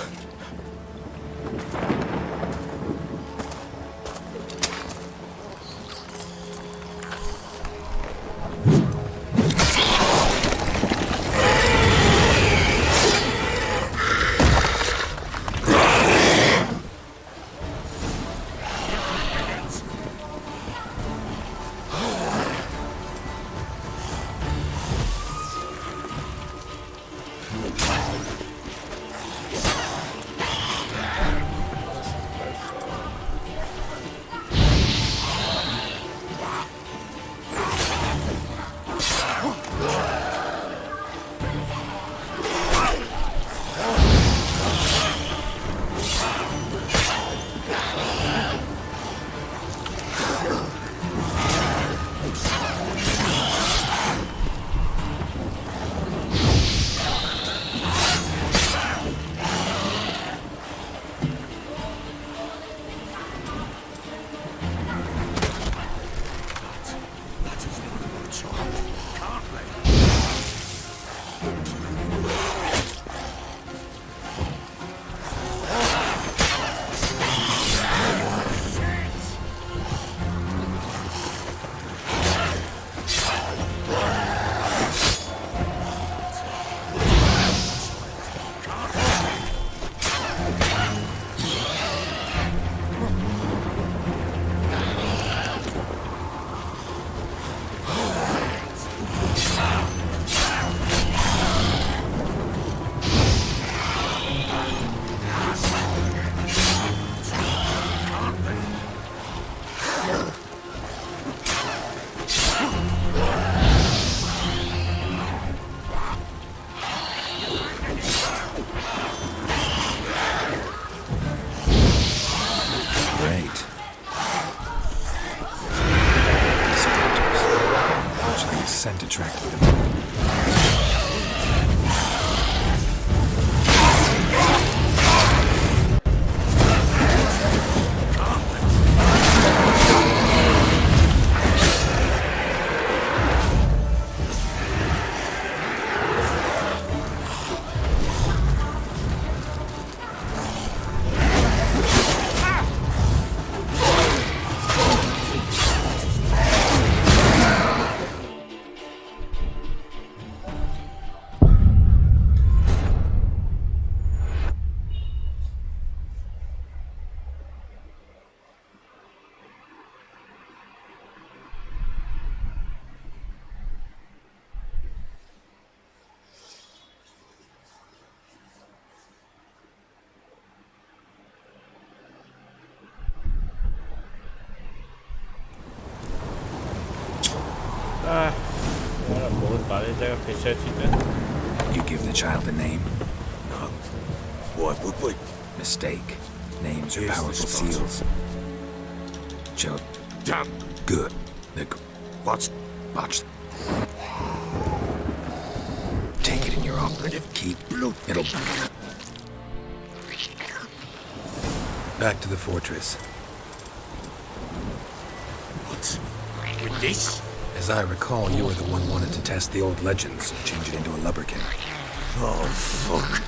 Scent attracted them. You give the child a name? No. Why would we? Mistake. Names are powerful seals. Joe. Damn. Good. The What's... Watch. Take it in your own. Keep. It'll... Back to the fortress. What? With this? As I recall, you were the one wanted to test the old legends, change it into a lubberkin. Oh, fuck.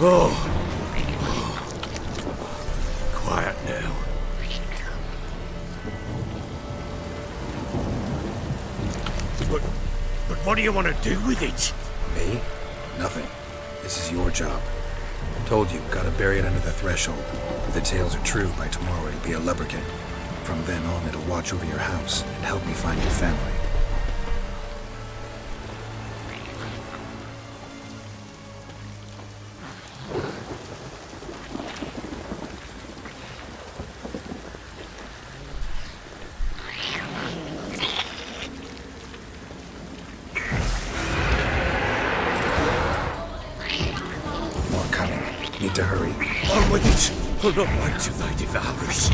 Oh. Quiet now. But what do you want to do with it? Me? Nothing. This is your job. Told you, gotta bury it under the threshold. If the tales are true, by tomorrow it'll be a lubberkin. From then on, it'll watch over your house and help me find your family. Need to hurry. On with it! We'll not wait till they devour us.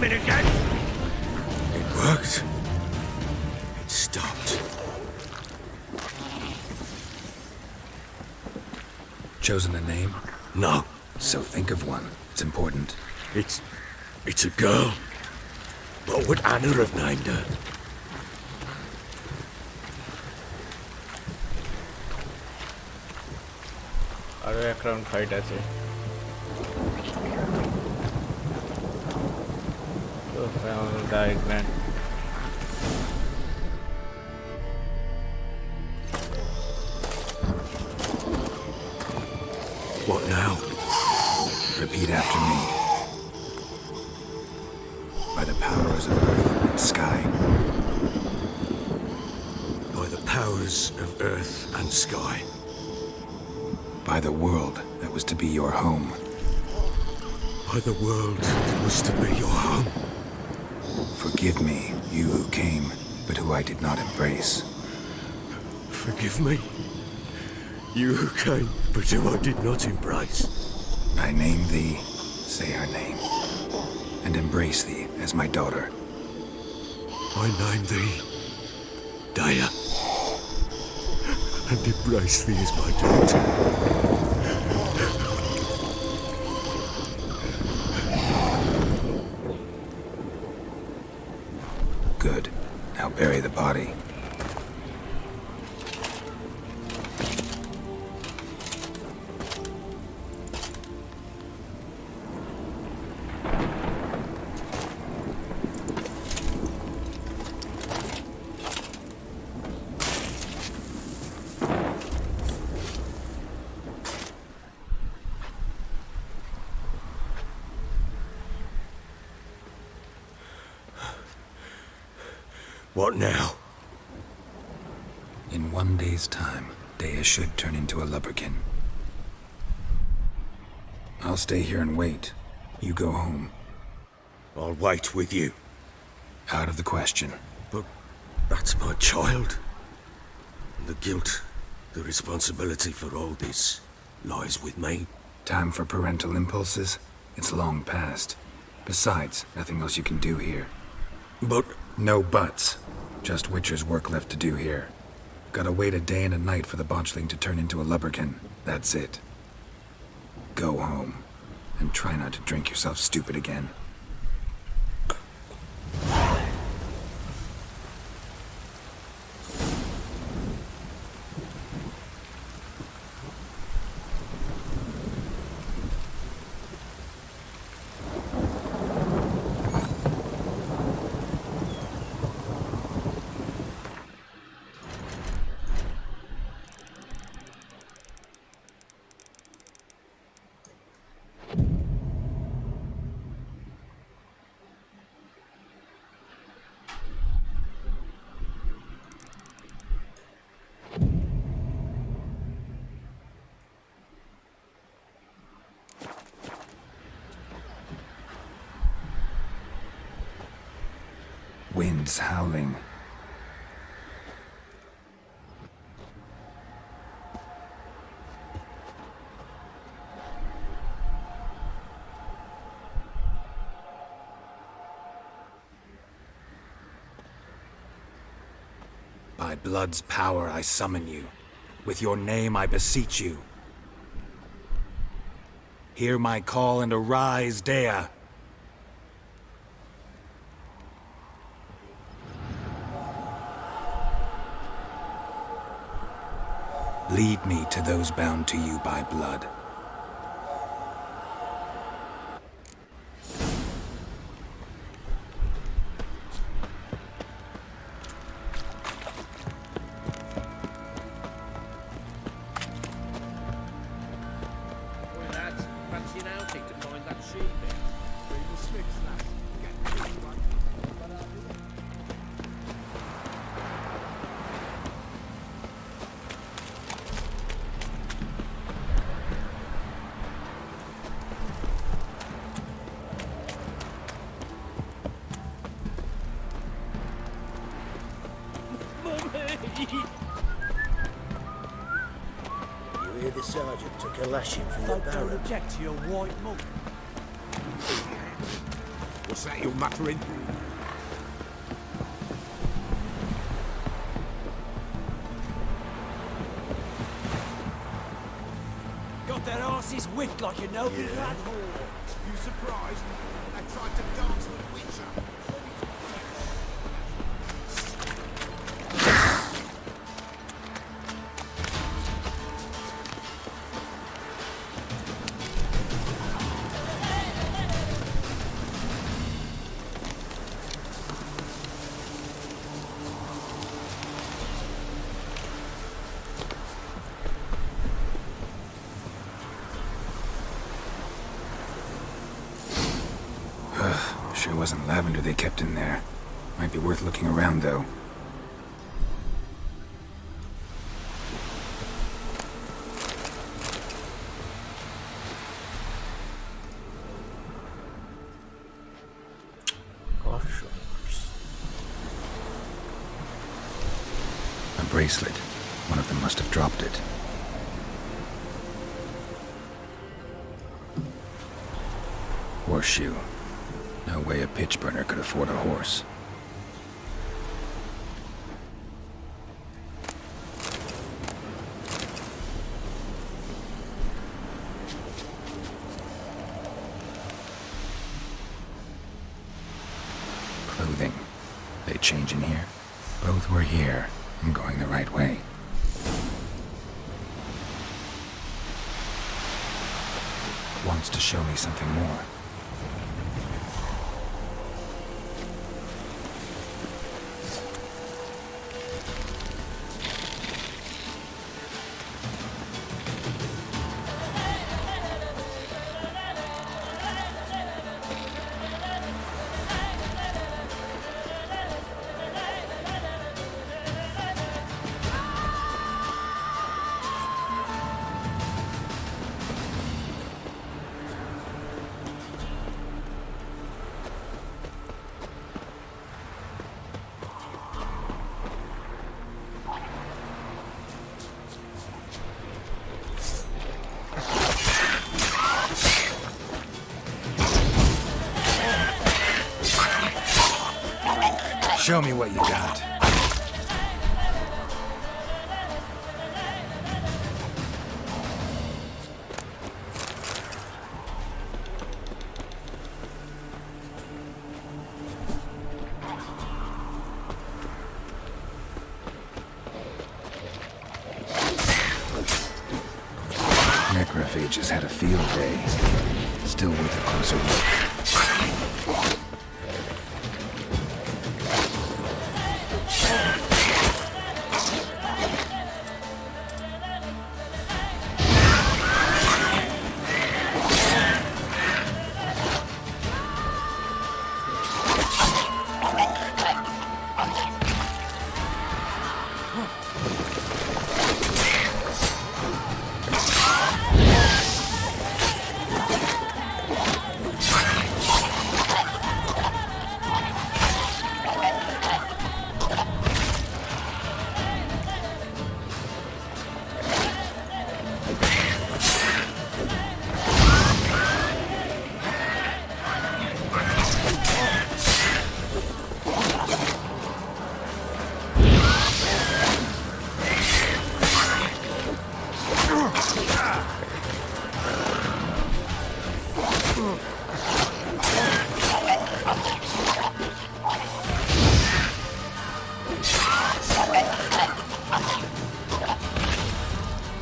Again. It worked. It stopped. Chosen a name? No. So think of one. It's important. It's a girl. What would Anna have named her? আরো এক round fight আছে তো died, man. What now? Repeat after me. By the powers of earth and sky. By the powers of earth and sky. By the world that was to be your home. By the world that was to be your home. Forgive me, you who came, but who I did not embrace. Forgive me, you who came, but who I did not embrace. I name thee, say her name, and embrace thee as my daughter. I name thee, Dea, and embrace thee as my daughter. Good. Now bury the body. What now? In 1 day's time, Dea should turn into a lubberkin. I'll stay here and wait. You go home. I'll wait with you. Out of the question. But that's my child. And the guilt, the responsibility for all this lies with me. Time for parental impulses? It's long past. Besides, nothing else you can do here. But... No buts. Just Witcher's work left to do here. Gotta wait a day and a night for the botchling to turn into a lubberkin. That's it. Go home. And try not to drink yourself stupid again. Winds howling. By blood's power I summon you. With your name I beseech you. Hear my call and arise, Dea. Lead me to those bound to you by blood. You hear the sergeant took a lashing from the Don't barrel. object to your white mug. What's that you're muttering? Got their asses whipped like you know, lad. You surprised? I tried to dance with Witcher. Sure wasn't lavender they kept in there. Might be worth looking around, though. A bracelet. One of them must have dropped it. Horseshoe. No way a pitch burner could afford a horse. Clothing. They change in here? Both were here. I'm going the right way. Wants to show me something more. Show me what you got. Necrophages had a field day. Still worth a closer look.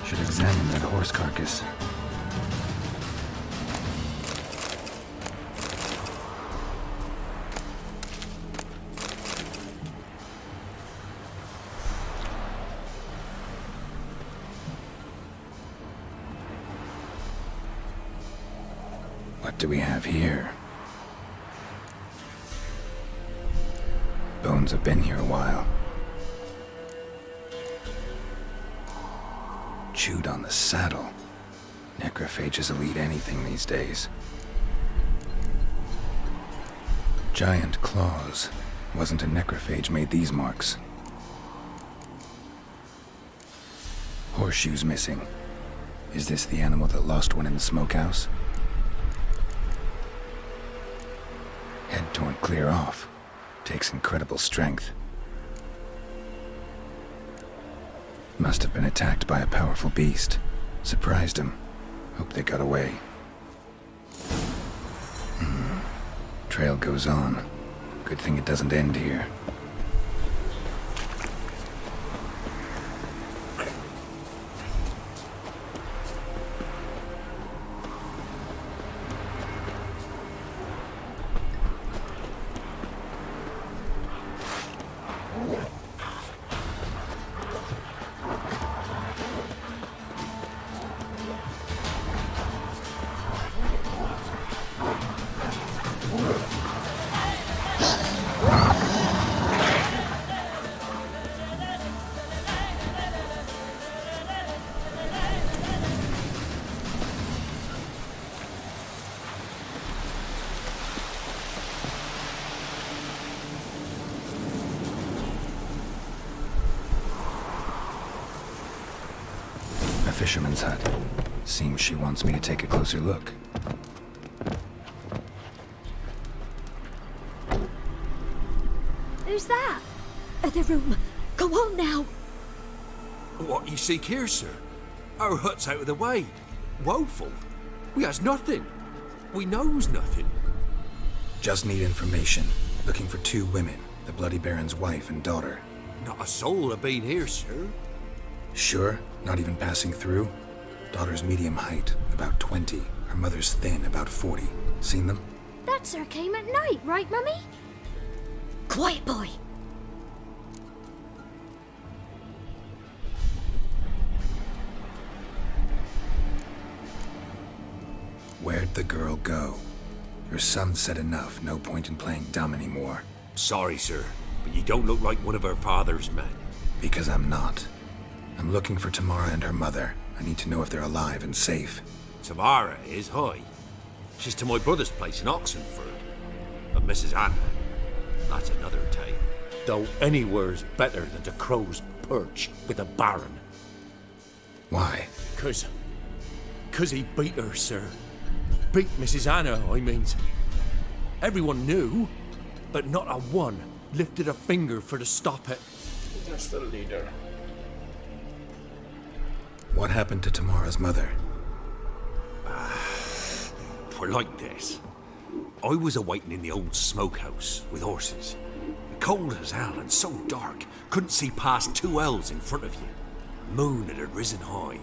Should examine that horse carcass. What do we have here? Bones have been here a while. Chewed on the saddle. Necrophages will eat anything these days. Giant claws. Wasn't a necrophage made these marks. Horseshoes missing. Is this the animal that lost one in the smokehouse? Head torn clear off. Takes incredible strength. Must have been attacked by a powerful beast. Surprised him. Hope they got away. Trail goes on. Good thing it doesn't end here. fisherman's hut. Seems she wants me to take a closer look. Who's that? Other room. Go on now. What you seek here, sir? Our hut's out of the way. Woeful. We has nothing. We knows nothing. Just need information. Looking for 2 women, the Bloody Baron's wife and daughter. Not a soul have been here, sir. Sure? Not even passing through? Daughter's medium height, about 20. Her mother's thin, about 40. Seen them? That sir came at night, right, Mummy? Quiet, boy. Where'd the girl go? Your son said enough. No point in playing dumb anymore. Sorry, sir, but you don't look like one of our father's men. Because I'm not. I'm looking for Tamara and her mother. I need to know if they're alive and safe. Tamara is, hi. She's to my brother's place in Oxenford. But Mrs. Anna, that's another tale. Though anywhere's better than the Crow's Perch with a baron. Why? 'Cause he beat her, sir. Beat Mrs. Anna, I means. Everyone knew, but not a one lifted a finger for to stop it. Just the leader. What happened to Tamara's mother? Twere like this. I was awaiting in the old smokehouse with horses. Cold as hell and so dark, couldn't see past 2 ells in front of you. Moon had risen high,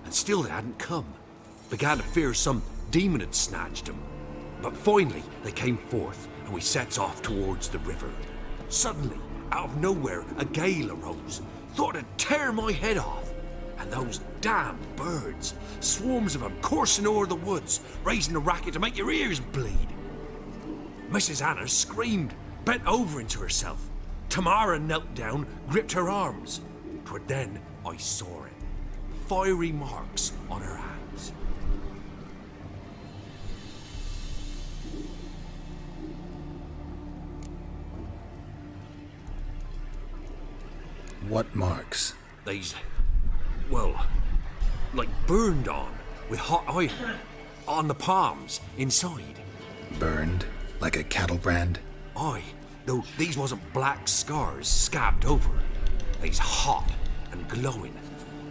and still they hadn't come. Began to fear some demon had snatched them. But finally they came forth, and we sets off towards the river. Suddenly, out of nowhere, a gale arose. Thought it'd tear my head off. And those damn birds, swarms of them coursing o'er the woods, raising a racket to make your ears bleed. Mrs. Anna screamed, bent over into herself. Tamara knelt down, gripped her arms. 'Twere then I saw it. Fiery marks on her hands. What marks? These, well, like burned on, with hot iron, on the palms, inside. Burned? Like a cattle brand? Aye, though these wasn't black scars scabbed over. They's hot and glowing,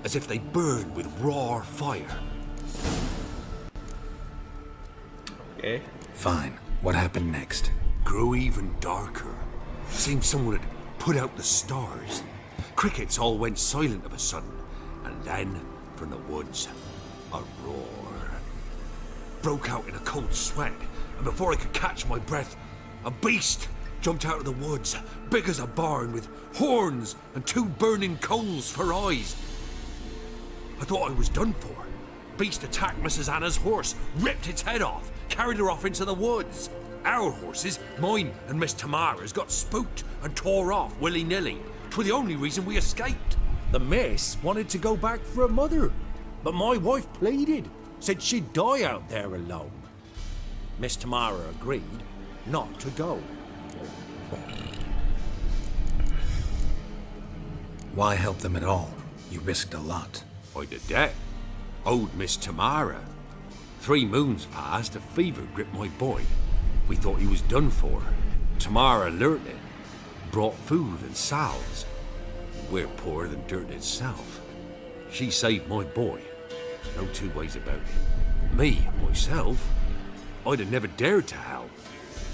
as if they burned with raw fire. Okay. Fine. What happened next? Grew even darker. Seemed someone had put out the stars. Crickets all went silent of a sudden, and then, from the woods, a roar. Broke out in a cold sweat, and before I could catch my breath, a beast jumped out of the woods, big as a barn, with horns and 2 burning coals for eyes. I thought I was done for. Beast attacked Mrs. Anna's horse, ripped its head off, carried her off into the woods. Our horses, mine and Miss Tamara's, got spooked and tore off willy-nilly. 'Twere the only reason we escaped. The miss wanted to go back for her mother, but my wife pleaded, said she'd die out there alone. Miss Tamara agreed not to go. Why help them at all? You risked a lot. I did that. Owed Miss Tamara. 3 moons passed, a fever gripped my boy. We thought he was done for. Tamara learnt it. Brought food and salves. We're poorer than dirt itself. She saved my boy. No 2 ways about it. Me, myself, I'd have never dared to help.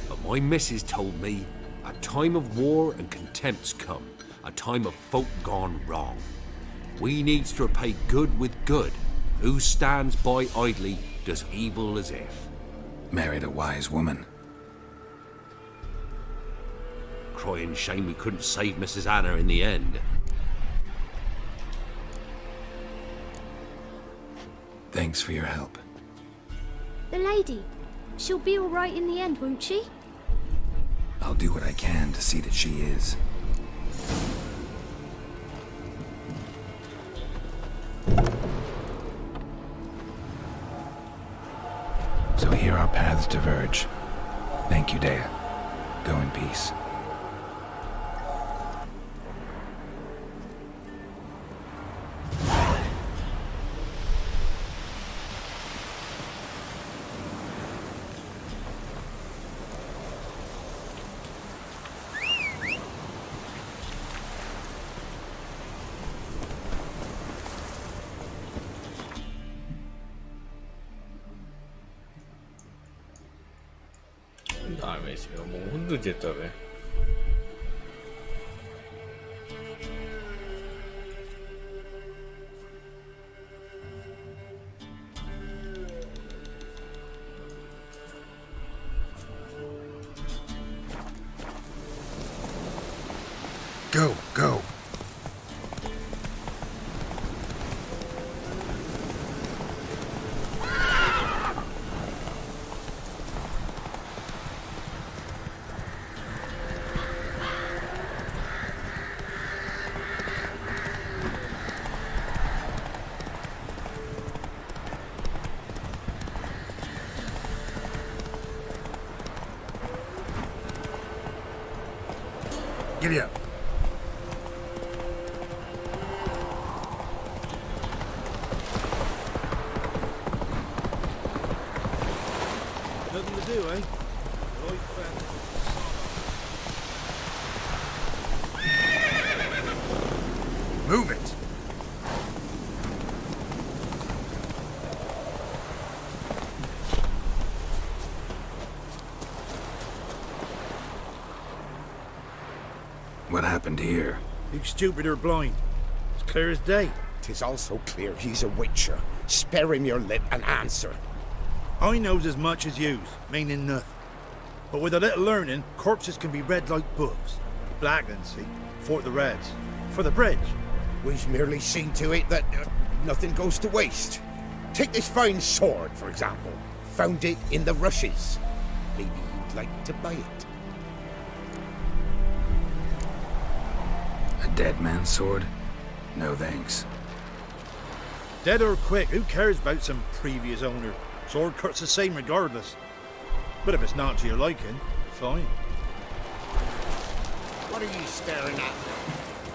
But my missus told me a time of war and contempt's come. A time of folk gone wrong. We needs to repay good with good. Who stands by idly does evil as if. Married a wise woman. Crying shame we couldn't save Mrs. Anna in the end. Thanks for your help. The lady, she'll be all right in the end, won't she? I'll do what I can to see that she is. So here our paths diverge. Thank you, Dea. Go in peace. গেছে, বহুত দূর যেতে হবে। Go, go. Giddy up. Nothing to do, eh? Move it. What happened here? You stupid or blind? It's clear as day. 'Tis also clear he's a witcher. Spare him your lip and answer. I knows as much as yous, meaning nothing. But with a little learning, corpses can be read like books. Black and see, for the reds, for the bridge. We've merely seen to it that nothing goes to waste. Take this fine sword, for example. Found it in the rushes. Maybe you'd like to buy it. A dead man's sword? No thanks. Dead or quick, who cares about some previous owner? Sword cuts the same regardless. But if it's not to your liking, fine. What are you staring at?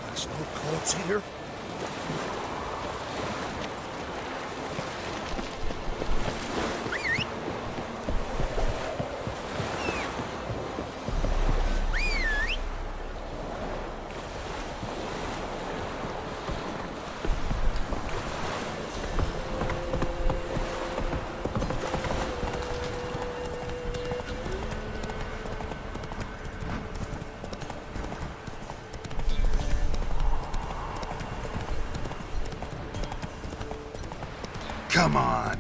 That's no corpse here. Come on.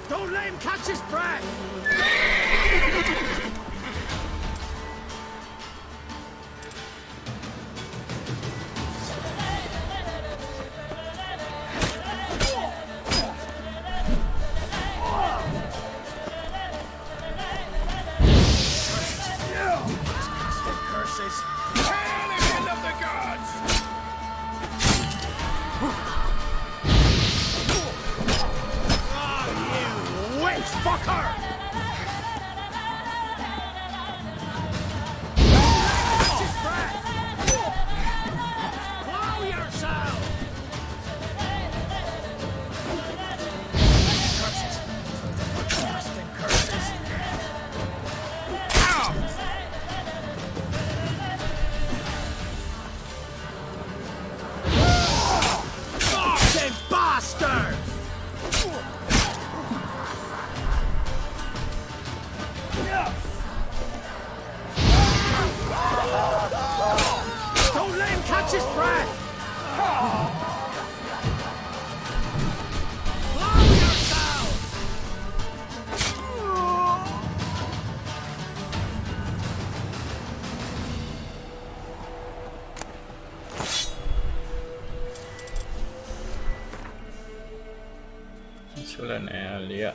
Don't let him catch his breath! Curses! Hail again of the gods! Fucker! Blow yourself! Curses! Disgusting curses! Fucking bastard! Don't let him catch his breath! Blow yourself! Sulla nealia.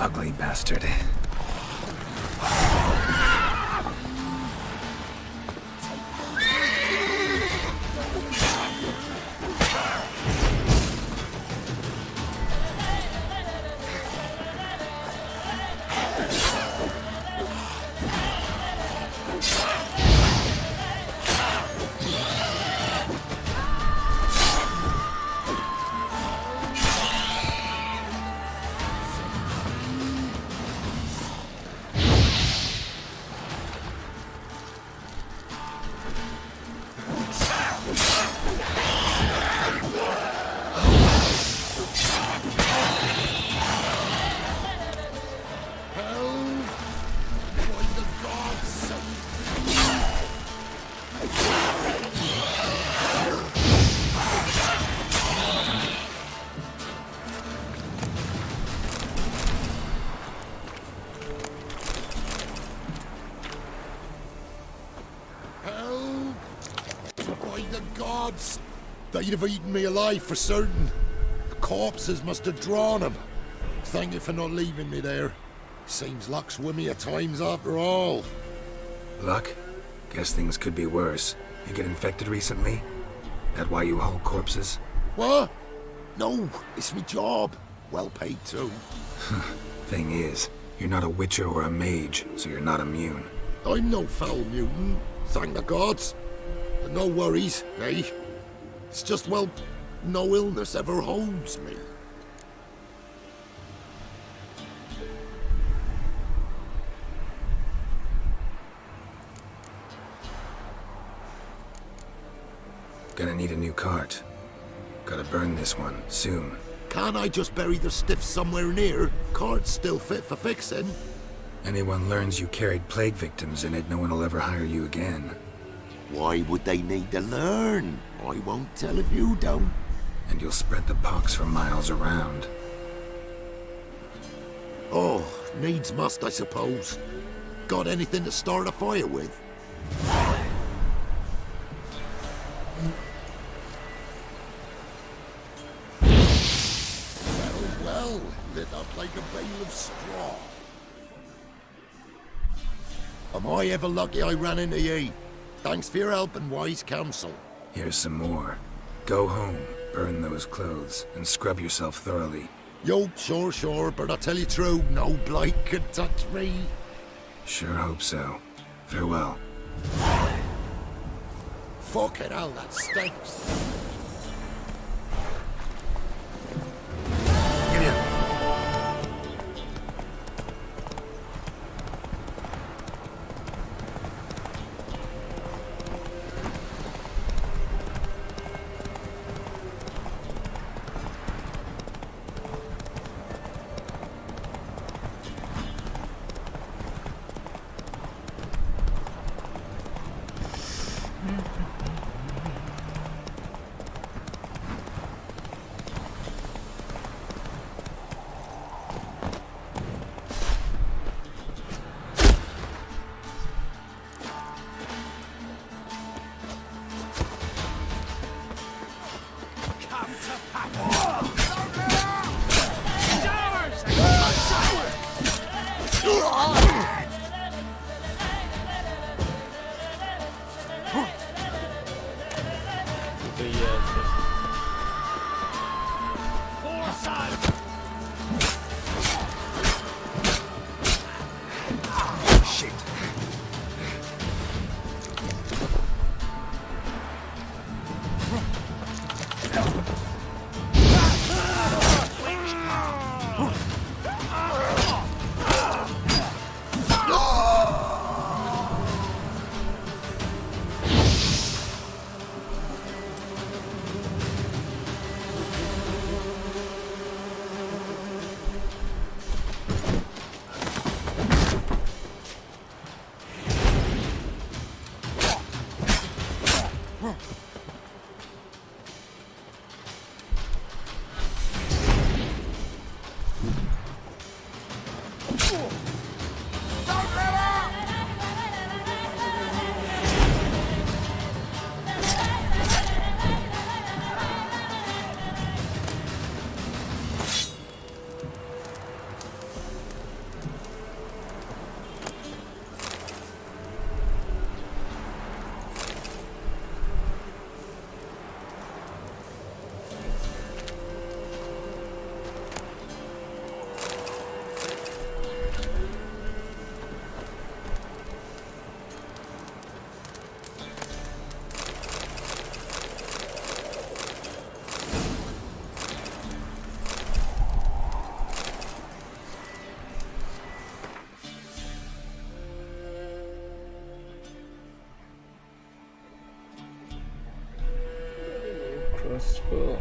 Ugly bastard. They'd have eaten me alive for certain. The corpses must have drawn them. Thank you for not leaving me there. Seems luck's with me at times after all. Luck? Guess things could be worse. You get infected recently? That why you haul corpses? What? No, it's me job. Well paid too. Thing is, you're not a witcher or a mage, so you're not immune. I'm no foul mutant, thank the gods. But no worries, eh? It's just, well, no illness ever holds me. Gonna need a new cart. Gotta burn this one, soon. Can't I just bury the stiff somewhere near? Cart's still fit for fixing. Anyone learns you carried plague victims in it, no one will ever hire you again. Why would they need to learn? I won't tell if you don't. And you'll spread the pox for miles around. Oh, needs must, I suppose. Got anything to start a fire with? Well, lit up like a bale of straw. Am I ever lucky I ran into ye? Thanks for your help and wise counsel. Here's some more. Go home, burn those clothes, and scrub yourself thoroughly. Yo, sure, but I tell you true, no blight could touch me. Sure hope so. Farewell. Fucking hell, that stinks. crossbow.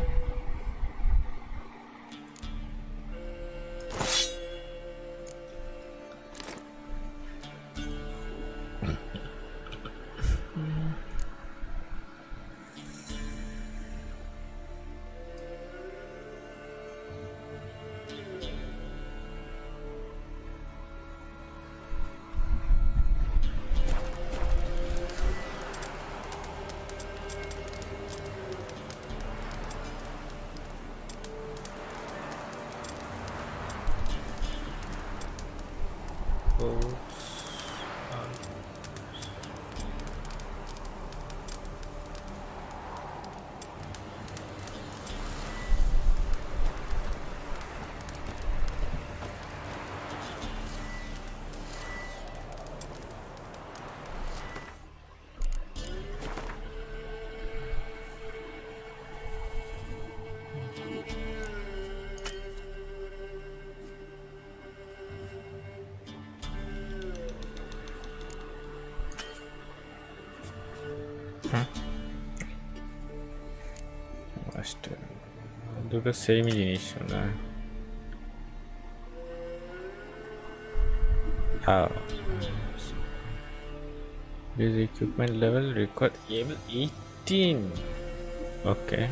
দুটো সেমই জিনিস না this equipment level record level 18 okay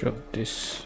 drop this.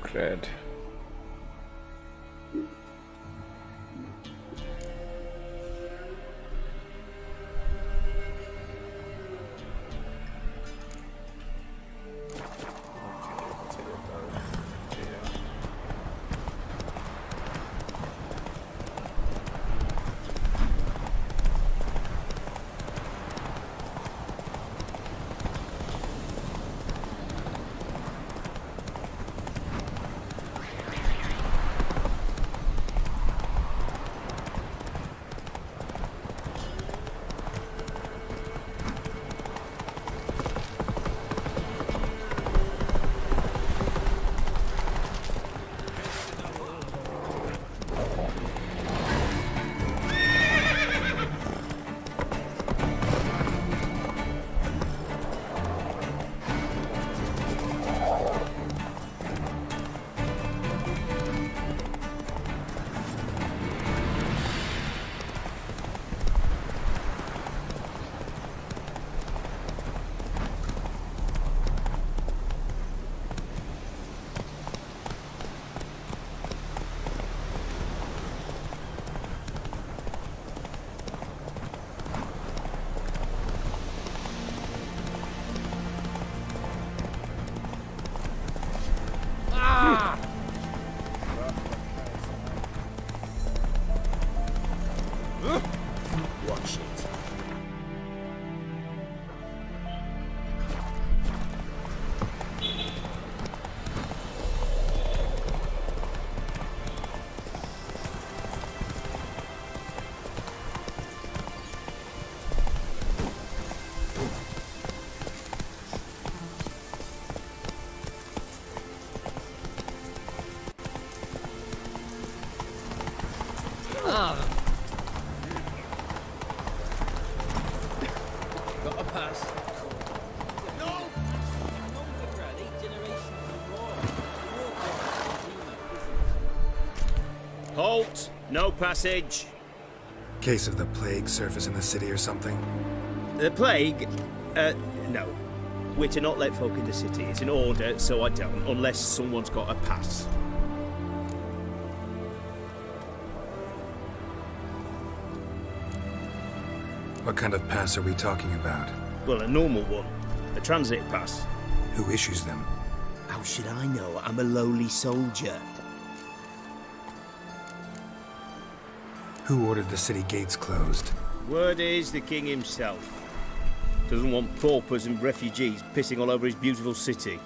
Cred. got a pass. Halt! No passage. Case of the plague surface in the city or something? The plague? No. We're to not let folk in the city. It's an order, so I don't, unless someone's got a pass. What kind of pass are we talking about? Well, a normal one. A transit pass. Who issues them? How should I know? I'm a lowly soldier. Who ordered the city gates closed? Word is the king himself. Doesn't want paupers and refugees pissing all over his beautiful city.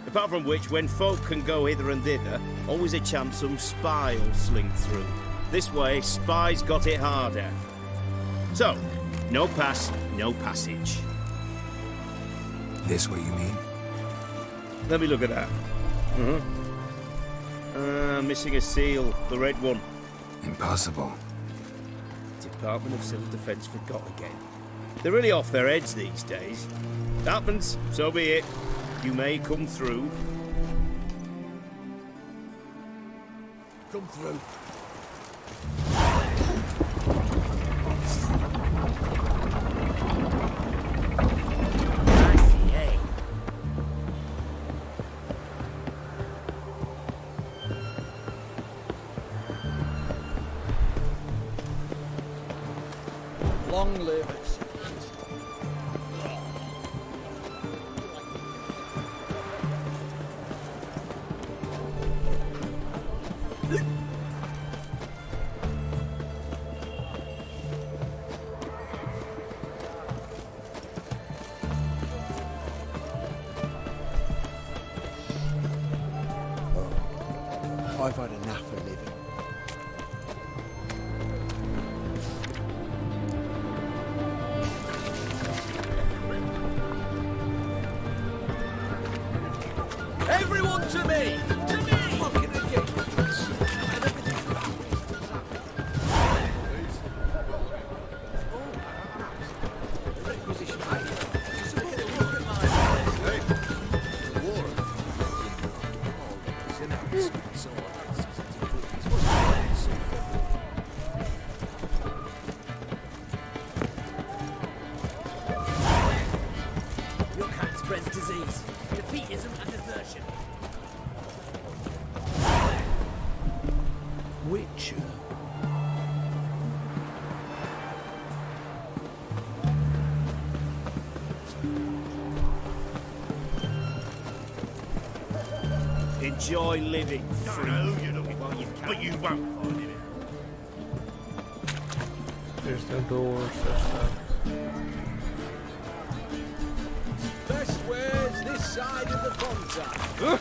Apart from which, when folk can go hither and thither, always a chance some spy will slink through. This way, spies got it harder. So, no pass, no passage. This way, you mean? Let me look at that. Missing a seal, the red one. Impossible. Department of Civil Defence forgot again. They're really off their heads these days. Happens, so be it. You may come through. Come through. Long live it. I've had enough of living. Everyone to me! To me! Look at the gates. Your kind spreads disease, defeatism and desertion. Witcher. Enjoy living. No, you don't. But you won't find it. There's the doors, there's Best wares this side of the bonfire.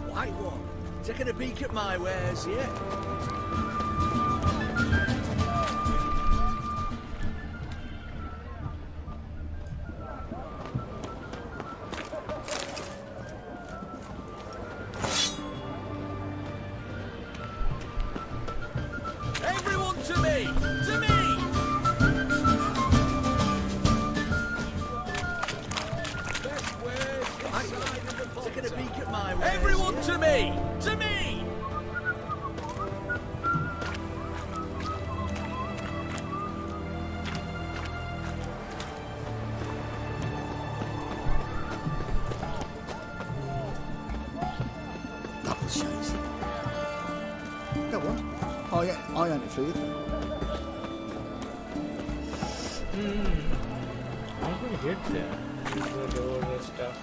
White one, taking a peek at my wares, yeah? Everyone to me! To me! Best wares this side of the bonfire. Taking a peek at my wares. Everyone to me! To me! Double shows. Go on. I own it for you. I will get there. The doors and stuff.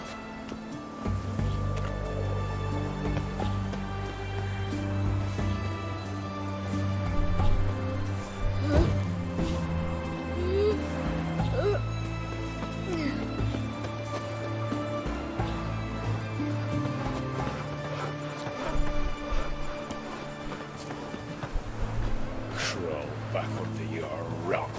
Crawl back under your rock.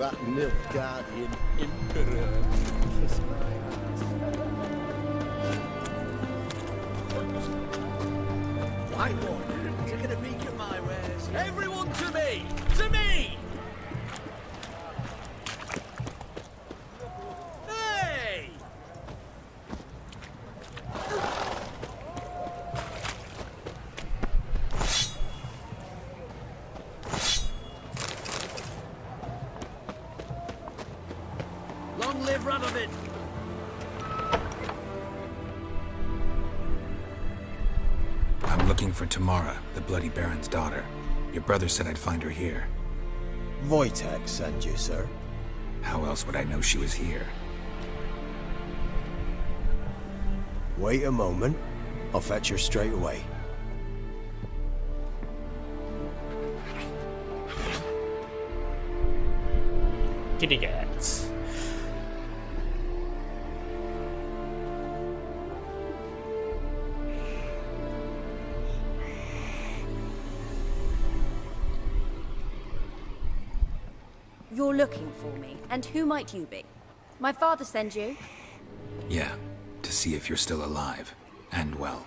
that Nilfgaardian emperor kiss my ass. Right one, taking a peek at my wares. Everyone to me! To me! Hey! Long live Radovid! I'm looking for Tamara, the Bloody Baron's daughter. Your brother said I'd find her here. Wojtek sent you, sir. How else would I know she was here? Wait a moment. I'll fetch her straight away. Kitty cats. You're looking for me, and who might you be? My father send you? Yeah, to see if you're still alive. And well.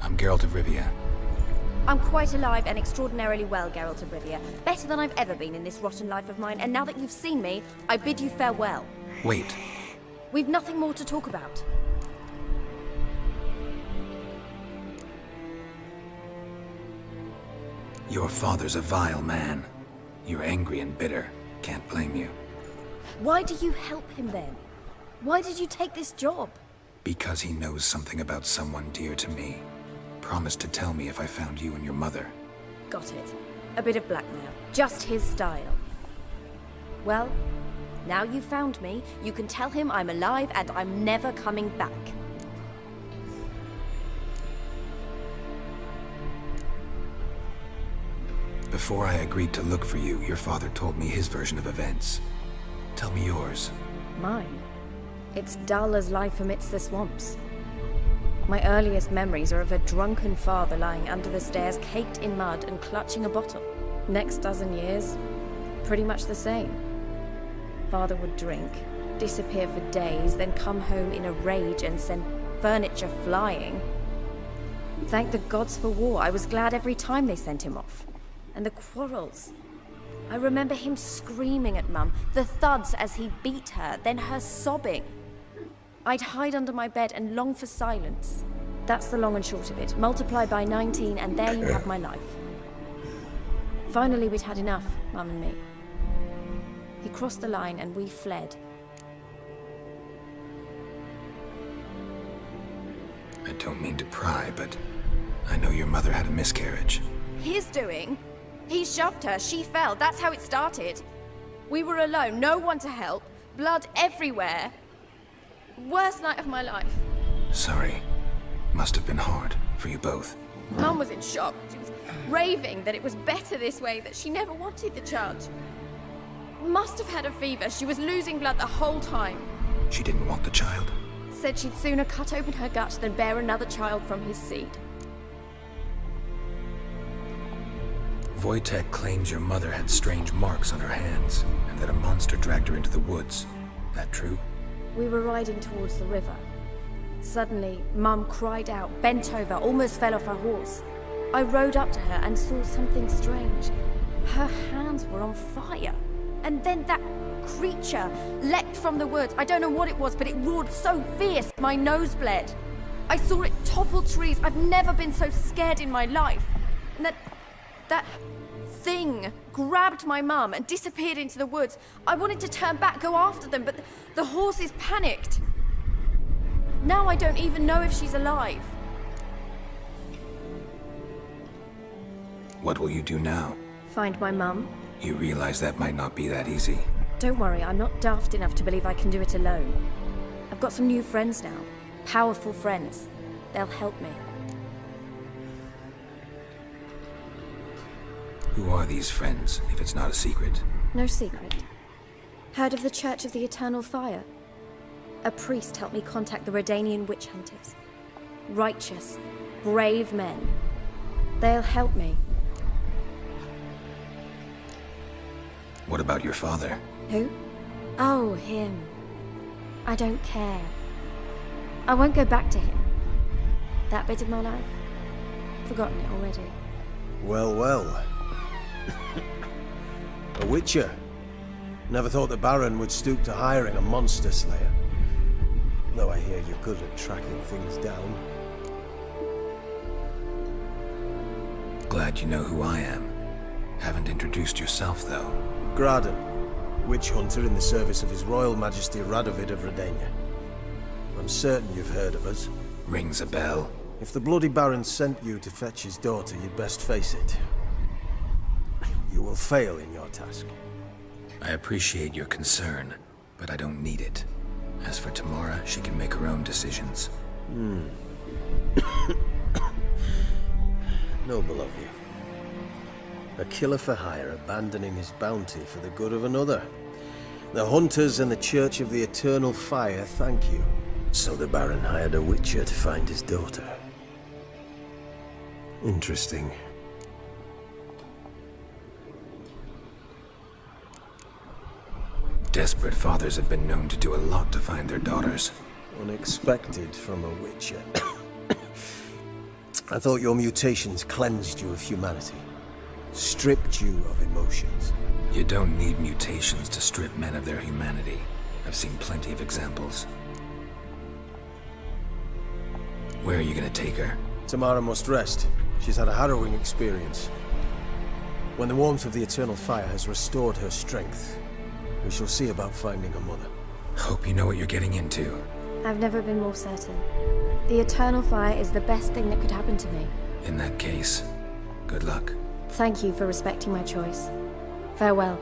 I'm Geralt of Rivia. I'm quite alive and extraordinarily well, Geralt of Rivia. Better than I've ever been in this rotten life of mine, and now that you've seen me, I bid you farewell. Wait. We've nothing more to talk about. Your father's a vile man. You're angry and bitter. Can't blame you. Why do you help him then? Why did you take this job? Because he knows something about someone dear to me. Promised to tell me if I found you and your mother. Got it. A bit of blackmail. Just his style. Well, now you've found me, you can tell him I'm alive and I'm never coming back. Before I agreed to look for you, your father told me his version of events. Tell me yours. Mine? It's dull as life amidst the swamps. My earliest memories are of a drunken father lying under the stairs, caked in mud and clutching a bottle. Next dozen years, pretty much the same. Father would drink, disappear for days, then come home in a rage and send furniture flying. Thank the gods for war. I was glad every time they sent him off. And the quarrels. I remember him screaming at Mum, the thuds as he beat her, then her sobbing. I'd hide under my bed and long for silence. That's the long and short of it. Multiply by 19 and there you have my life. Finally we'd had enough, Mum and me. He crossed the line and we fled. I don't mean to pry, but I know your mother had a miscarriage. His doing? He shoved her, she fell, that's how it started. We were alone, no one to help, blood everywhere. Worst night of my life. Sorry. Must have been hard for you both. Mum was in shock. She was raving that it was better this way, that she never wanted the child. Must have had a fever, she was losing blood the whole time. She didn't want the child? Said she'd sooner cut open her gut than bear another child from his seed. Wojtek claims your mother had strange marks on her hands, and that a monster dragged her into the woods. That true? We were riding towards the river. Suddenly, Mum cried out, bent over, almost fell off her horse. I rode up to her and saw something strange. Her hands were on fire. And then that creature leapt from the woods. I don't know what it was, but it roared so fierce, my nose bled. I saw it topple trees. I've never been so scared in my life. And that thing grabbed my mum and disappeared into the woods. I wanted to turn back, go after them, but the horses panicked. Now I don't even know if she's alive. What will you do now? Find my mum. You realize that might not be that easy. Don't worry, I'm not daft enough to believe I can do it alone. I've got some new friends now. Powerful friends. They'll help me. Who are these friends, if it's not a secret? No secret. Heard of the Church of the Eternal Fire? A priest helped me contact the Redanian witch hunters. Righteous, brave men. They'll help me. What about your father? Who? Oh, him. I don't care. I won't go back to him. That bit of my life? Forgotten it already. Well, well. A witcher. Never thought the Baron would stoop to hiring a monster slayer. Though I hear you're good at tracking things down. Glad you know who I am. Haven't introduced yourself, though. Graden, witch hunter in the service of His Royal Majesty Radovid of Redania. I'm certain you've heard of us. Rings a bell. If the Bloody Baron sent you to fetch his daughter, you'd best face it. You will fail in your task. I appreciate your concern, but I don't need it. As for Tamara, she can make her own decisions. Noble of you. A killer for hire abandoning his bounty for the good of another. The hunters and the Church of the Eternal Fire thank you. So the Baron hired a witcher to find his daughter. Interesting. Desperate fathers have been known to do a lot to find their daughters. Unexpected from a witcher. I thought your mutations cleansed you of humanity. Stripped you of emotions. You don't need mutations to strip men of their humanity. I've seen plenty of examples. Where are you gonna take her? Tamara must rest. She's had a harrowing experience. When the warmth of the Eternal Fire has restored her strength, we shall see about finding her mother. Hope you know what you're getting into. I've never been more certain. The Eternal Fire is the best thing that could happen to me. In that case, good luck. Thank you for respecting my choice. Farewell.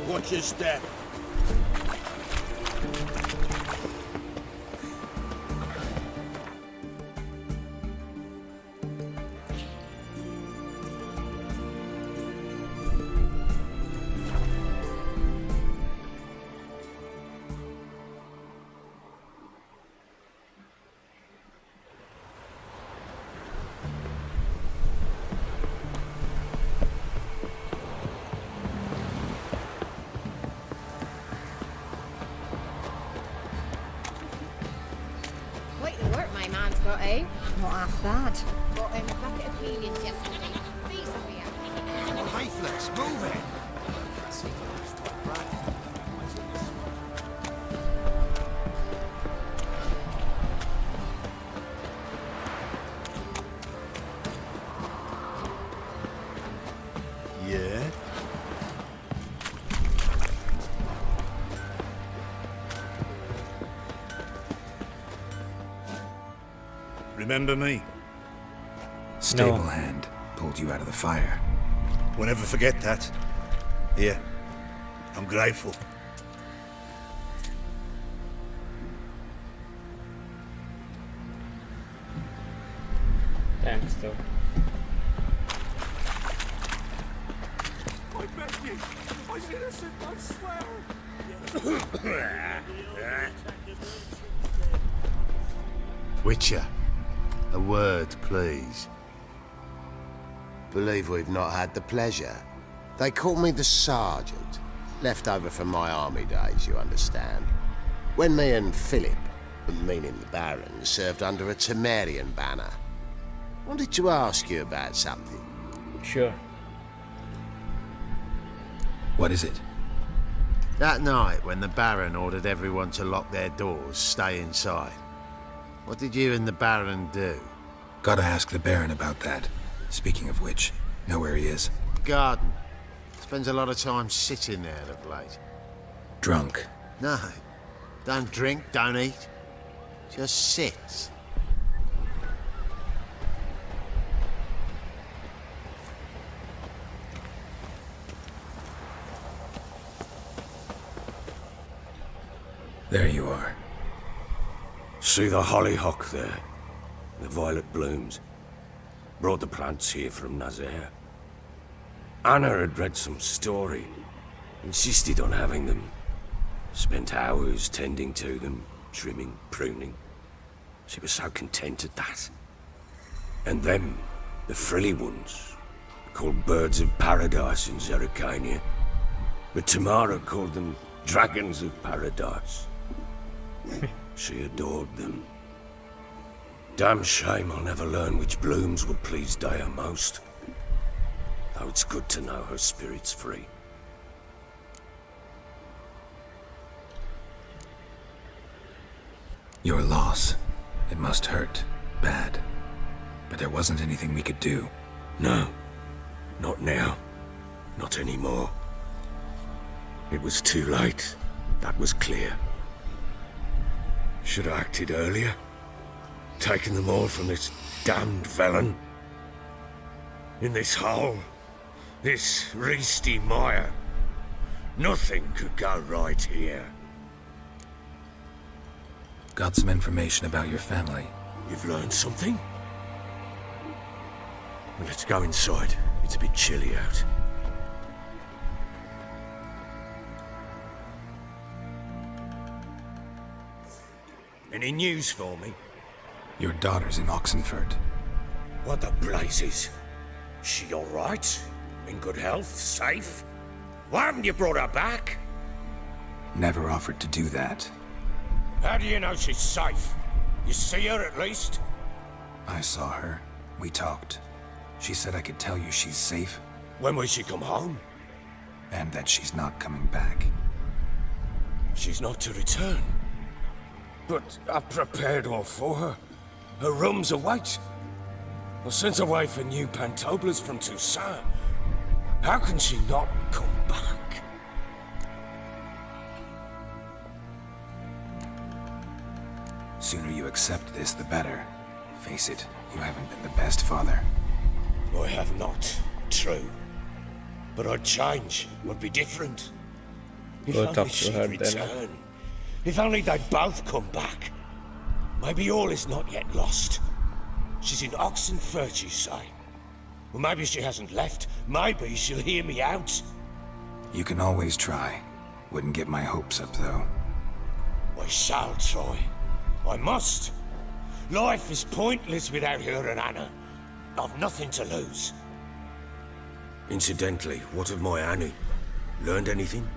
Watch your step. Quite the work my man's got, eh? Not half bad. Got him a bucket of peelings yesterday. Face of me. Faithless, move it! Yeah? Remember me? Stable hand pulled you out of the fire. We'll never forget that. Here, I'm grateful. Thanks, though. I beg you. I'm innocent, I swear. Witcher, a word, please. Believe we've not had the pleasure. They call me the Sergeant. Left over from my army days, you understand. When me and Philip, meaning the Baron, served under a Temerian banner. Wanted to ask you about something. Sure. What is it? That night when the Baron ordered everyone to lock their doors, stay inside. What did you and the Baron do? Gotta ask the Baron about that. Speaking of which, know where he is? Garden. Spends a lot of time sitting there of late. Drunk. No. Don't drink, don't eat. Just sits. There you are. See the hollyhock there? The violet blooms. Brought the plants here from Nazaire. Anna had read some story. Insisted on having them. Spent hours tending to them, trimming, pruning. She was so content at that. And them, the frilly ones, called birds of paradise in Zerrikania. But Tamara called them dragons of paradise. She adored them. Damn shame I'll never learn which blooms would please Dea most. Though it's good to know her spirit's free. Your loss. It must hurt. Bad. But there wasn't anything we could do. No. Not now. Not anymore. It was too late. That was clear. Should have acted earlier. Taken them all from this damned felon. In this hole. This reesty mire. Nothing could go right here. Got some information about your family. You've learned something? Well, let's go inside. It's a bit chilly out. Any news for me? Your daughter's in Oxenford. What the blazes? She all right? In good health? Safe? Why haven't you brought her back? Never offered to do that. How do you know she's safe? You see her at least? I saw her. We talked. She said I could tell you she's safe. When will she come home? And that she's not coming back. She's not to return. But I've prepared all for her. Her rooms await. I sent away for new pantoblas from Toussaint. How can she not come back? Sooner you accept this, the better. Face it, you haven't been the best father. I have not. True. But I'd change. Would be different. If Go only talk to she'd her then. return. If only they'd both come back. Maybe all is not yet lost. She's in Oxenford, you say? Well, maybe she hasn't left. Maybe she'll hear me out. You can always try. Wouldn't get my hopes up, though. I shall try. I must. Life is pointless without her and Anna. I've nothing to lose. Incidentally, what of my Annie? Learned anything?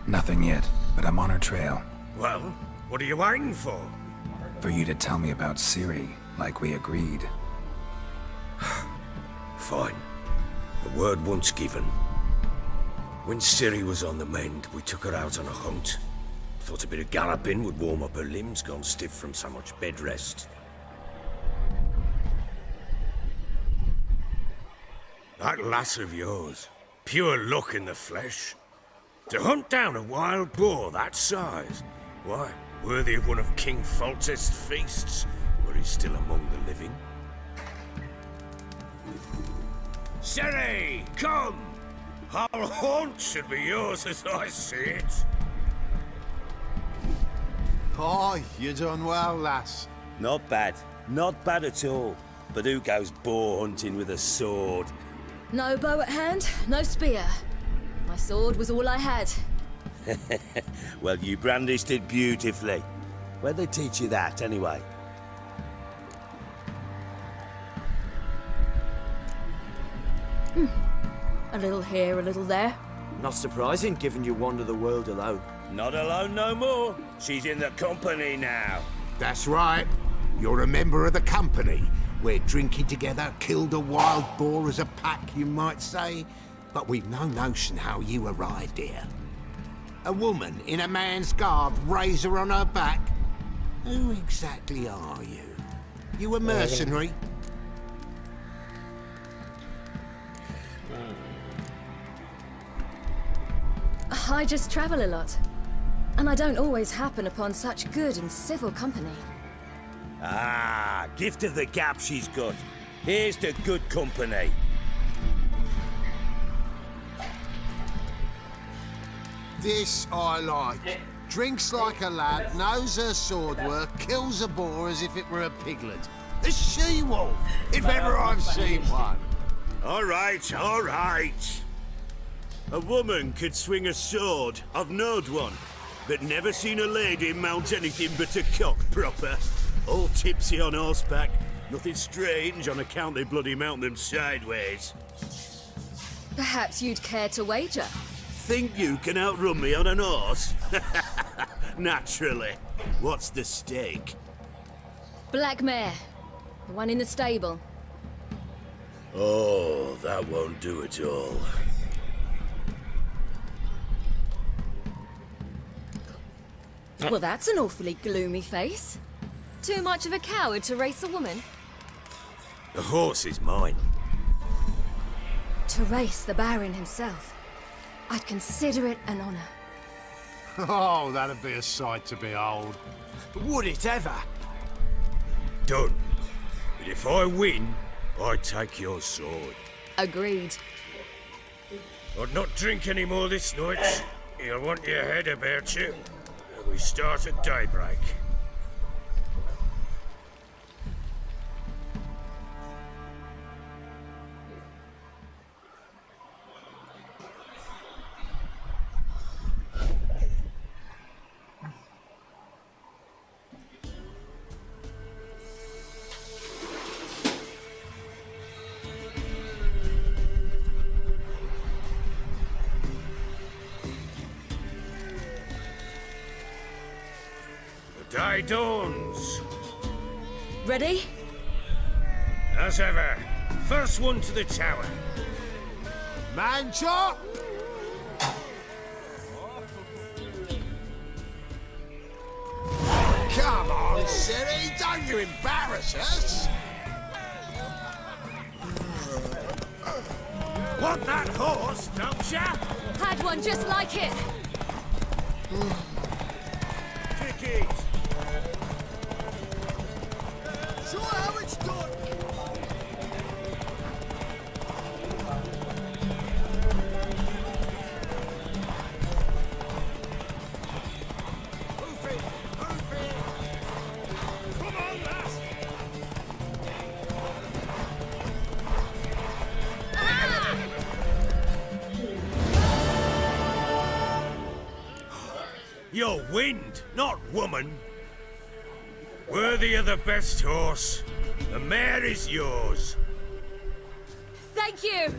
Nothing yet, but I'm on her trail. Well, what are you waiting for? For you to tell me about Ciri, like we agreed. Fine. The word once given. When Ciri was on the mend, we took her out on a hunt. Thought a bit of galloping would warm up her limbs, gone stiff from so much bed rest. That lass of yours, pure luck in the flesh. To hunt down a wild boar that size, why, worthy of one of King Foltest's feasts, were he still among the living. Ciri, come! Our haunt should be yours as I see it. Oh, you done well, lass. Not bad. Not bad at all. But who goes boar hunting with a sword? No bow at hand, no spear. My sword was all I had. Well, you brandished it beautifully. Where'd they teach you that, anyway? A little here, a little there. Not surprising, given you wander the world alone. Not alone no more. She's in the company now. That's right. You're a member of the company. We're drinking together, killed a wild boar as a pack, you might say. But we've no notion how you arrived here. A woman in a man's garb, razor on her back. Who exactly are you? You a mercenary? I just travel a lot. And I don't always happen upon such good and civil company. Ah, gift of the gab she's got. Here's the good company. This I like. Drinks like a lad, knows her sword work, kills a boar as if it were a piglet. A she-wolf, if ever I've seen one. All right, all right. A woman could swing a sword. I've knowed one, but never seen a lady mount anything but a cock proper. All tipsy on horseback. Nothing strange on account they bloody mount them sideways. Perhaps you'd care to wager? Think you can outrun me on an horse? Naturally. What's the stake? Black mare. The one in the stable. Oh, that won't do at all. Well, that's an awfully gloomy face. Too much of a coward to race a woman? The horse is mine. To race the Baron himself. I'd consider it an honor. Oh, that'd be a sight to behold. Would it ever? Done. But if I win, I take your sword. Agreed. I'd not drink any more this night. You'll want your head about you. We start at daybreak. Day dawns. Ready? As ever. First one to the tower. Man chop! Come on, Siri, don't you embarrass us! Want that horse, don't ya? Had one just like it. Kick it. Show how it's done. You're wind, not woman. Worthy of the best horse. The mare is yours. Thank you.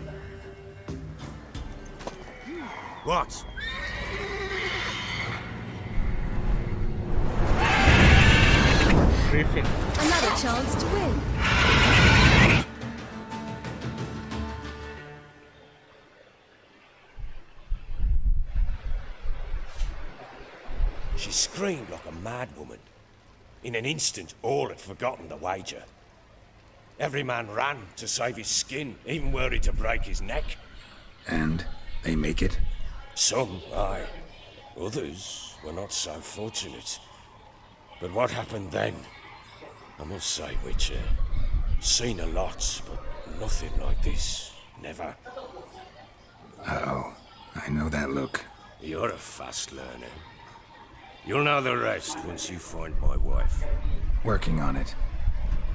What? Another chance to win. She screamed like a mad woman. In an instant, all had forgotten the wager. Every man ran to save his skin, even worried to break his neck. And they make it? Some, aye. Others were not so fortunate. But what happened then? I must say, Witcher, seen a lot, but nothing like this. Never. Uh-oh. I know that look. You're a fast learner. You'll know the rest once you find my wife. Working on it.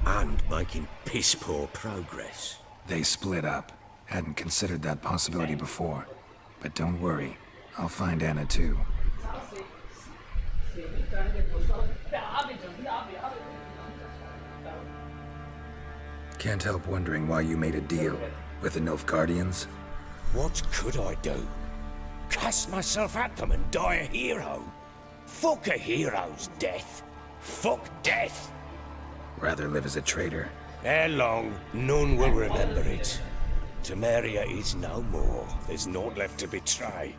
And making piss-poor progress. They split up. Hadn't considered that possibility before. But don't worry. I'll find Anna too. Can't help wondering why you made a deal with the Nilfgaardians. What could I do? Cast myself at them and die a hero? Fuck a hero's death. Fuck death. Rather live as a traitor. Ere long, none will remember it. Temeria is no more. There's naught left to betray.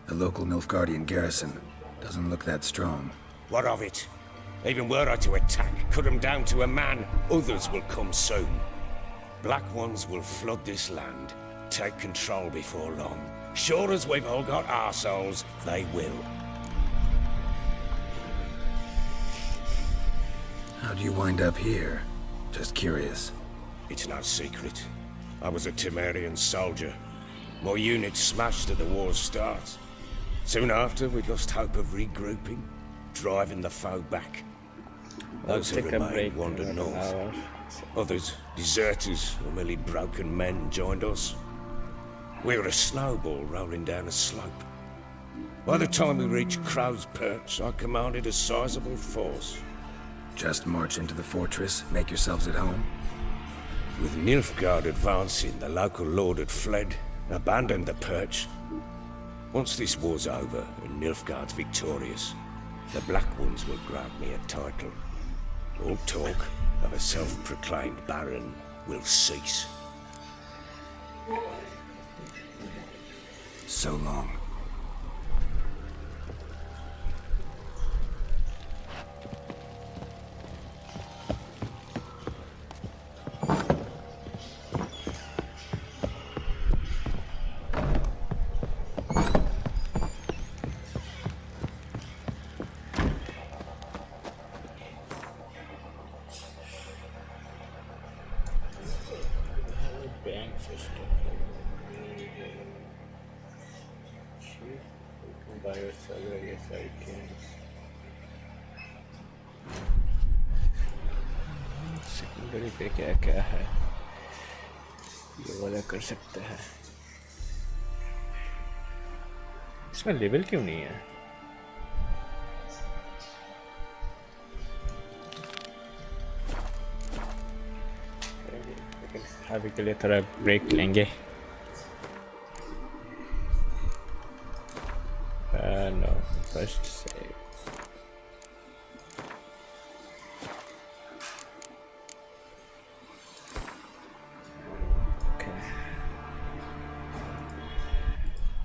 The local Nilfgaardian garrison doesn't look that strong. What of it? Even were I to attack, cut them down to a man, others will come soon. Black ones will flood this land, take control before long. Sure as we've all got arseholes, they will. How'd you wind up here? Just curious. It's no secret. I was a Temerian soldier. My unit smashed at the war's start. Soon after, we lost hope of regrouping, driving the foe back. Those who remained wandered north. Others, deserters or merely broken men, joined us. We were a snowball rolling down a slope. By the time we reached Crow's Perch, I commanded a sizable force. Just march into the fortress, make yourselves at home? With Nilfgaard advancing, the local lord had fled, abandoned the Perch. Once this war's over and Nilfgaard's victorious, the Black Ones will grant me a title. All talk of a self-proclaimed baron will cease. So long. Secondary पे क्या क्या है ये वाला कर सकते हैं इसमें लेवल क्यों नहीं है अभी के लिए थोड़ा ब्रेक लेंगे no first save